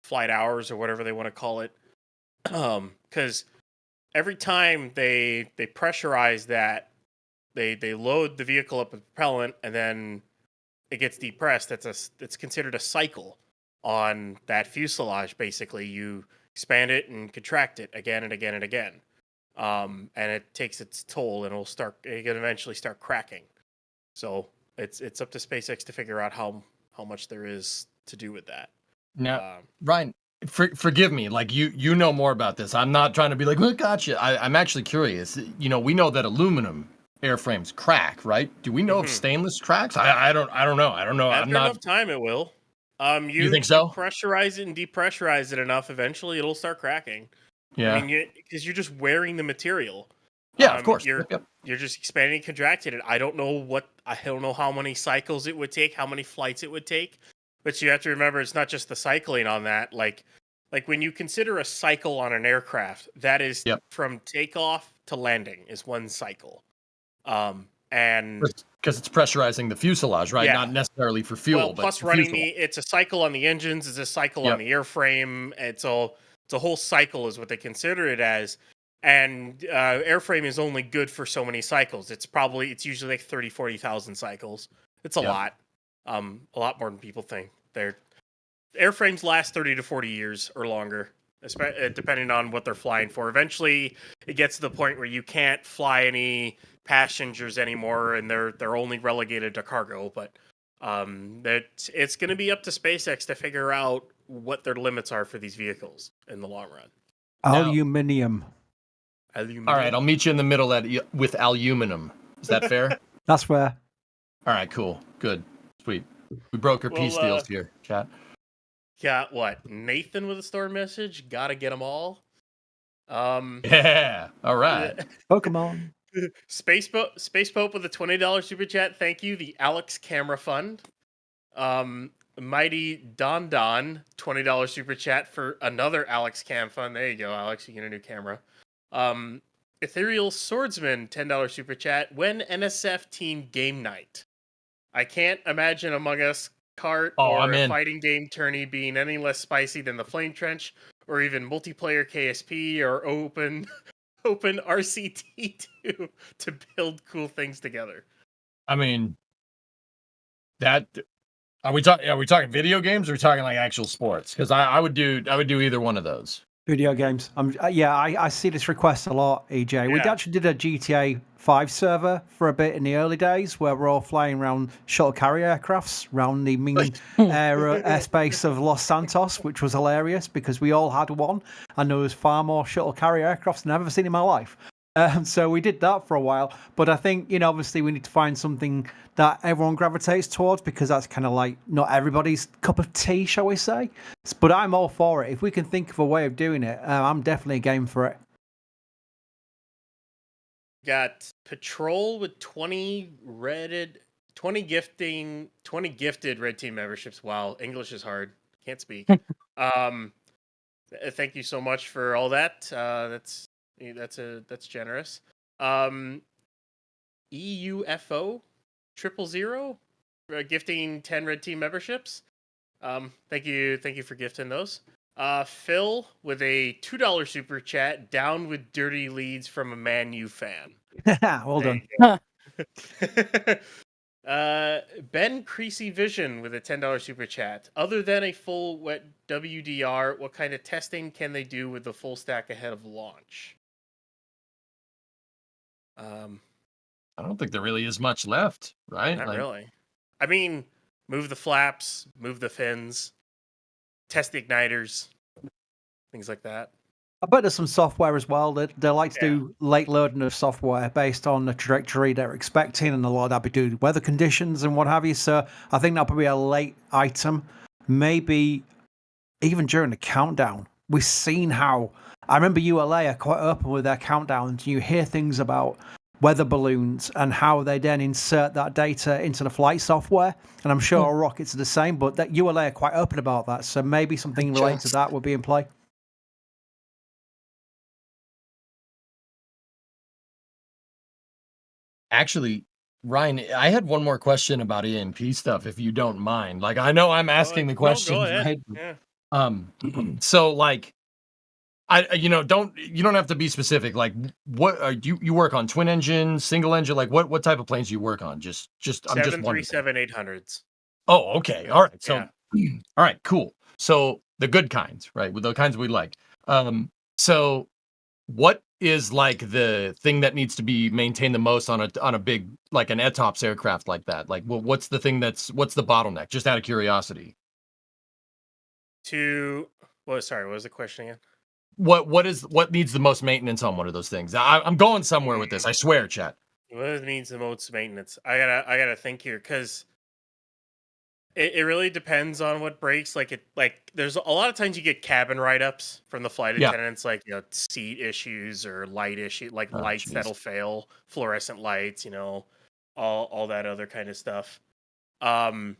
flight hours or whatever they want to call it. Because every time they pressurize that, they load the vehicle up with propellant and then it gets depressed. It's considered a cycle on that fuselage. Basically, you expand it and contract it again and again and again, and it takes its toll, and it can eventually start cracking. So it's up to SpaceX to figure out how much there is to do with that. Now, Ryan, forgive me. Like you know more about this. I'm not trying to be like, well, gotcha. I'm actually curious. We know that aluminum airframes crack, right? Do we know if stainless cracks? I don't know. After enough time, it will. You think so? Pressurize it and depressurize it enough. Eventually, it'll start cracking. Yeah. I mean, because you're just wearing the material. Yeah, of course. You're just expanding and contracting it. I don't know how many cycles it would take, how many flights it would take. But you have to remember, it's not just the cycling on that. Like when you consider a cycle on an aircraft, that is from takeoff to landing is one cycle. And because it's pressurizing the fuselage, right? Not necessarily for fuel. Well, plus but running it's a cycle on the engines, it's a cycle on the airframe. It's a whole cycle is what they consider it as. And airframe is only good for so many cycles. It's usually like 30, 40,000 cycles. It's a lot. A lot more than people think. Airframes last 30 to 40 years or longer, depending on what they're flying for. Eventually, it gets to the point where you can't fly any passengers anymore, and they're only relegated to cargo. But it's going to be up to SpaceX to figure out what their limits are for these vehicles in the long run. Aluminium. All right, I'll meet you in the middle with aluminum. Is that fair? That's fair. All right, cool, good, sweet. We broke our peace deals here, chat. Got what? Nathan with a store message. Gotta get them all. Yeah. All right. Pokemon. Space Pope with a $20 super chat. Thank you. The Alex Camera Fund. Mighty Don $20 super chat for another Alex Cam Fund. There you go, Alex. You get a new camera. Ethereal Swordsman $10 super chat. When NSF team game night? I can't imagine Among Us cart or a fighting game tourney being any less spicy than the Flame Trench, or even multiplayer KSP or open RCT to build cool things together. I mean, that are we talking video games or are we talking like actual sports? Because I would do either one of those. Video games. I see this request a lot, EJ. We actually did a GTA 5 server for a bit in the early days where we're all flying around shuttle carrier aircrafts around the main airspace of Los Santos, which was hilarious because we all had one and there was far more shuttle carrier aircrafts than I've ever seen in my life. So we did that for a while, but I think, obviously we need to find something that everyone gravitates towards because that's kind of like not everybody's cup of tea, shall we say. But I'm all for it. If we can think of a way of doing it, I'm definitely game for it. Got Patrol with 20 gifted Red Team memberships. Wow, English is hard. Can't speak. Thank you so much for all that. That's generous. EUFO 000 gifting 10 Red Team memberships. Thank you for gifting those. Phil with a $2 super chat. Down with dirty leads from a Man U fan. Well done. Ben Creasy Vision with a $10 super chat. Other than a full wet WDR, what kind of testing can they do with the full stack ahead of launch? I don't think there really is much left, right? Not really. I mean, move the flaps, move the fins, test the igniters, things like that. I bet there's some software as well that they like to do late loading of software based on the trajectory they're expecting, and a lot of that be due to weather conditions and what have you. So I think that'll be a late item, maybe even during the countdown. We've seen how I remember ULA are quite open with their countdowns. You hear things about weather balloons and how they then insert that data into the flight software. And I'm sure our rockets are the same, but that ULA are quite open about that. So maybe something related to that would be in play. Actually, Ryan, I had one more question about EMP stuff, if you don't mind. Like, I know I'm asking the questions, right? Yeah. So like, you don't have to be specific. Like, what are you work on? Twin engine, single engine? Like, what type of planes do you work on? Just I'm just wondering. 737-800s. Oh, okay, all right. So, all right, cool. So the good kinds, right? With the kinds we like. So what is like the thing that needs to be maintained the most on a big, like an ETOPS aircraft like that? Like, what's the bottleneck? Just out of curiosity. What was the question again? What needs the most maintenance on one of those things? I'm going somewhere with this. I swear, chat. What needs the most maintenance? I gotta think here because it really depends on what breaks. Like there's a lot of times you get cabin write-ups from the flight attendants, like seat issues or light issue, like lights that'll fail, fluorescent lights, all that other kind of stuff. And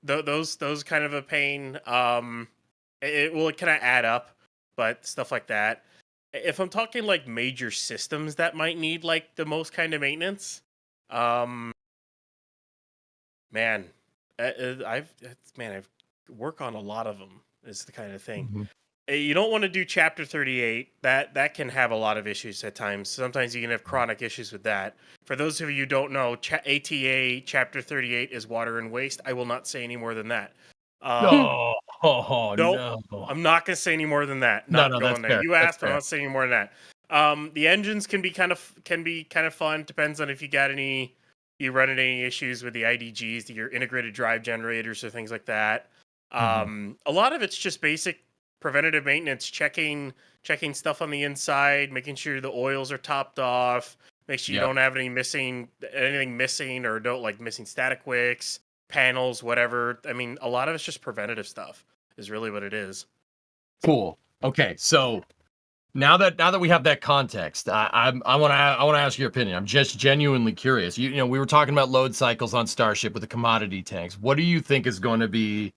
those kind of a pain. It kind of add up, but stuff like that. If I'm talking like major systems that might need like the most kind of maintenance, I work on a lot of them. Is the kind of thing. Mm-hmm. You don't want to do Chapter 38. That can have a lot of issues at times. Sometimes you can have chronic issues with that. For those of you who don't know, ATA Chapter 38 is water and waste. I will not say any more than that. No, I'm not going to say any more than that. Not going there. Fair. You asked, I'm not saying any more than that. The engines can be kind of fun. Depends on if you run into any issues with the IDGs, your integrated drive generators, or things like that. A lot of it's just basic preventative maintenance, checking stuff on the inside, making sure the oils are topped off, make sure you don't have anything missing, or don't like missing static wicks, panels, whatever. I mean, a lot of it's just preventative stuff is really what it is. Cool. Okay, so Now that we have that context, I want to ask your opinion. I'm just genuinely curious. You know, we were talking about load cycles on Starship with the commodity tanks. What do you think is going to be?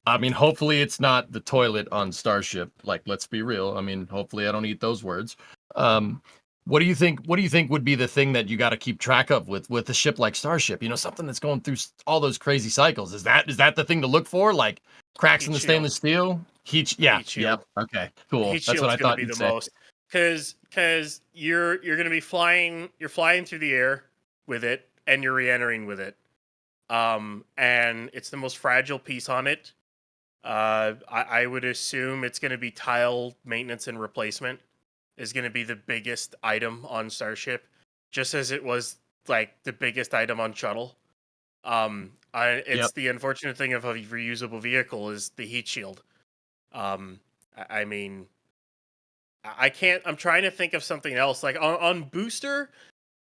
I mean, hopefully it's not the toilet on Starship. Like, let's be real. I mean, hopefully I don't eat those words. What do you think? What do you think would be the thing that you got to keep track of with a ship like Starship? You know, something that's going through all those crazy cycles. Is that the thing to look for? Like cracks in the stainless steel? Heat shield. Yep. Okay. Cool. Heat That's what I shield's gonna thought be you'd the say. most, because you're gonna be flying. You're flying through the air with it, and you're re-entering with it. And it's the most fragile piece on it. I would assume it's going to be tile maintenance and replacement is going to be the biggest item on Starship, just as it was like the biggest item on Shuttle. It's the unfortunate thing of a reusable vehicle is the heat shield. I mean, I can't. I'm trying to think of something else. Like on Booster,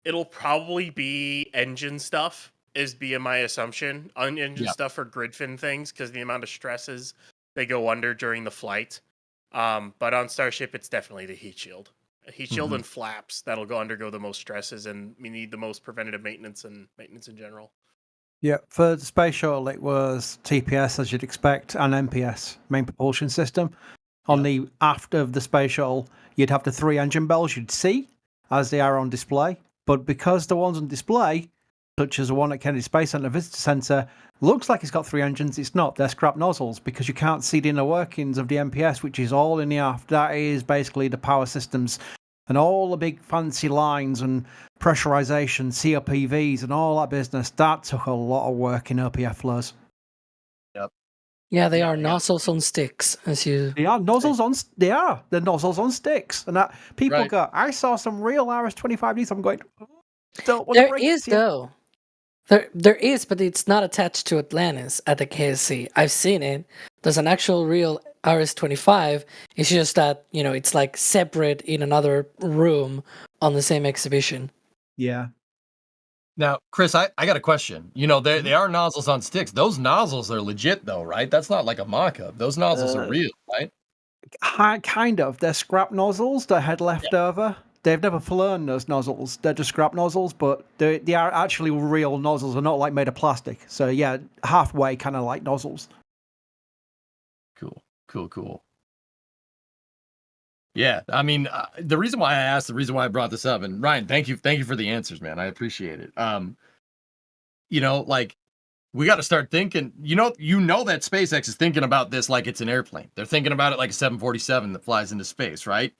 it'll probably be engine stuff. Is being my assumption on engine stuff or grid fin things because the amount of stresses they go under during the flight. But on Starship, it's definitely the heat shield. A heat shield and flaps that'll undergo the most stresses, and we need the most preventative maintenance and maintenance in general. Yeah, for the space shuttle, it was TPS as you'd expect, and MPS, main propulsion system. On the aft of the space shuttle, you'd have the 3 engine bells you'd see as they are on display. But because the ones on display, such as the one at Kennedy Space Center Visitor Center, looks like it's got 3 engines, it's not. They're scrap nozzles because you can't see the inner workings of the MPS, which is all in the aft. That is basically the power systems and all the big fancy lines and pressurization, COPVs and all that business. That took a lot of work in OPF flows. Yep. Yeah, they are nozzles on sticks, as you. They are nozzles on. They are. They're nozzles on sticks, and that people go. I saw some real RS-25Ds. I'm going. Don't want to break it to you. Though. There is, but it's not attached to Atlantis at the KSC. I've seen it. There's an actual real RS-25. It's just that, you know, it's like separate in another room on the same exhibition. Yeah. Now, Chris, I got a question. You know, they are nozzles on sticks. Those nozzles are legit, though, right? That's not like a mock-up. Those nozzles are real, right? Kind of. They're scrap nozzles that had left over. They've never flown those nozzles. They're just scrap nozzles, but they are actually real nozzles. They're not like made of plastic. So yeah, halfway kind of like nozzles. Cool. Yeah, I mean, the reason why I brought this up, and Ryan, thank you for the answers, man. I appreciate it. You know, like we got to start thinking. You know that SpaceX is thinking about this like it's an airplane. They're thinking about it like a 747 that flies into space, right?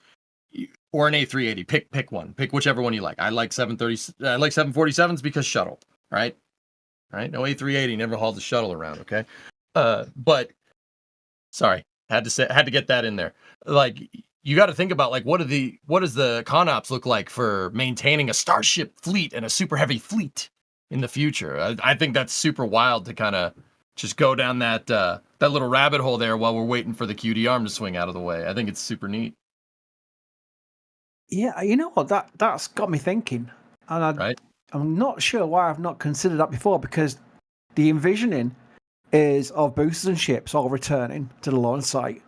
Or an A380. Pick one. Pick whichever one you like. I like 730. I like 747s because shuttle, right? Right? No A380 never hauls a shuttle around. Okay. But sorry, had to get that in there. Like you got to think about like what does the con ops look like for maintaining a Starship fleet and a super heavy fleet in the future. I think that's super wild to kind of just go down that little rabbit hole there while we're waiting for the QD arm to swing out of the way. I think it's super neat. Yeah, you know what? That's got me thinking, and I'm not sure why I've not considered that before. Because the envisioning is of boosters and ships all returning to the launch site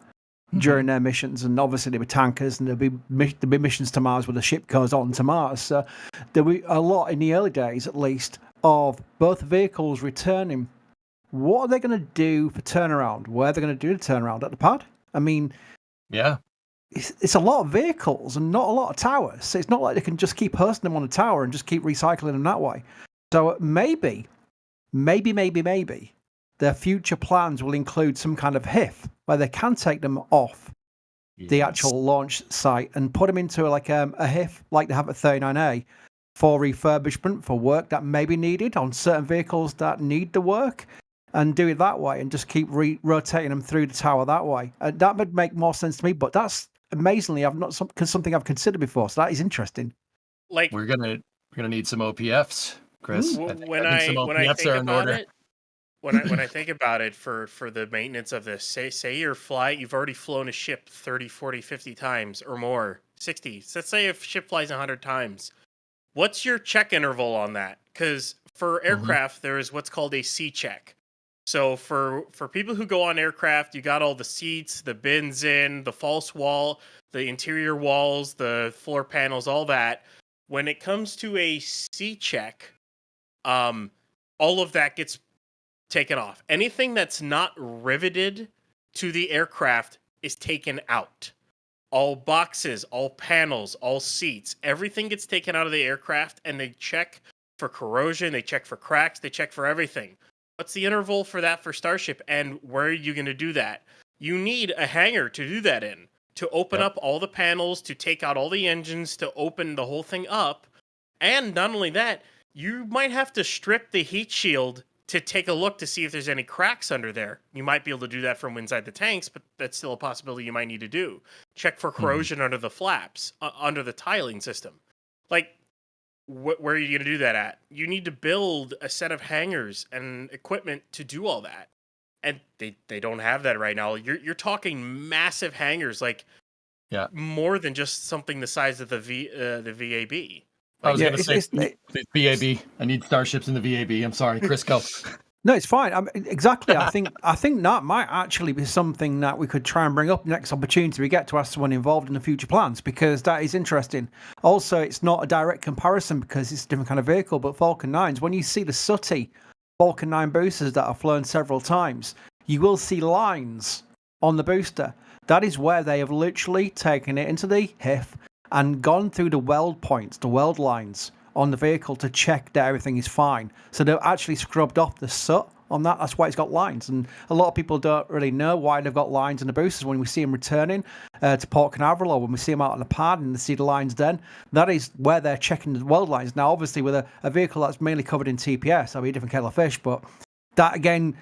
during their missions, and obviously there were tankers, and there'll be missions to Mars where the ship goes on to Mars. So there'll be a lot in the early days, at least, of both vehicles returning. What are they going to do for turnaround? Where are they going to do the turnaround at the pad? I mean, yeah. It's a lot of vehicles and not a lot of towers. So it's not like they can just keep hosting them on a tower and just keep recycling them that way. So maybe their future plans will include some kind of HIF where they can take them off the actual launch site and put them into like a HIF like they have at 39A for refurbishment, for work that may be needed on certain vehicles that need the work, and do it that way and just keep rotating them through the tower that way. That would make more sense to me, but that's amazingly something I've considered before, so that is interesting. Like we're gonna need some OPFs, Chris. When I think about it for the maintenance of this, say you've already flown a ship 30, 40, 50 times or more, 60. So let's say if ship flies 100 times, what's your check interval on that? Because for aircraft, there is what's called a C check. So for people who go on aircraft, you got all the seats, the bins in, the false wall, the interior walls, the floor panels, all that. When it comes to a C check, all of that gets taken off. Anything that's not riveted to the aircraft is taken out. All boxes, all panels, all seats, everything gets taken out of the aircraft, and they check for corrosion, they check for cracks, they check for everything. What's the interval for that for Starship, and where are you going to do that? You need a hangar to do that in, to open up all the panels, to take out all the engines, to open the whole thing up. And not only that, you might have to strip the heat shield to take a look to see if there's any cracks under there. You might be able to do that from inside the tanks, but that's still a possibility you might need to do. Check for corrosion under the flaps, under the tiling system. Like, where are you going to do that at? You need to build a set of hangars and equipment to do all that. And they don't have that right now. You're talking massive hangars, like more than just something the size of the VAB. I was going to say VAB. I need starships in the VAB. I'm sorry, Chris, go. No, it's fine. Exactly. I think that might actually be something that we could try and bring up next opportunity we get to ask someone involved in the future plans, because that is interesting. Also, it's not a direct comparison because it's a different kind of vehicle, but Falcon 9s, when you see the sooty Falcon 9 boosters that have flown several times, you will see lines on the booster. That is where they have literally taken it into the HIF and gone through the weld points, the weld lines on the vehicle to check that everything is fine. So they've actually scrubbed off the soot on that. That's why it's got lines. And a lot of people don't really know why they've got lines in the boosters when we see them returning to Port Canaveral, or when we see them out on the pad and they see the lines then. That is where they're checking the weld lines. Now, obviously, with a vehicle that's mainly covered in TPS, that'll be a different kettle of fish, but that, again,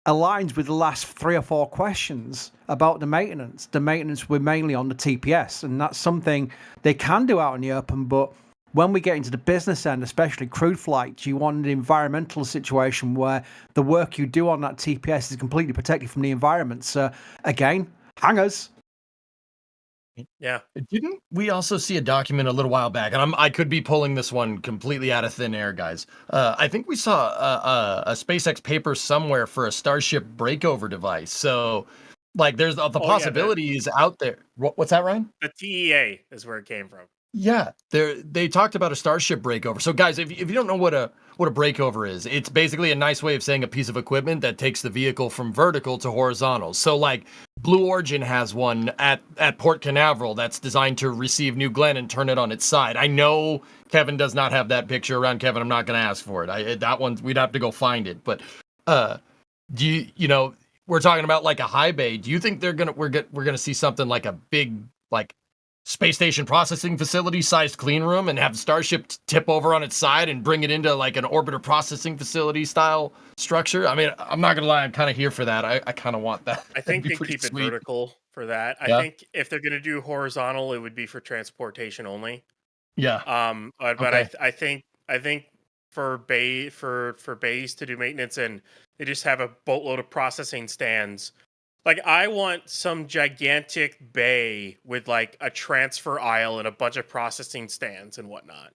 aligns with the last 3 or 4 questions about the maintenance. The maintenance were mainly on the TPS, and that's something they can do out in the open, but when we get into the business end, especially crewed flights, you want an environmental situation where the work you do on that TPS is completely protected from the environment. So, again, hangars. Yeah. Didn't we also see a document a little while back, and I could be pulling this one completely out of thin air, guys. I think we saw a SpaceX paper somewhere for a Starship breakover device. So, like, there's the possibilities out there. What's that, Ryan? The TEA is where it came from. Yeah, they talked about a Starship breakover. So, guys, if you don't know what a breakover is, it's basically a nice way of saying a piece of equipment that takes the vehicle from vertical to horizontal. So, like, Blue Origin has one at Port Canaveral that's designed to receive New Glenn and turn it on its side. I know Kevin does not have that picture around. Kevin, I'm not going to ask for it. That one, we'd have to go find it. But do you know, we're talking about like a high bay. Do you think we're gonna see something like a big, like, space station processing facility sized clean room and have Starship tip over on its side and bring it into like an orbiter processing facility style structure? I mean, I'm not gonna lie, I'm kind of here for that. I kind of want that. I think they keep it vertical for that. I think if they're gonna do horizontal, it would be for transportation only. Yeah. But Okay. I think for bays to do maintenance, and they just have a boatload of processing stands. Like, I want some gigantic bay with like a transfer aisle and a bunch of processing stands and whatnot.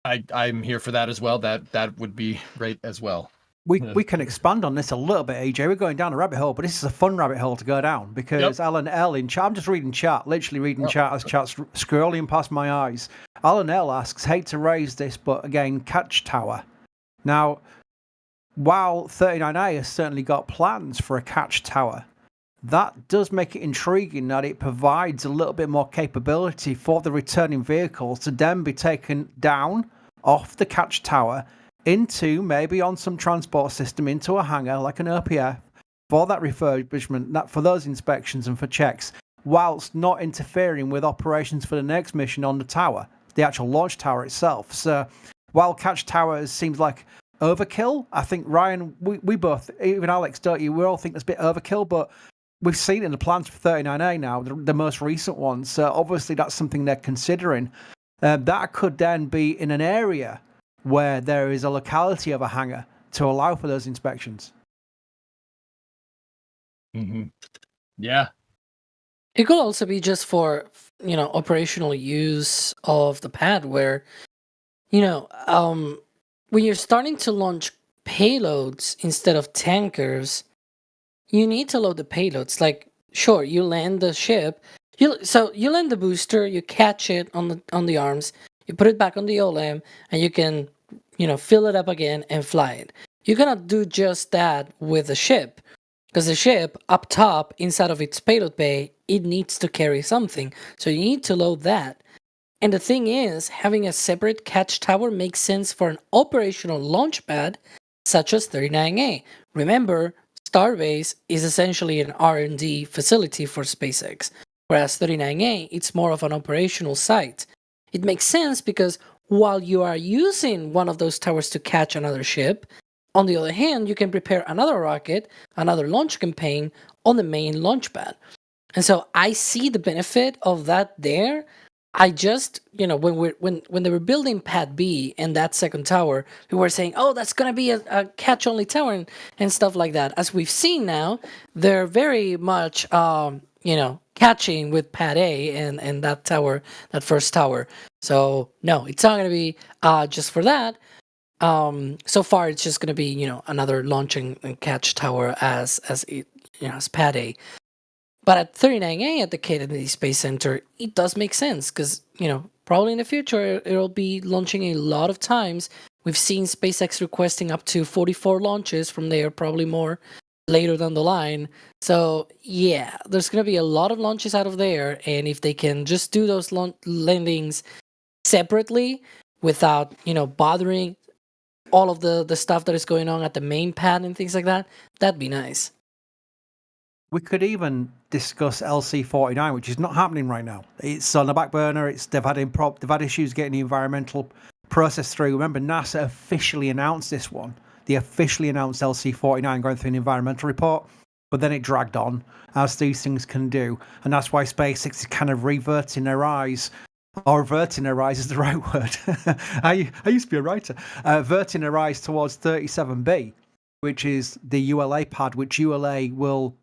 I'm here for that as well. That would be great as well. We can expand on this a little bit, AJ. We're going down a rabbit hole, but this is a fun rabbit hole to go down because Alan L in chat, I'm just reading chat, literally reading chat as chat's scrolling past my eyes. Alan L asks, hate to raise this, but again, catch tower. Now, while 39A has certainly got plans for a catch tower, that does make it intriguing that it provides a little bit more capability for the returning vehicles to then be taken down off the catch tower into maybe on some transport system into a hangar like an OPF for that refurbishment, that for those inspections and for checks, whilst not interfering with operations for the next mission on the tower, the actual launch tower itself. So while catch towers seems like overkill, I think, Ryan, we both, even Alex, don't you, we all think that's a bit overkill, but we've seen it in the plans for 39A now, the most recent ones. So obviously that's something they're considering. That could then be in an area where there is a locality of a hangar to allow for those inspections. Mm-hmm. Yeah. It could also be just for, operational use of the pad where, when you're starting to launch payloads instead of tankers, you need to load the payloads. Like, sure, you land the ship, you land the booster, you catch it on the arms, you put it back on the OLM, and you can, fill it up again and fly it. You cannot do just that with the ship, because the ship up top inside of its payload bay, it needs to carry something, so you need to load that. And the thing is, having a separate catch tower makes sense for an operational launch pad such as 39A. Remember, Starbase is essentially an R&D facility for SpaceX, whereas 39A, it's more of an operational site. It makes sense because while you are using one of those towers to catch another ship, on the other hand, you can prepare another rocket, another launch campaign on the main launch pad. And so I see the benefit of that there. I just, when they were building Pad B and that second tower, we were saying, oh, that's going to be a catch-only tower and stuff like that. As we've seen now, they're very much, catching with Pad A and that tower, that first tower. So, no, it's not going to be just for that. So far, it's just going to be, another launch and catch tower as Pad A. But at 39A at the Kennedy Space Center, it does make sense because, probably in the future, it'll be launching a lot of times. We've seen SpaceX requesting up to 44 launches from there, probably more later down the line. So, yeah, there's going to be a lot of launches out of there. And if they can just do those landings separately without, bothering all of the stuff that is going on at the main pad and things like that, that'd be nice. We could even discuss LC-49, which is not happening right now. It's on the back burner. They've had issues getting the environmental process through. Remember, NASA officially announced this one. They officially announced LC-49 going through an environmental report, but then it dragged on, as these things can do. And that's why SpaceX is kind of reverting their eyes. Or averting their eyes is the right word. I used to be a writer. Averting their eyes towards 37B, which is the ULA pad, which ULA will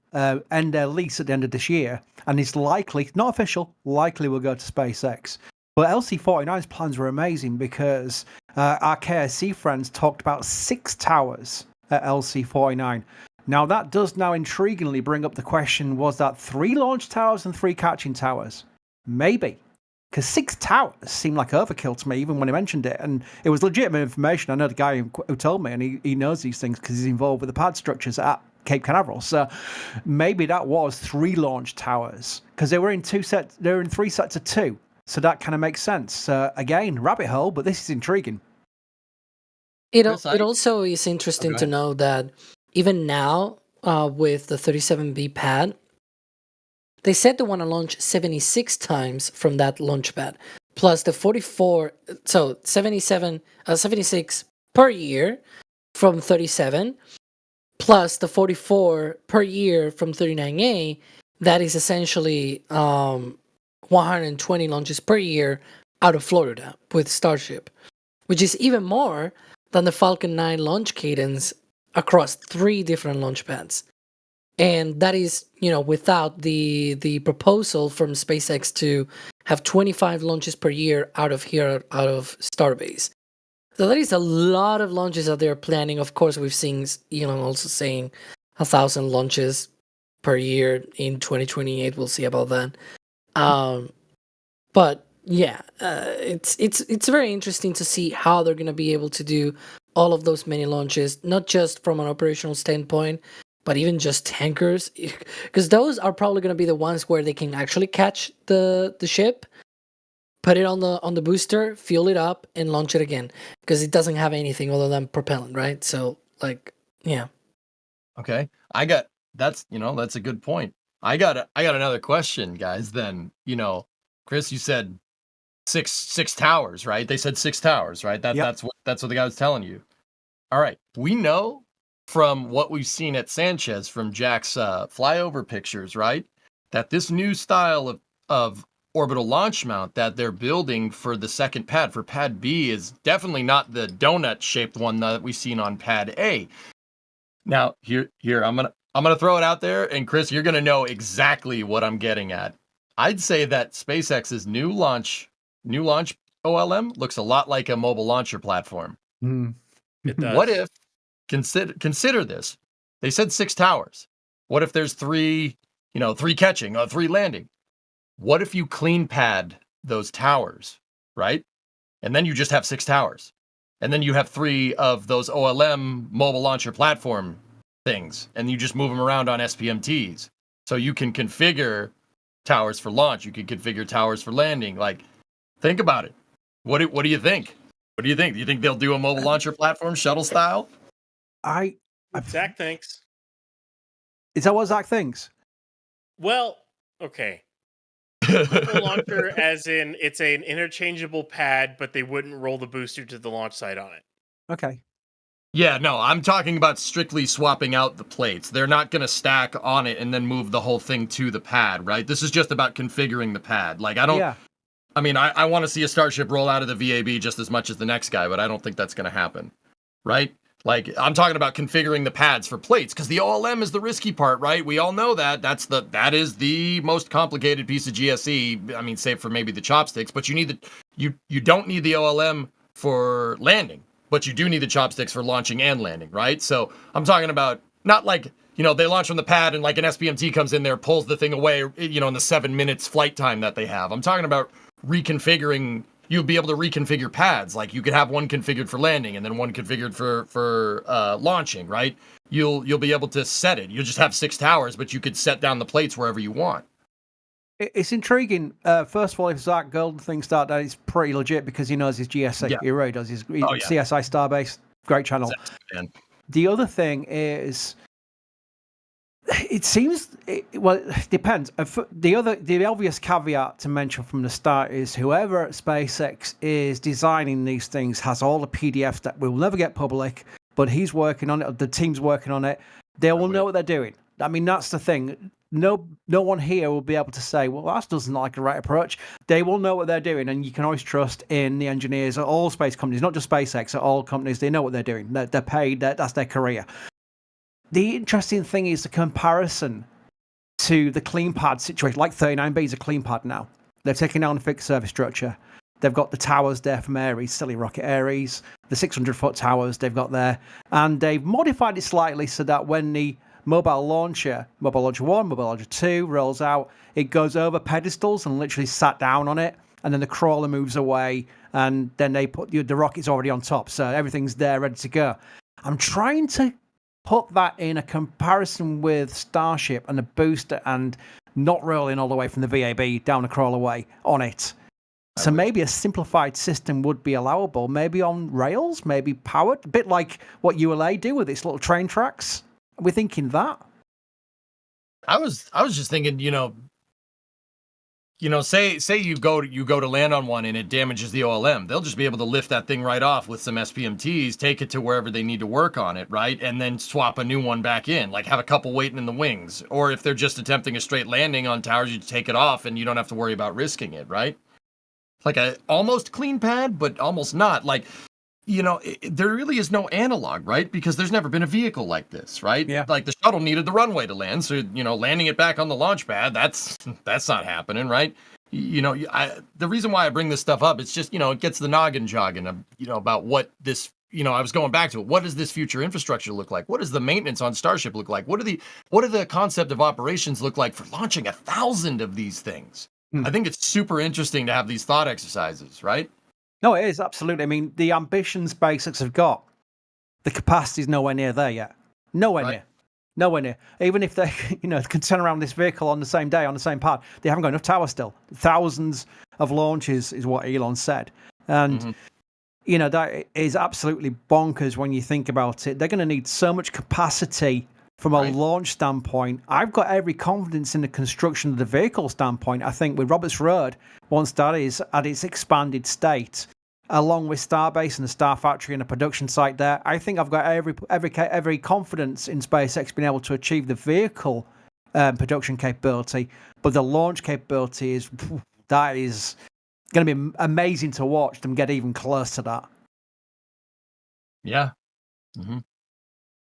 end their lease at the end of this year, and it's likely, not official, likely will go to SpaceX. But LC-49's plans were amazing because our KSC friends talked about 6 towers at LC-49. Now that does now intriguingly bring up the question, was that 3 launch towers and 3 catching towers? Maybe. Because 6 towers seemed like overkill to me, even when he mentioned it. And it was legitimate information. I know the guy who told me, and he knows these things because he's involved with the pad structures at Cape Canaveral. So maybe that was 3 launch towers because they were in 3 sets of 2. So that kind of makes sense. Again, rabbit hole, but this is intriguing. It also is interesting to know that even now with the 37B pad, they said they want to launch 76 times from that launch pad, plus the 44, so 76 per year from 37, plus the 44 per year from 39A. That is essentially 120 launches per year out of Florida with Starship, which is even more than the Falcon 9 launch cadence across 3 different launch pads. And that is, without the proposal from SpaceX to have 25 launches per year out of Starbase. So that is a lot of launches that they're planning. Of course, we've seen Elon also saying 1,000 launches per year in 2028. We'll see about that. But yeah, it's very interesting to see how they're going to be able to do all of those many launches, not just from an operational standpoint, but even just tankers, because those are probably going to be the ones where they can actually catch the ship, put it on the booster, fuel it up, and launch it again, because it doesn't have anything other than propellant, right? So, yeah. Okay, that's a good point. I got another question, guys. Then Chris, you said six towers, right? They said 6 towers, right? That's what the guy was telling you. All right, we know from what we've seen at Sanchez from Jack's flyover pictures, right, that this new style of orbital launch mount that they're building for the second pad, for Pad B, is definitely not the donut-shaped one that we've seen on Pad A. Now, here I'm gonna throw it out there, and Chris, you're gonna know exactly what I'm getting at. I'd say that SpaceX's new launch OLM looks a lot like a mobile launcher platform. Mm. It does. What if consider this? They said 6 towers. What if there's three catching, 3 landing? What if you clean pad those towers, right? And then you just have 6 towers. And then you have 3 of those OLM mobile launcher platform things, and you just move them around on SPMTs. So you can configure towers for launch. You can configure towers for landing. Like, think about it. What do you think? What do you think? Do you think they'll do a mobile launcher platform shuttle style? Zach thinks. Is that what Zach thinks? Well, okay. Mobile launcher, as in it's an interchangeable pad, but they wouldn't roll the booster to the launch site on it. Okay. Yeah, no, I'm talking about strictly swapping out the plates. They're not going to stack on it and then move the whole thing to the pad, right? This is just about configuring the pad. Like, I don't... Yeah. I mean, I want to see a Starship roll out of the VAB just as much as the next guy, but I don't think that's going to happen, right? Like, I'm talking about configuring the pads for plates, because the OLM is the risky part, right? We all know that. That is the most complicated piece of GSE. I mean, save for maybe the chopsticks, but you don't need the OLM for landing, but you do need the chopsticks for launching and landing, right? So I'm talking about not like, they launch from the pad and like an SPMT comes in there, pulls the thing away, in the 7 minutes flight time that they have. I'm talking about reconfiguring. You'll be able to reconfigure pads. Like, you could have one configured for landing and then one configured for launching, right? You'll be able to set it. You'll just have 6 towers, but you could set down the plates wherever you want. It's intriguing. First of all, if Zach Golden thinks that is pretty legit because he knows his GSA. Yeah. He really does. His CSI Starbase, great channel. Exactly, the other thing is, it seems, it depends. The obvious caveat to mention from the start is whoever at SpaceX is designing these things has all the PDFs that will never get public, but he's working on it. The team's working on it. They will know what they're doing. I mean, that's the thing. No one here will be able to say, well, that doesn't like a right approach. They will know what they're doing, and you can always trust in the engineers at all space companies, not just SpaceX, at all companies. They know what they're doing. They're paid. That's their career. The interesting thing is the comparison to the clean pad situation. Like 39B is a clean pad now. They've taken down the fixed service structure. They've got the towers there from Ares, silly rocket Ares, the 600-foot towers they've got there. And they've modified it slightly so that when the mobile launcher 1, mobile launcher 2 rolls out, it goes over pedestals and literally sat down on it. And then the crawler moves away, and then they put the rocket's already on top. So everything's there, ready to go. I'm trying to put that in a comparison with Starship and the booster and not rolling all the way from the VAB down the crawler way on it. So maybe a simplified system would be allowable, maybe on rails, maybe powered, a bit like what ULA do with its little train tracks. Are we thinking that? I was just thinking, say you go to land on one and it damages the OLM. They'll just be able to lift that thing right off with some SPMTs, take it to wherever they need to work on it, right? And then swap a new one back in, like have a couple waiting in the wings. Or if they're just attempting a straight landing on towers, you take it off and you don't have to worry about risking it, right? Like a almost clean pad, but almost not. Like, there really is no analog, right? Because there's never been a vehicle like this, right? Yeah. Like the shuttle needed the runway to land, so landing it back on the launch pad, that's not happening, right? The reason why I bring this stuff up, it's just it gets the noggin jogging, about what this. I was going back to it. What does this future infrastructure look like? What does the maintenance on Starship look like? What do the concept of operations look like for launching 1,000 of these things? I think it's super interesting to have these thought exercises, right? No, it is, absolutely. I mean, the ambitions SpaceX have got, the capacity is nowhere near there yet. Nowhere near. Even if they, can turn around this vehicle on the same day, on the same pad, they haven't got enough towers still. Thousands of launches is what Elon said. And, that is absolutely bonkers when you think about it. They're going to need so much capacity from a launch standpoint. I've got every confidence in the construction of the vehicle standpoint. I think with Roberts Road, once that is at its expanded state, along with Starbase and the Star Factory and the production site there, I think I've got every confidence in SpaceX being able to achieve the vehicle production capability. But the launch capability is going to be amazing to watch them get even close to that. Yeah. Mm-hmm.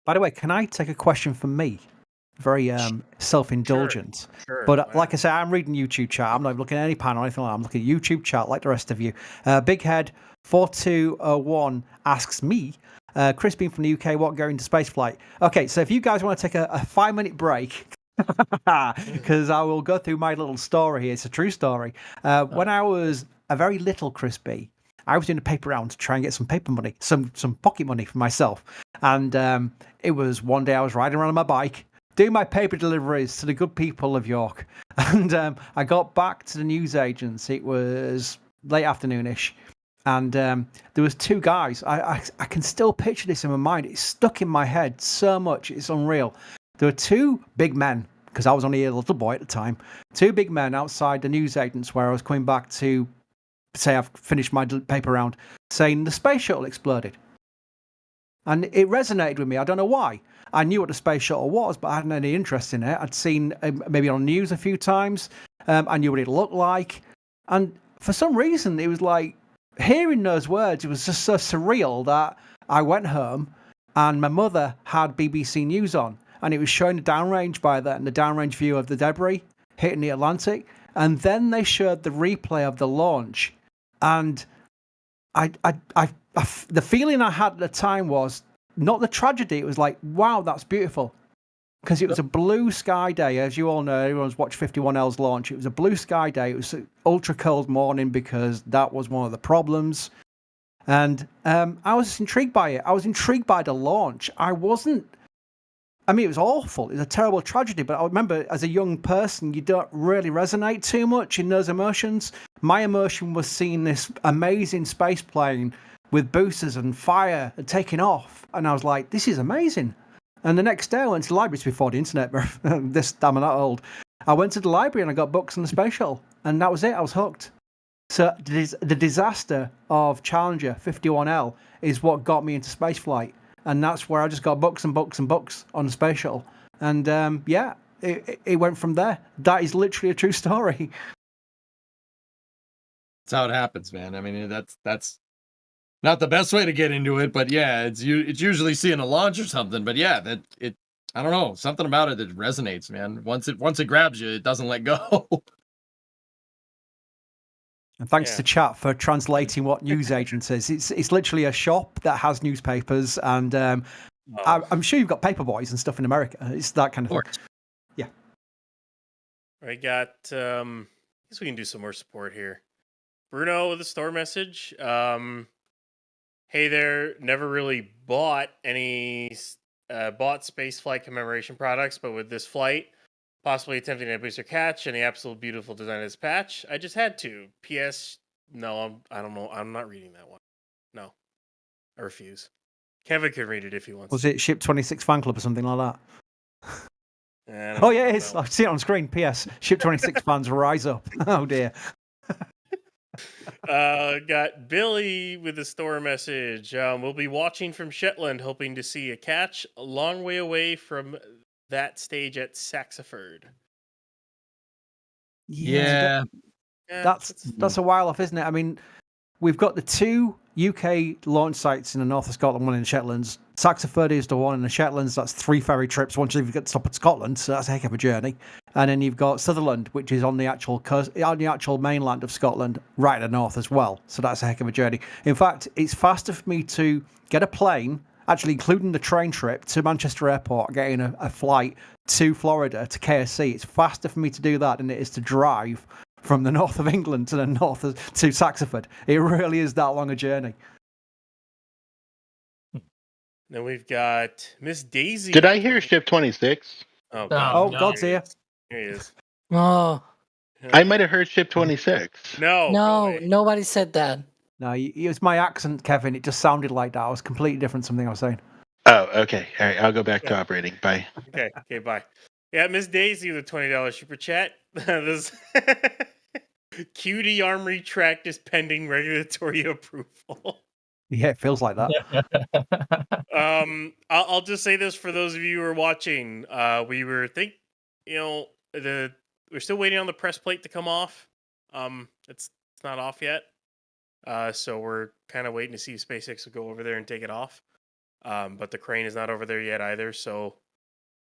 By the way, can I take a question from me? Very self-indulgent. Sure, but like I said, I'm reading YouTube chat. I'm not looking at any panel or anything like that. I'm looking at YouTube chat like the rest of you. Big Head 4201 asks me, Chris being from the UK, what going to spaceflight? Okay, so if you guys want to take a 5-minute break, because I will go through my little story here. It's a true story. When I was a very little Crispy, I was doing a paper round to try and get some paper money, some pocket money for myself. And it was one day I was riding around on my bike, doing my paper deliveries to the good people of York. And I got back to the newsagents. It was late afternoonish. And there was 2 guys. I can still picture this in my mind. It's stuck in my head so much. It's unreal. There were 2 big men, because I was only a little boy at the time, 2 big men outside the newsagents where I was coming back to say I've finished my paper round, saying the space shuttle exploded. And it resonated with me. I don't know why. I knew what the space shuttle was, but I hadn't any interest in it. I'd seen maybe on the news a few times. I knew what it looked like. And for some reason, it was like, hearing those words, it was just so surreal that I went home and my mother had BBC News on. And it was showing the downrange by that and the downrange view of the debris hitting the Atlantic. And then they showed the replay of the launch. And the feeling I had at the time was not the tragedy. It was like, wow, that's beautiful. Because it was a blue sky day. As you all know, everyone's watched 51L's launch. It was a blue sky day. It was an ultra cold morning because that was one of the problems. And I was intrigued by it. I was intrigued by the launch. It was awful. It was a terrible tragedy, but I remember as a young person, you don't really resonate too much in those emotions. My emotion was seeing this amazing space plane with boosters and fire and taking off. And I was like, this is amazing. And the next day I went to the library before the internet. I'm not old. I went to the library and I got books on the space shuttle. And that was it. I was hooked. So the disaster of Challenger 51L is what got me into spaceflight. And that's where I just got books and books and books on the space shuttle. And it went from there. That is literally a true story. That's how it happens, man. I mean, that's not the best way to get into it, but yeah, it's usually seeing a launch or something. But yeah, I don't know, something about it that resonates, man. Once it grabs you, it doesn't let go. And thanks to chat for translating what newsagent is. It's literally a shop that has newspapers, and I'm sure you've got paper boys and stuff in America. It's that kind of thing. Yeah. I got. I guess we can do some more support here. Bruno with a store message. Hey there. Never really bought any spaceflight commemoration products, but with this flight, possibly attempting a booster catch and the absolute beautiful design of this patch, I just had to. P.S. No, I don't know. I'm not reading that one. No, I refuse. Kevin can read it if he wants. Was it Ship 26 fan club or something like that? Oh yeah, it is. I see it on screen. P.S. Ship 26 fans rise up. Oh dear. Got Billy with a store message. We'll be watching from Shetland, hoping to see a catch a long way away from that stage at Saxiford. Yeah. That's a while off, isn't it? I mean, we've got the 2 UK launch sites in the north of Scotland, one in the Shetlands. Saxiford is the one in the Shetlands. That's 3 ferry trips once you've got to stop at Scotland, so that's a heck of a journey. And then you've got Sutherland, which is on the actual coast, on the actual mainland of Scotland, right at the north as well. So that's a heck of a journey. In fact, it's faster for me to get a plane, actually including the train trip to Manchester Airport, getting a flight to Florida, to KSC. It's faster for me to do that than it is to drive from the north of England to the north to Saxiford. It really is that long a journey. Then we've got Miss Daisy. Did I hear Ship 26? Oh, God's here. Here he is. Oh. I might have heard Ship 26. No, nobody said that. No, it was my accent, Kevin. It just sounded like that. It was completely different to something I was saying. Oh, okay. All right, I'll go back to operating. Bye. Okay, bye. Yeah, Miss Daisy with a $20 super chat. This QD Armory tract is pending regulatory approval. Yeah, it feels like that. I'll just say this for those of you who are watching. We're still waiting on the press plate to come off. It's not off yet. So we're kind of waiting to see if SpaceX will go over there and take it off. But the crane is not over there yet either. So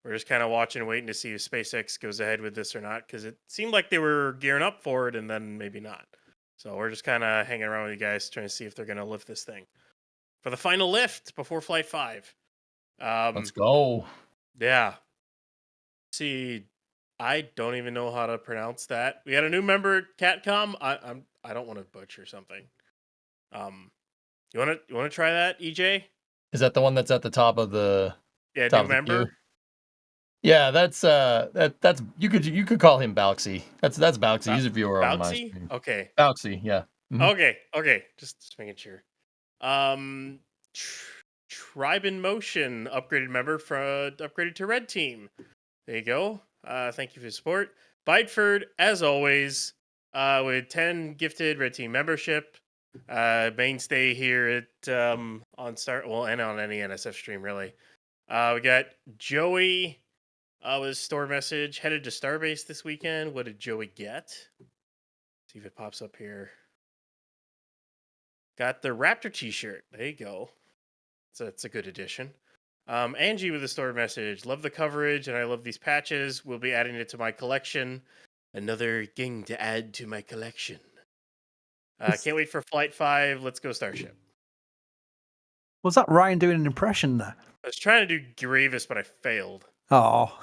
we're just kind of watching and waiting to see if SpaceX goes ahead with this or not, because it seemed like they were gearing up for it and then maybe not. So we're just kind of hanging around with you guys trying to see if they're going to lift this thing. for the final lift before Flight 5. Let's go. Yeah. See, I don't even know how to pronounce that. We had a new member, Catcom. I don't want to butcher something. You want to try that, EJ? Is that the one that's at the top of the new member? queue? Yeah, that's you could call him Bauxy. That's Bauxy. He's a viewer on my stream. Okay. Bauxy, yeah. Okay. Just making sure. Tribe in Motion upgraded member upgraded to Red Team. There you go. Thank you for the support. Bideford, as always, with 10 gifted Red Team membership. Mainstay here at on and on any NSF stream really. We got Joey with a store message, headed to Starbase this weekend. What did Joey get? See if it pops up here. Got the Raptor t-shirt. There you go. It's a good addition. Angie with a store message. Love the coverage and I love these patches. We'll be adding it to my collection. Another thing to add to my collection. Can't wait for Flight 5. Let's go Starship. Was that Ryan doing an impression there? I was trying to do Grievous, but I failed. Oh.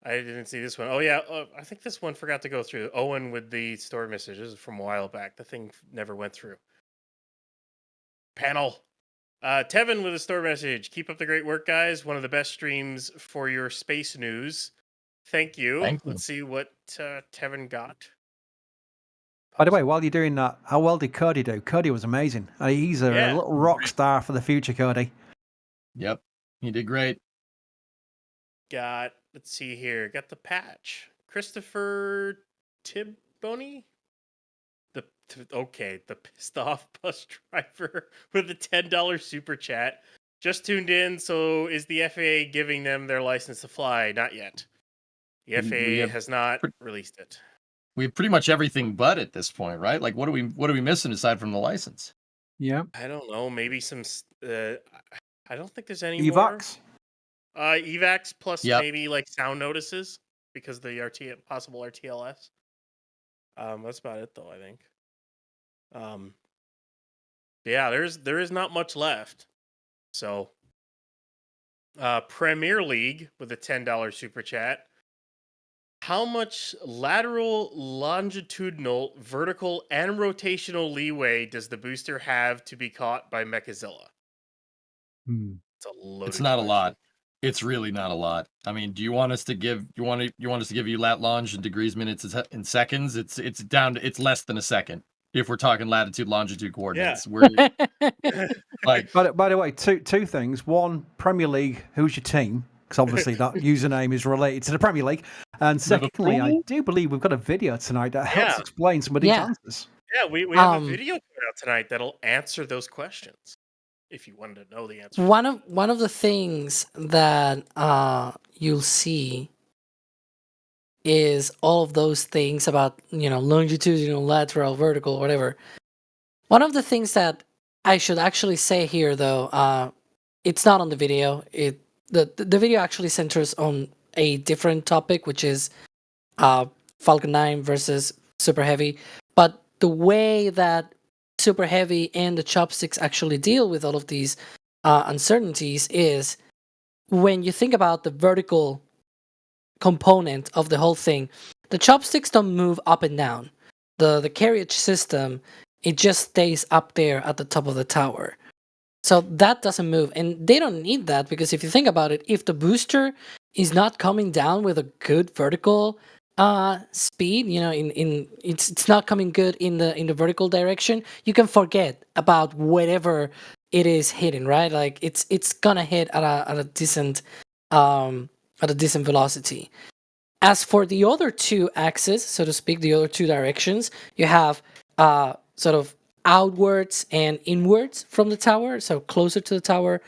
I didn't see this one. Oh yeah, I think this one forgot to go through. Owen with the store message. This is from a while back. The thing never went through. Panel. Tevin with a store message. Keep up the great work, guys. One of the best streams for your space news. Thank you. Let's see what Tevin got. By the way, while you're doing that, how well did Cody do? Cody was amazing. He's a little rock star for the future, Cody. Yep, he did great. Let's see here. Got the patch. Christopher Tibboney? The pissed off bus driver with a $10 super chat. Just tuned in, so is the FAA giving them their license to fly? Not yet. The FAA has not released it. We have pretty much everything but at this point, right? Like, what are we missing aside from the license? Yeah. I don't know. Maybe some. I don't think there's any Evacs. More. Evacs plus maybe like sound notices because of the possible RTLS. That's about it though. I think. Yeah, there is not much left. So, Premier League with a $10 super chat. How much lateral, longitudinal, vertical, and rotational leeway does the booster have to be caught by Mechazilla? It's a loaded It's not question. a lot. It's really not a lot. I mean, do you want us to give you lat longe in degrees, minutes, in seconds? It's down to, it's less than a second if we're talking latitude, longitude coordinates. We're like. By the way, two things. One, Premier League. Who's your team? Because obviously that username is related to the Premier League. And secondly, I do believe we've got a video tonight that helps explain some of these answers. Yeah, we have a video coming out tonight that'll answer those questions. If you wanted to know the answer. One of the things that you'll see is all of those things about longitudinal, lateral, vertical, whatever. One of the things that I should actually say here, though, it's not on the video. The video actually centers on a different topic, which is Falcon 9 versus Super Heavy. But the way that Super Heavy and the chopsticks actually deal with all of these uncertainties is when you think about the vertical component of the whole thing, the chopsticks don't move up and down. The carriage system, it just stays up there at the top of the tower. So that doesn't move, and they don't need that because if you think about it, if the booster is not coming down with a good vertical speed, it's not coming good in the vertical direction, you can forget about whatever it is hitting, right? Like it's gonna hit at a decent velocity. As for the other two axes, so to speak, the other two directions, you have sort of outwards and inwards from the tower, so closer to the tower,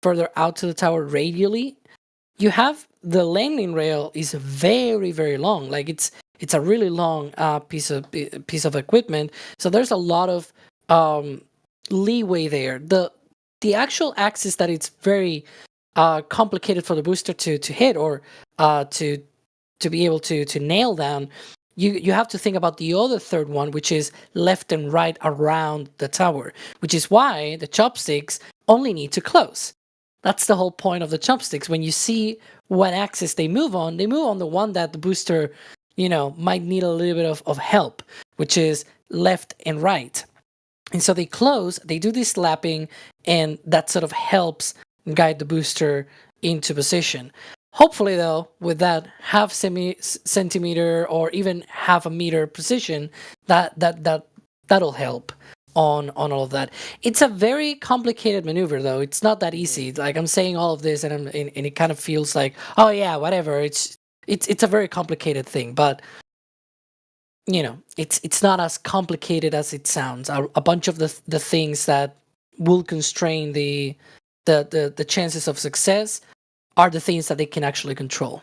further out to the tower radially. You have the landing rail is very, very long. Like it's a really long piece of equipment. So there's a lot of leeway there. The actual axis that it's very complicated for the booster to hit or to be able to nail down. you have to think about the other third one, which is left and right around the tower, which is why the chopsticks only need to close. That's the whole point of the chopsticks. When you see what axis they move on the one that the booster, might need a little bit of help, which is left and right. And so they close, they do this slapping, and that sort of helps guide the booster into position. Hopefully, though, with that half centimeter or even half a meter precision, that'll help on all of that. It's a very complicated maneuver, though. It's not that easy. Like, I'm saying all of this, and it kind of feels like, oh yeah, whatever. It's a very complicated thing, but it's not as complicated as it sounds. A bunch of the things that will constrain the chances of success are the things that they can actually control.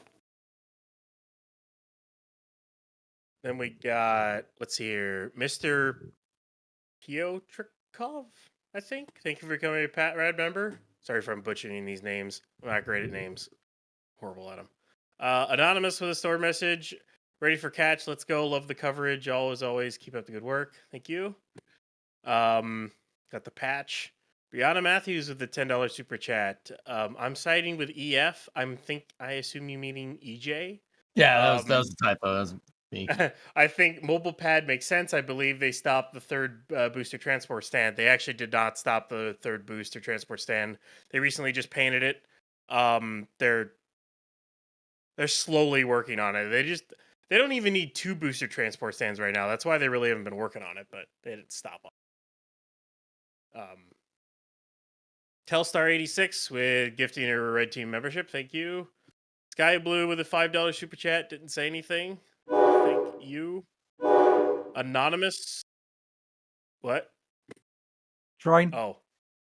Then we got, let's see here, Mr. Piotrkov, I think. Thank you for coming to Pat Rad member. Sorry if I'm butchering these names. I'm not great at names. Horrible at them. Anonymous with a stored message. Ready for catch. Let's go. Love the coverage. Always. Keep up the good work. Thank you. Got the patch. Brianna Matthews with the $10 super chat. I'm siding with EF. I assume you meaning EJ. Yeah, that was a typo. That was me. I think mobile pad makes sense. I believe they stopped the third booster transport stand. They actually did not stop the third booster transport stand. They recently just painted it. They're slowly working on it. They don't even need 2 booster transport stands right now. That's why they really haven't been working on it, but they didn't stop on it. Telstar86 with gifting a Red Team membership. Thank you. Sky Blue with a $5 super chat. Didn't say anything. Thank you. Anonymous. What? Train. Oh,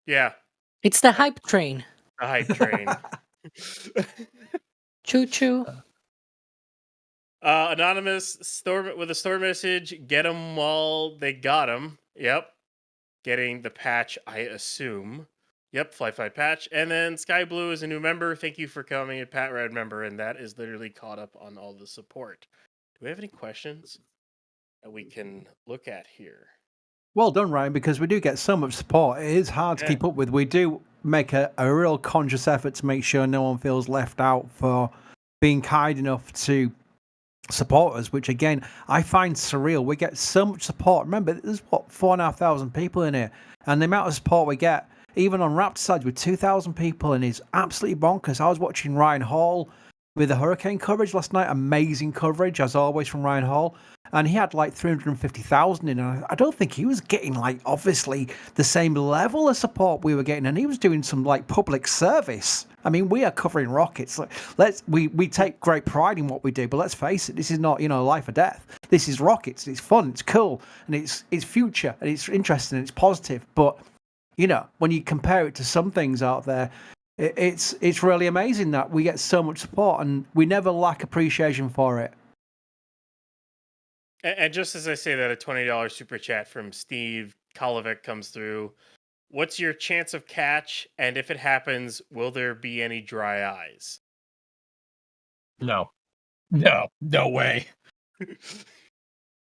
yeah. It's the hype train. The hype train. Choo choo. Anonymous storm with a store message. Get them while they got them. Yep. Getting the patch, I assume. Yep, Fly patch. And then Sky Blue is a new member. Thank you for coming, a Pat Red member, and that is literally caught up on all the support. Do we have any questions that we can look at here? Well done, Ryan, because we do get so much support. It is hard to keep up with. We do make a real conscious effort to make sure no one feels left out for being kind enough to support us, which again, I find surreal. We get so much support. Remember, there's 4,500 people in here, and the amount of support we get, even on Raptor sides with 2,000 people in, is absolutely bonkers. I was watching Ryan Hall with the hurricane coverage last night. Amazing coverage, as always, from Ryan Hall. And he had like 350,000 in, and I don't think he was getting like obviously the same level of support we were getting, and he was doing some like public service. I mean, we are covering rockets. We take great pride in what we do, but let's face it, this is not life or death. This is rockets. It's fun. It's cool, and it's future, and it's interesting, and it's positive. But when you compare it to some things out there, it's really amazing that we get so much support, and we never lack appreciation for it. And just as I say that, a $20 super chat from Steve Kolovic comes through. What's your chance of catch? And if it happens, will there be any dry eyes? No way.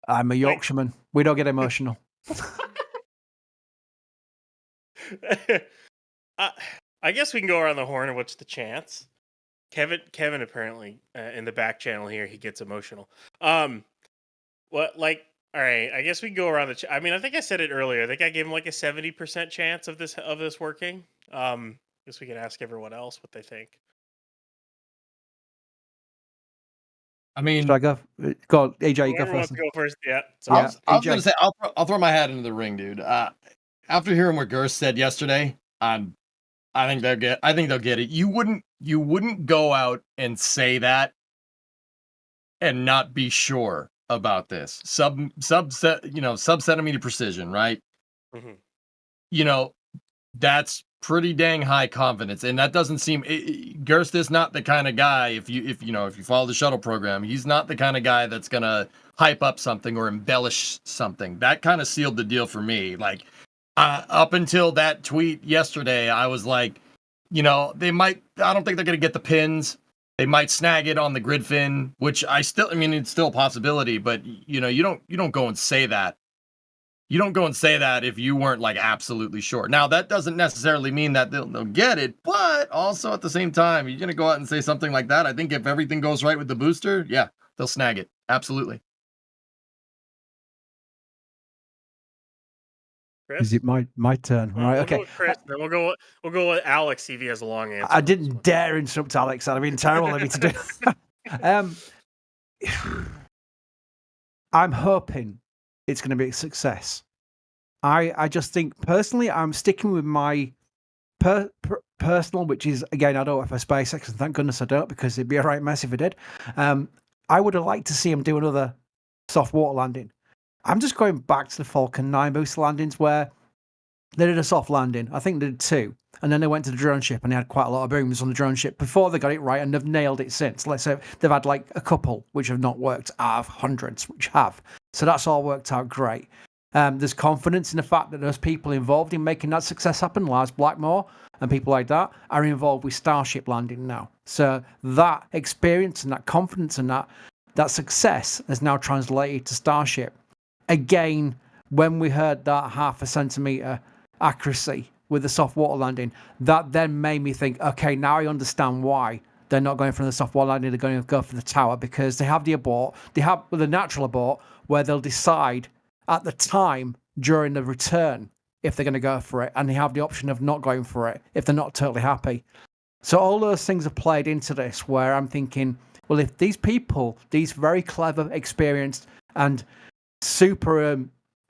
I'm a Yorkshireman. We don't get emotional. I guess we can go around the horn and what's the chance? Kevin apparently in the back channel here, he gets emotional. All right, I guess we can go around the I mean, I think I said it earlier. I think I gave him like a 70% chance of this working. I guess we can ask everyone else what they think. I mean, should I go? Go, AJ, you go first. Go first. Yeah. I was going to say I'll throw my hat into the ring, dude. After hearing what Gerst said yesterday, I think they'll get it. You wouldn't go out and say that and not be sure about this sub centimeter precision, right? Mm-hmm. That's pretty dang high confidence, and that doesn't seem. Gerst is not the kind of guy. If you follow the shuttle program, he's not the kind of guy that's gonna hype up something or embellish something. That kind of sealed the deal for me. Like up until that tweet yesterday, I was like, they might. I don't think they're gonna get the pins. They might snag it on the grid fin, which it's still a possibility, but you don't go and say that. You don't go and say that if you weren't like absolutely sure. Now that doesn't necessarily mean that they'll get it, but also at the same time, you're gonna go out and say something like that. I think if everything goes right with the booster, yeah, they'll snag it. Absolutely. Chris? Is it my turn? Well, Right. we'll Okay. go with Chris, then we'll go with Alex. See if he has a long answer. I didn't dare interrupt Alex. That'd have been terrible of me to do. I'm hoping it's going to be a success. I just think personally, I'm sticking with my personal, which is again, I don't work for SpaceX, and thank goodness I don't, because it'd be a right mess if I did. I would have liked to see him do another soft water landing. I'm just going back to the Falcon 9 booster landings where they did a soft landing. I think they did 2. And then they went to the drone ship and they had quite a lot of booms on the drone ship before they got it right, and they've nailed it since. Let's say they've had like a couple which have not worked out of hundreds which have. So that's all worked out great. There's confidence in the fact that those people involved in making that success happen, Lars Blackmore and people like that, are involved with Starship landing now. So that experience and that confidence and that success has now translated to Starship. Again, when we heard that 0.5 centimeter accuracy with the soft water landing, that then made me think, okay, now I understand why they're not going for the soft water landing, they're going to go for the tower, because they have the abort, they have the natural abort where they'll decide at the time during the return if they're going to go for it, and they have the option of not going for it if they're not totally happy. So all those things have played into this, where I'm thinking, well, if these people, these very clever, experienced and super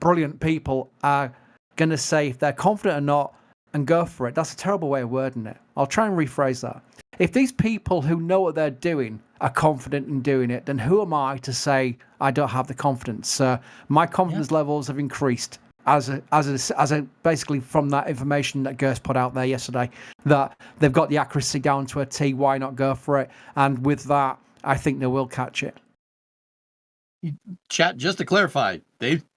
brilliant people are going to say if they're confident or not and go for it, that's a terrible way of wording it. I'll try and rephrase that. If these people who know what they're doing are confident in doing it, then who am I to say I don't have the confidence? My confidence levels have increased as basically from that information that Gerst put out there yesterday, that they've got the accuracy down to a T. Why not go for it? And with that, I think they will catch it. Chat, just to clarify,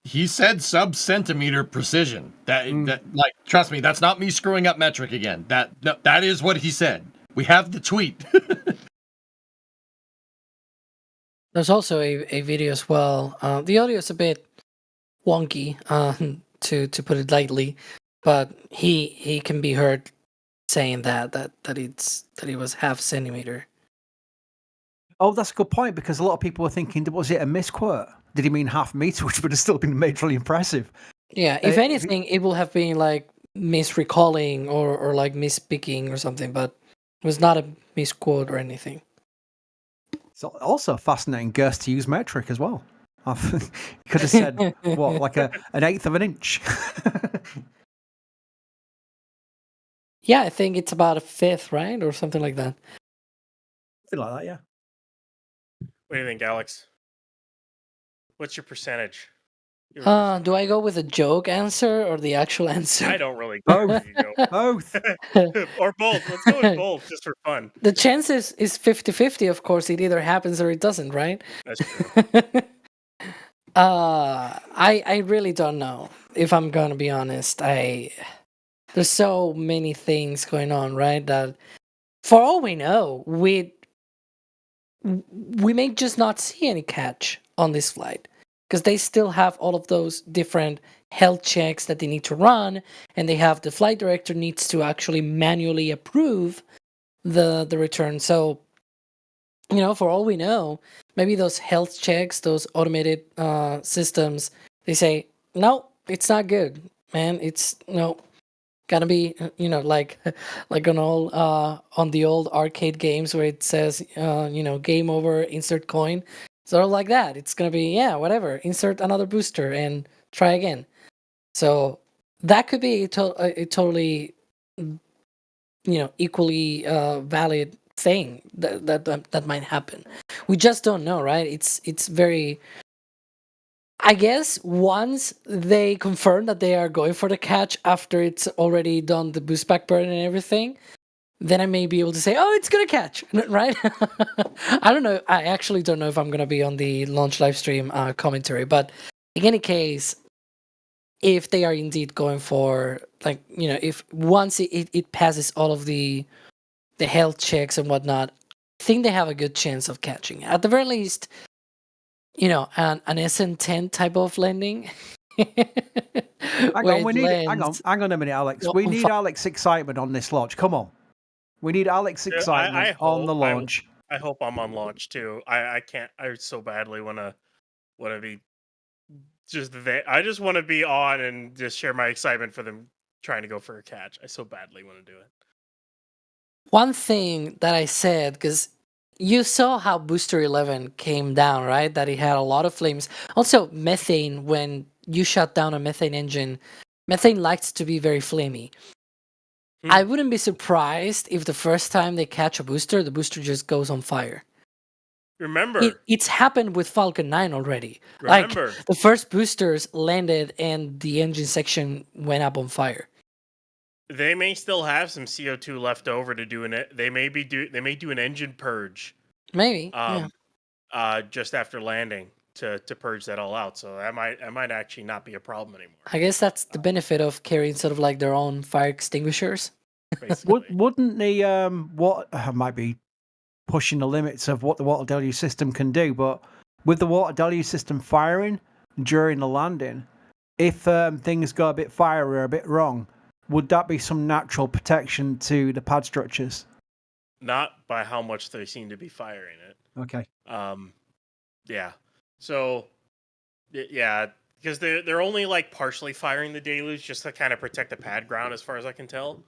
he said sub-centimeter precision. That like, trust me, that's not me screwing up metric again. That is what he said. We have the tweet. There's also a video as well. The audio is a bit wonky, to put it lightly, but he can be heard saying that it was 0.5 centimeter. Oh, that's a good point, because a lot of people were thinking, was it a misquote? Did he mean 0.5 meter, which would have still been majorly impressive? Yeah, if anything, it will have been like misrecalling or like misspeaking or something, but it was not a misquote or anything. It's also fascinating Gerst to use metric as well. You could have said, what, like an 1/8 of an inch? Yeah, I think it's about 1/5, right? Or something like that. Something like that, yeah. What do you think, Alex? What's your percentage? Do I go with a joke answer or the actual answer? I don't really care. Both. Both. Or both. Let's go with both, just for fun. The chances is 50-50, of course. It either happens or it doesn't, right? That's true. I really don't know, if I'm gonna be honest. There's so many things going on, right? That for all we know, we may just not see any catch on this flight, because they still have all of those different health checks that they need to run, and they have the flight director needs to actually manually approve the return. So, for all we know, maybe those health checks, those automated systems, they say, no, it's not good, man. It's gotta be, like on all on the old arcade games where it says, game over, insert coin. Sort of like that. It's gonna be, whatever. Insert another booster and try again. So that could be a totally, equally valid thing that might happen. We just don't know, right? It's very. I guess once they confirm that they are going for the catch after it's already done the boost back burn and everything, then I may be able to say, oh, it's going to catch, right? I don't know. I actually don't know if I'm going to be on the launch live stream commentary, but in any case, if they are indeed going for, if once it passes all of the health checks and whatnot, think they have a good chance of catching. At the very least, an SN10 type of landing. Hang on a minute, Alex. We need Alex excitement on this launch. Come on. We need Alex excitement on the launch. I hope I'm on launch too. I can't. I so badly want to be just there. I just want to be on and just share my excitement for them trying to go for a catch. I so badly want to do it. One thing that I said, because you saw how Booster 11 came down, right? That it had a lot of flames. Also, methane, when you shut down a methane engine, methane likes to be very flamey. I wouldn't be surprised if the first time they catch a booster, the booster just goes on fire. Remember, it's happened with Falcon 9 already. Remember, like, the first boosters landed and the engine section went up on fire. They may still have some CO2 left over to do they may do an engine purge. Maybe. Just after landing to purge that all out. So that might actually not be a problem anymore. I guess that's the benefit of carrying sort of like their own fire extinguishers. Wouldn't the I might be pushing the limits of what the water deluge system can do, but with the water deluge system firing during the landing, if things go a bit fiery or a bit wrong, would that be some natural protection to the pad structures? Not by how much they seem to be firing it. Okay. Yeah. So, yeah, because they're only like partially firing the deluge just to kind of protect the pad ground, as far as I can tell.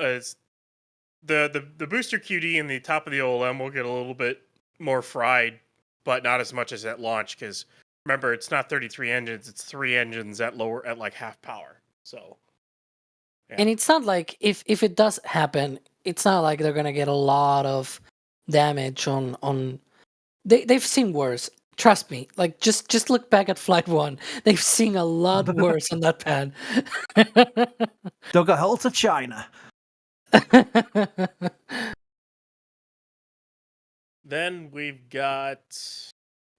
It's the booster QD in the top of the OLM will get a little bit more fried, but not as much as at launch. Because remember, it's not 33 engines; it's 3 engines at like half power. So, yeah. And it's not like if it does happen, it's not like they're gonna get a lot of damage on. They've seen worse. Trust me. Like just look back at Flight 1. They've seen a lot worse on that pad. Dug a hole to China. Then we've got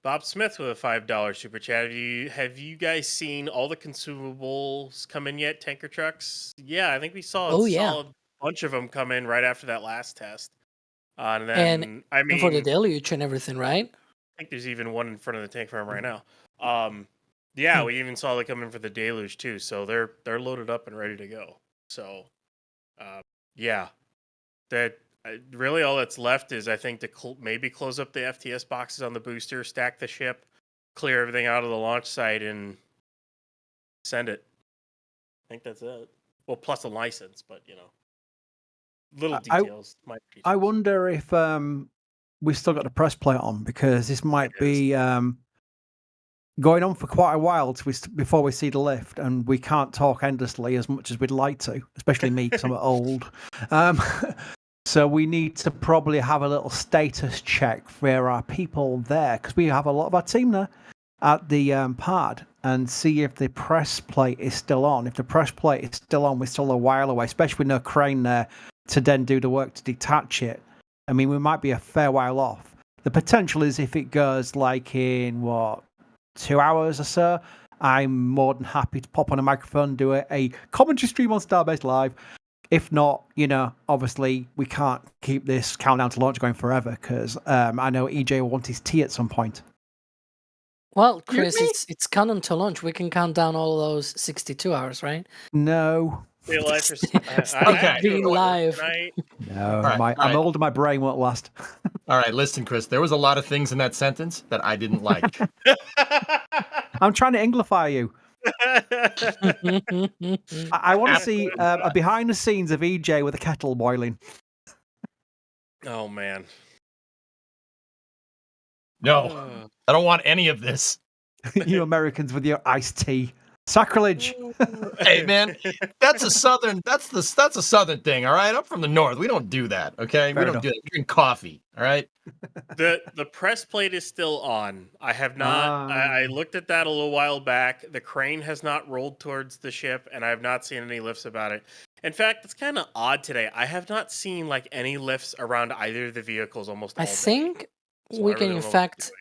Bob Smith with a $5 super chat. Have you guys seen all the consumables come in yet? Tanker trucks? Yeah, I think we saw a solid bunch of them come in right after that last test. And then and for the deluge and everything, right? I think there's even one in front of the tank farm right now. Yeah, we even saw they come in for the deluge too. So they're loaded up and ready to go. So, yeah, that really all that's left is, I think, to maybe close up the FTS boxes on the booster, stack the ship, clear everything out of the launch site, and send it. I think that's it. Well, plus a license, but little details. I wonder if we still got the press plate on, because this might be going on for quite a while before we see the lift, and we can't talk endlessly as much as we'd like to, especially me because I'm old. So we need to probably have a little status check for our people there, because we have a lot of our team there at the pad, and see if the press plate is still on. If the press plate is still on, we're still a while away, especially with no crane there to then do the work to detach it. I mean, we might be a fair while off. The potential is if it goes like in, 2 hours or so, I'm more than happy to pop on a microphone and do a commentary stream on Starbase Live. If not, obviously we can't keep this countdown to launch going forever, because I know EJ will want his tea at some point. Well, Chris, it's countdown to launch. We can count down all of those 62 hours, right? No. Okay. Being live. No, I'm older, my brain won't last. All right, listen, Chris, there was a lot of things in that sentence that I didn't like. I'm trying to Englify you. I want to see a behind the scenes of EJ with a kettle boiling. Oh, man. No, I don't want any of this. You Americans with your iced tea. Sacrilege. Hey, man, that's a southern thing, all right? I'm from the north. We don't do that, okay? We don't do that. We drink coffee, all right? The press plate is still on. I have not. I looked at that a little while back. The crane has not rolled towards the ship, and I have not seen any lifts about it. In fact, it's kind of odd today. I have not seen like any lifts around either of the vehicles almost all day. I think we can, in fact.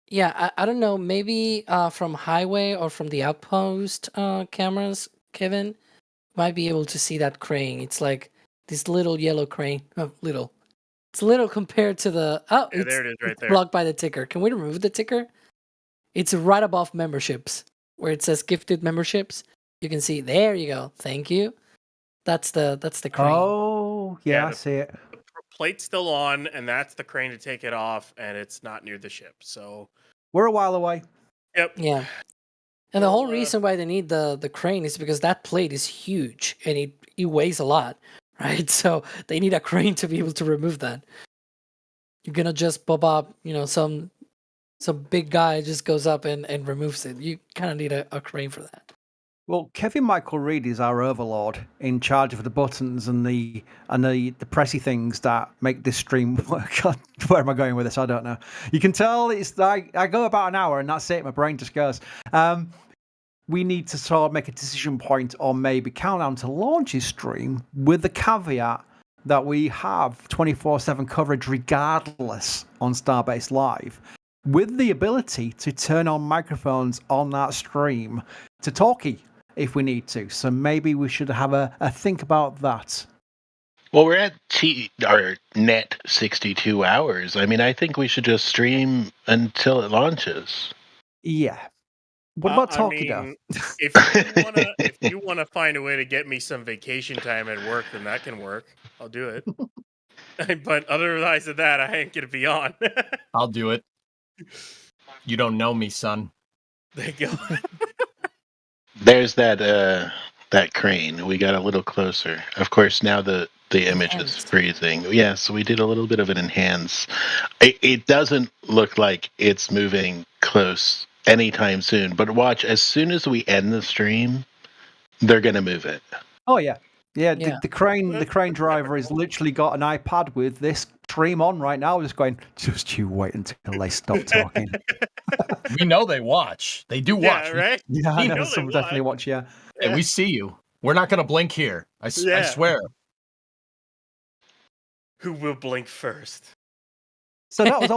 Yeah, I don't know. Maybe from highway or from the outpost cameras, Kevin might be able to see that crane. It's like this little yellow crane. Oh, little. It's little compared to the Yeah, there it is right it's there. blocked by the ticker. Can we remove the ticker? It's right above memberships where it says gifted memberships. You can see there you go. Thank you. That's the crane. Oh, yeah, I the- see it. The plate's still on, and that's the crane to take it off, and it's not near the ship. So We're a while away. Yep. Yeah. And the whole reason why they need the crane is because that plate is huge and it weighs a lot, right? So they need a crane to be able to remove that. You're gonna just pop up, some big guy just goes up and removes it. You kind of need a crane for that. Well, Kevin Michael Reed is our overlord in charge of the buttons and the pressy things that make this stream work. Where am I going with this? I don't know. You can tell it's like I go about an hour and that's it. My brain just goes. We need to sort of make a decision point on maybe countdown to launches stream with the caveat that we have 24/7 coverage regardless on Starbase Live, with the ability to turn on microphones on that stream to talkie if we need to. So maybe we should have a think about that. Well, we're at our net 62 hours. I mean, I think we should just stream until it launches. Yeah. What about talkie though? If you wanna find a way to get me some vacation time at work, then that can work. I'll do it. But otherwise of that, I ain't gonna be on. I'll do it. You don't know me, son. There you go. There's that crane. We got a little closer. Of course, now the image is freezing. Yeah, so we did a little bit of an enhance. It doesn't look like it's moving close anytime soon, but watch, as soon as we end the stream, they're going to move it. Oh, yeah. Yeah, the crane driver has literally got an iPad with this stream on right now, just going, just you wait until they stop talking. We know they watch. They do watch. Yeah, right? Yeah, I know some definitely watch, yeah. Hey, we see you. We're not going to blink here. I swear. Who will blink first? So that was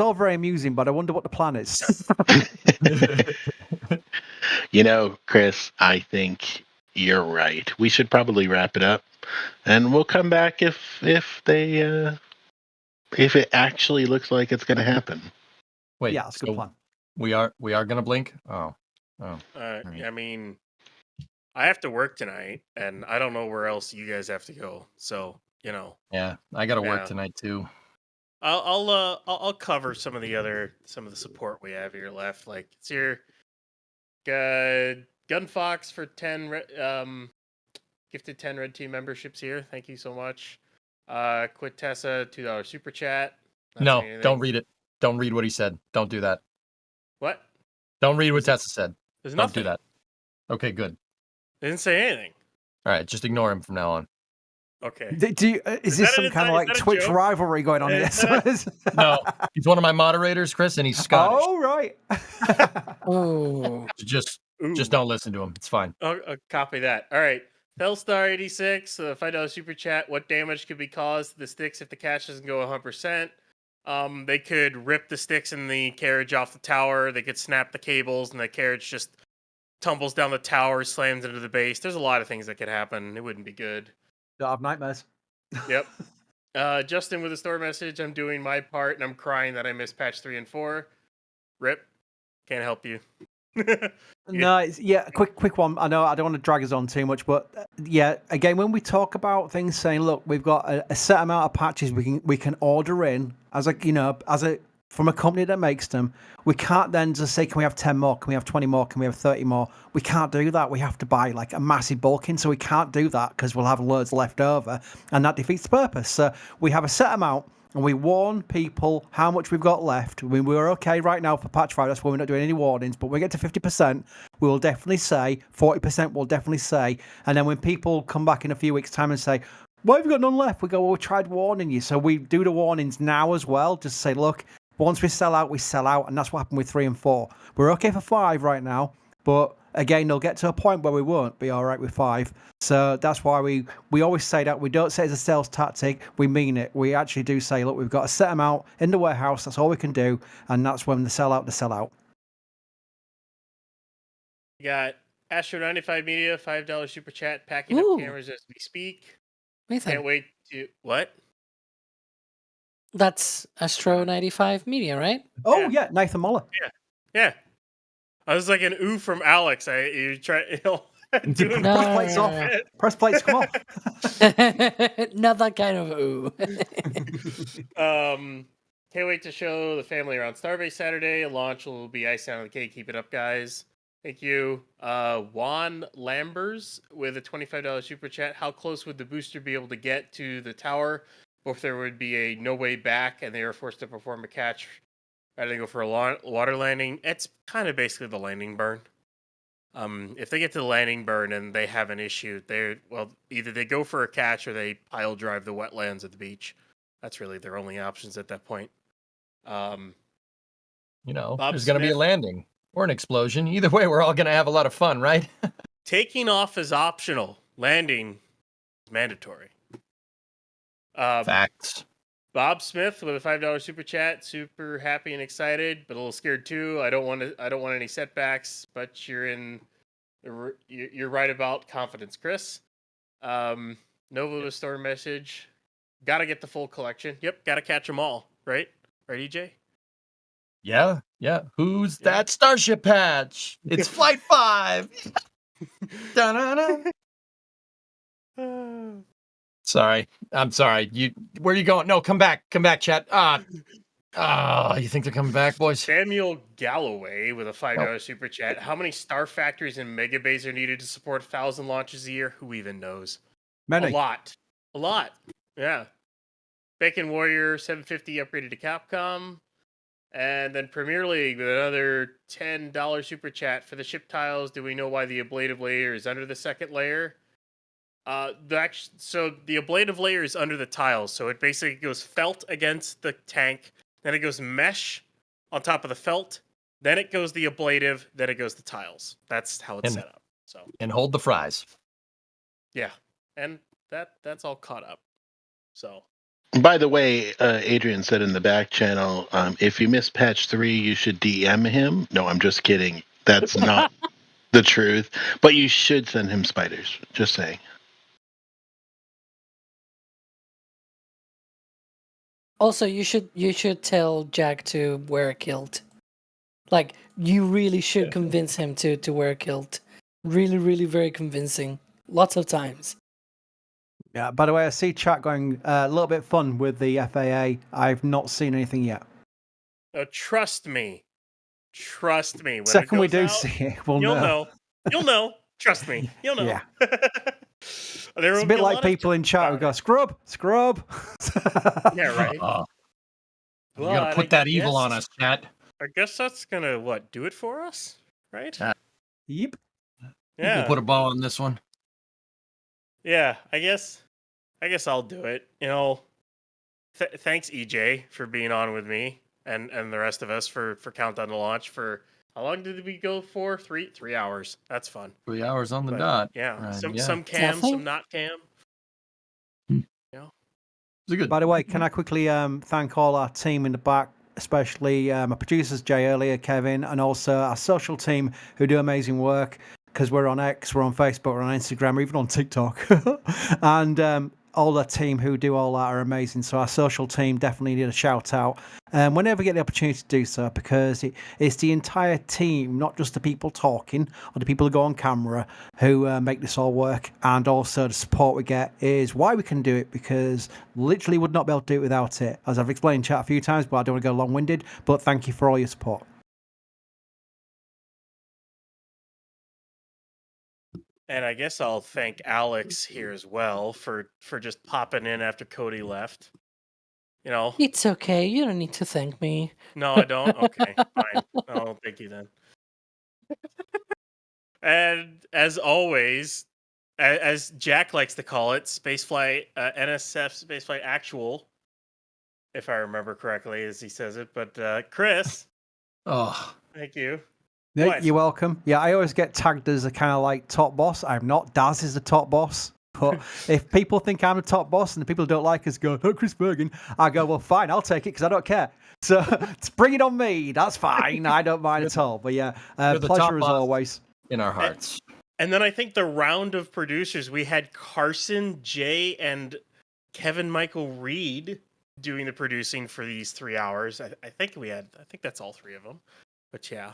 all very amusing, but I wonder what the plan is. Chris, I think you're right. We should probably wrap it up, and we'll come back if it actually looks like it's going to happen. Wait, yeah, that's a good plan. We are going to blink. Oh. I mean, I have to work tonight, and I don't know where else you guys have to go. So Yeah, I got to work tonight too. I'll cover some of the support we have here left. Like it's here, Gunfox for 10 gifted 10 red team memberships here. Thank you so much. Quintessa $2 super chat. No, don't read it. Don't read what he said. Don't do that. What? Don't read what Tessa said. There's Don't nothing. do that. Okay, good. They didn't say anything. All right, just ignore him from now on. Okay. Is this some kind of like Twitch rivalry going on here? No, he's one of my moderators, Chris, and he's Scottish. Oh, right. Oh. Just don't listen to him. It's fine. I'll copy that. All right. Fellstar86, $5 super chat. What damage could be caused to the sticks if the catch doesn't go 100%? They could rip the sticks in the carriage off the tower. They could snap the cables, and the carriage just tumbles down the tower, slams into the base. There's a lot of things that could happen. It wouldn't be good. Don't have nightmares. Yep. Justin with a store message. I'm doing my part, and I'm crying that I missed patch 3 and 4. Rip. Can't help you. No, quick one. I know I don't want to drag us on too much, but yeah, again, when we talk about things saying, look, we've got a set amount of patches we can order in from a company that makes them, we can't then just say, can we have 10 more? Can we have 20 more? Can we have 30 more? We can't do that. We have to buy like a massive bulk in, so we can't do that because we'll have loads left over, and that defeats the purpose. So we have a set amount, and we warn people how much we've got left. We're okay right now for patch 5. That's why we're not doing any warnings. But when we get to 50%, we will definitely say, 40% we'll definitely say. And then when people come back in a few weeks' time and say, why have you got none left? We go, well, we tried warning you. So we do the warnings now as well. Just say, look, once we sell out, we sell out. And that's what happened with 3 and 4. We're okay for 5 right now. But again, they'll get to a point where we won't be all right with 5. So that's why we always say that. We don't say it's a sales tactic. We mean it. We actually do say, look, we've got a set amount in the warehouse. That's all we can do. And that's when they sell out, they sell out. You got Astro95 Media, $5 super chat, packing up cameras as we speak. Nathan. Can't wait to... What? That's Astro 95 Media, right? Oh yeah, Nathan Muller. Yeah. I was like an ooh from Alex. You try doing Press plates off. Press plates come off. Not that kind of ooh. Can't wait to show the family around Starbase Saturday. Launch will be icing on the cake. Keep it up, guys. Thank you. Juan Lambers with a $25 super chat. How close would the booster be able to get to the tower if there would be a no way back and they are forced to perform a catch rather than go for a water landing? It's kind of basically the landing burn. If they get to the landing burn and they have an issue, either they go for a catch or they pile drive the wetlands at the beach. That's really their only options at that point. There's Bob going to be a Smith. landing or an explosion. Either way, we're all going to have a lot of fun, right? Taking off is optional. Landing is mandatory. Facts. Bob Smith with a $5 super chat. Super happy and excited, but a little scared too. I don't want any setbacks, but you're right about confidence, Chris. Nova with a store message. Got to get the full collection. Yep, got to catch them all. Right, EJ? Yeah. Who's that Starship patch? It's Flight 5. Sorry. I'm sorry. Where are you going? No, come back. Come back, chat. You think they're coming back, boys? Samuel Galloway with a $5 super chat. How many star factories and mega bays are needed to support 1,000 launches a year? Who even knows? Many. A lot. Yeah. Bacon Warrior 750 upgraded to Capcom. And then Premier League with another $10 super chat for the ship tiles. Do we know why the ablative layer is under the second layer? So the ablative layer is under the tiles. So it basically goes felt against the tank. Then it goes mesh on top of the felt. Then it goes the ablative. Then it goes the tiles. That's how it's set up. So and hold the fries. Yeah, and that's all caught up. So. By the way, Adrian said in the back channel, if you miss patch 3, you should DM him. No, I'm just kidding. That's not the truth. But you should send him spiders. Just saying. Also, you should tell Jack to wear a kilt. Like, you really should convince him to wear a kilt. Really, really very convincing. Lots of times. Yeah, by the way, I see chat going a little bit fun with the FAA. I've not seen anything yet. Trust me. When Second we do out, see it, you'll know. You'll know. Trust me. You'll know. Yeah. It's a bit like people in chat who go, scrub. Yeah, right. You got to put that evil on us, chat. I guess that's going to, do it for us? Right? Yep. Yeah. We'll put a bow on this one. Yeah, I guess I'll do it. Thanks EJ for being on with me and the rest of us for Countdown to Launch for how long did we go for? 3 hours. That's fun. 3 hours on the dot. Yeah. Right, some cam, some not cam. Good. By the way, can I quickly thank all our team in the back, especially my producers Jay earlier, Kevin, and also our social team who do amazing work. Because we're on X, we're on Facebook, we're on Instagram, we're even on TikTok. And all the team who do all that are amazing. So our social team definitely need a shout out. Whenever we get the opportunity to do so, because it's the entire team, not just the people talking or the people who go on camera who make this all work. And also the support we get is why we can do it, because literally would not be able to do it without it. As I've explained in chat a few times, but I don't want to go long-winded. But thank you for all your support. And I guess I'll thank Alex here as well for just popping in after Cody left. It's okay. You don't need to thank me. No, I don't. Okay, fine. Oh, thank you then. And as always, as Jack likes to call it, spaceflight, NASASpaceflight actual, if I remember correctly, as he says it. But Chris, thank you. Yeah, you're welcome. Yeah, I always get tagged as a kind of like top boss. I'm not. Daz is the top boss. But if people think I'm the top boss and the people who don't like us go, oh, Chris Bergen, I go, well, fine, I'll take it because I don't care. So bring it on me. That's fine. I don't mind at all. But yeah, pleasure as always. In our hearts. And then I think the round of producers, we had Carson, Jay, and Kevin Michael Reed doing the producing for these 3 hours. I think that's all 3 of them. But yeah,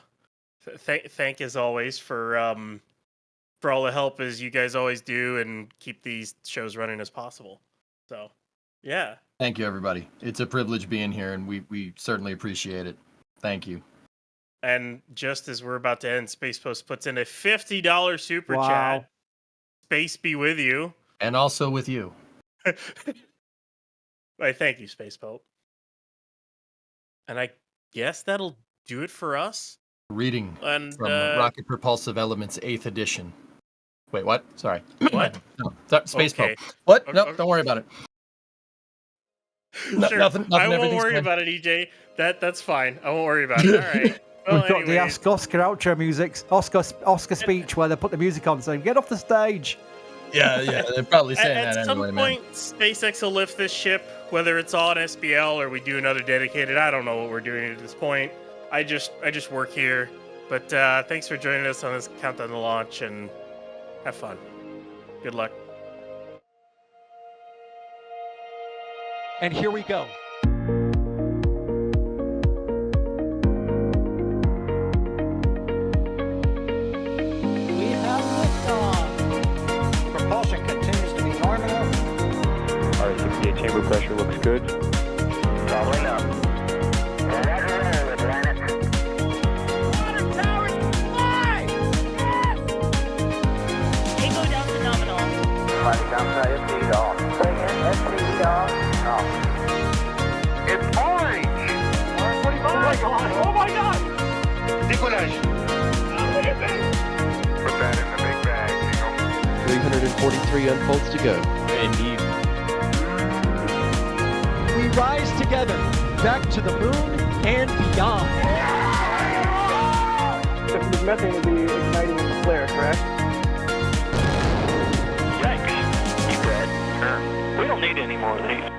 thank as always for all the help as you guys always do and keep these shows running as possible. So yeah. Thank you, everybody. It's a privilege being here, and we certainly appreciate it. Thank you. And just as we're about to end, Space Post puts in a $50 super chat. Space be with you. And also with you. Right, thank you, Space Pope. And I guess that'll do it for us. Reading and, from Rocket Propulsive Elements 8th edition. Wait, what? Sorry. What? No, Space Okay. Pope. What? Okay. No, don't worry about it. Sure. Nothing. I won't everything's worry fine. about it, EJ. That's fine. I won't worry about it. All right. Well, We've got the anyways, Oscar outro music, Oscar speech where they put the music on saying, get off the stage. Yeah, they're probably saying at that some anyway, point, SpaceX will lift this ship, whether it's on SBL or we do another dedicated. I don't know what we're doing at this point. I just work here. But thanks for joining us on this countdown to launch, and have fun. Good luck. And here we go. We have liftoff. Propulsion continues to be nominal. R68 chamber pressure looks good. Probably not. Tango down to nominal. Fighting downside FTS off. Bring in FTS off. It's orange! Orange 45! Oh my god! Oh my god! Decollage! Look at this! Put that in the big bag, 343 unfolds to go. Indeed. We rise together back to the moon and beyond. This methane will be igniting in the flare, correct? Yikes. You read? Sure. We don't need any more of these.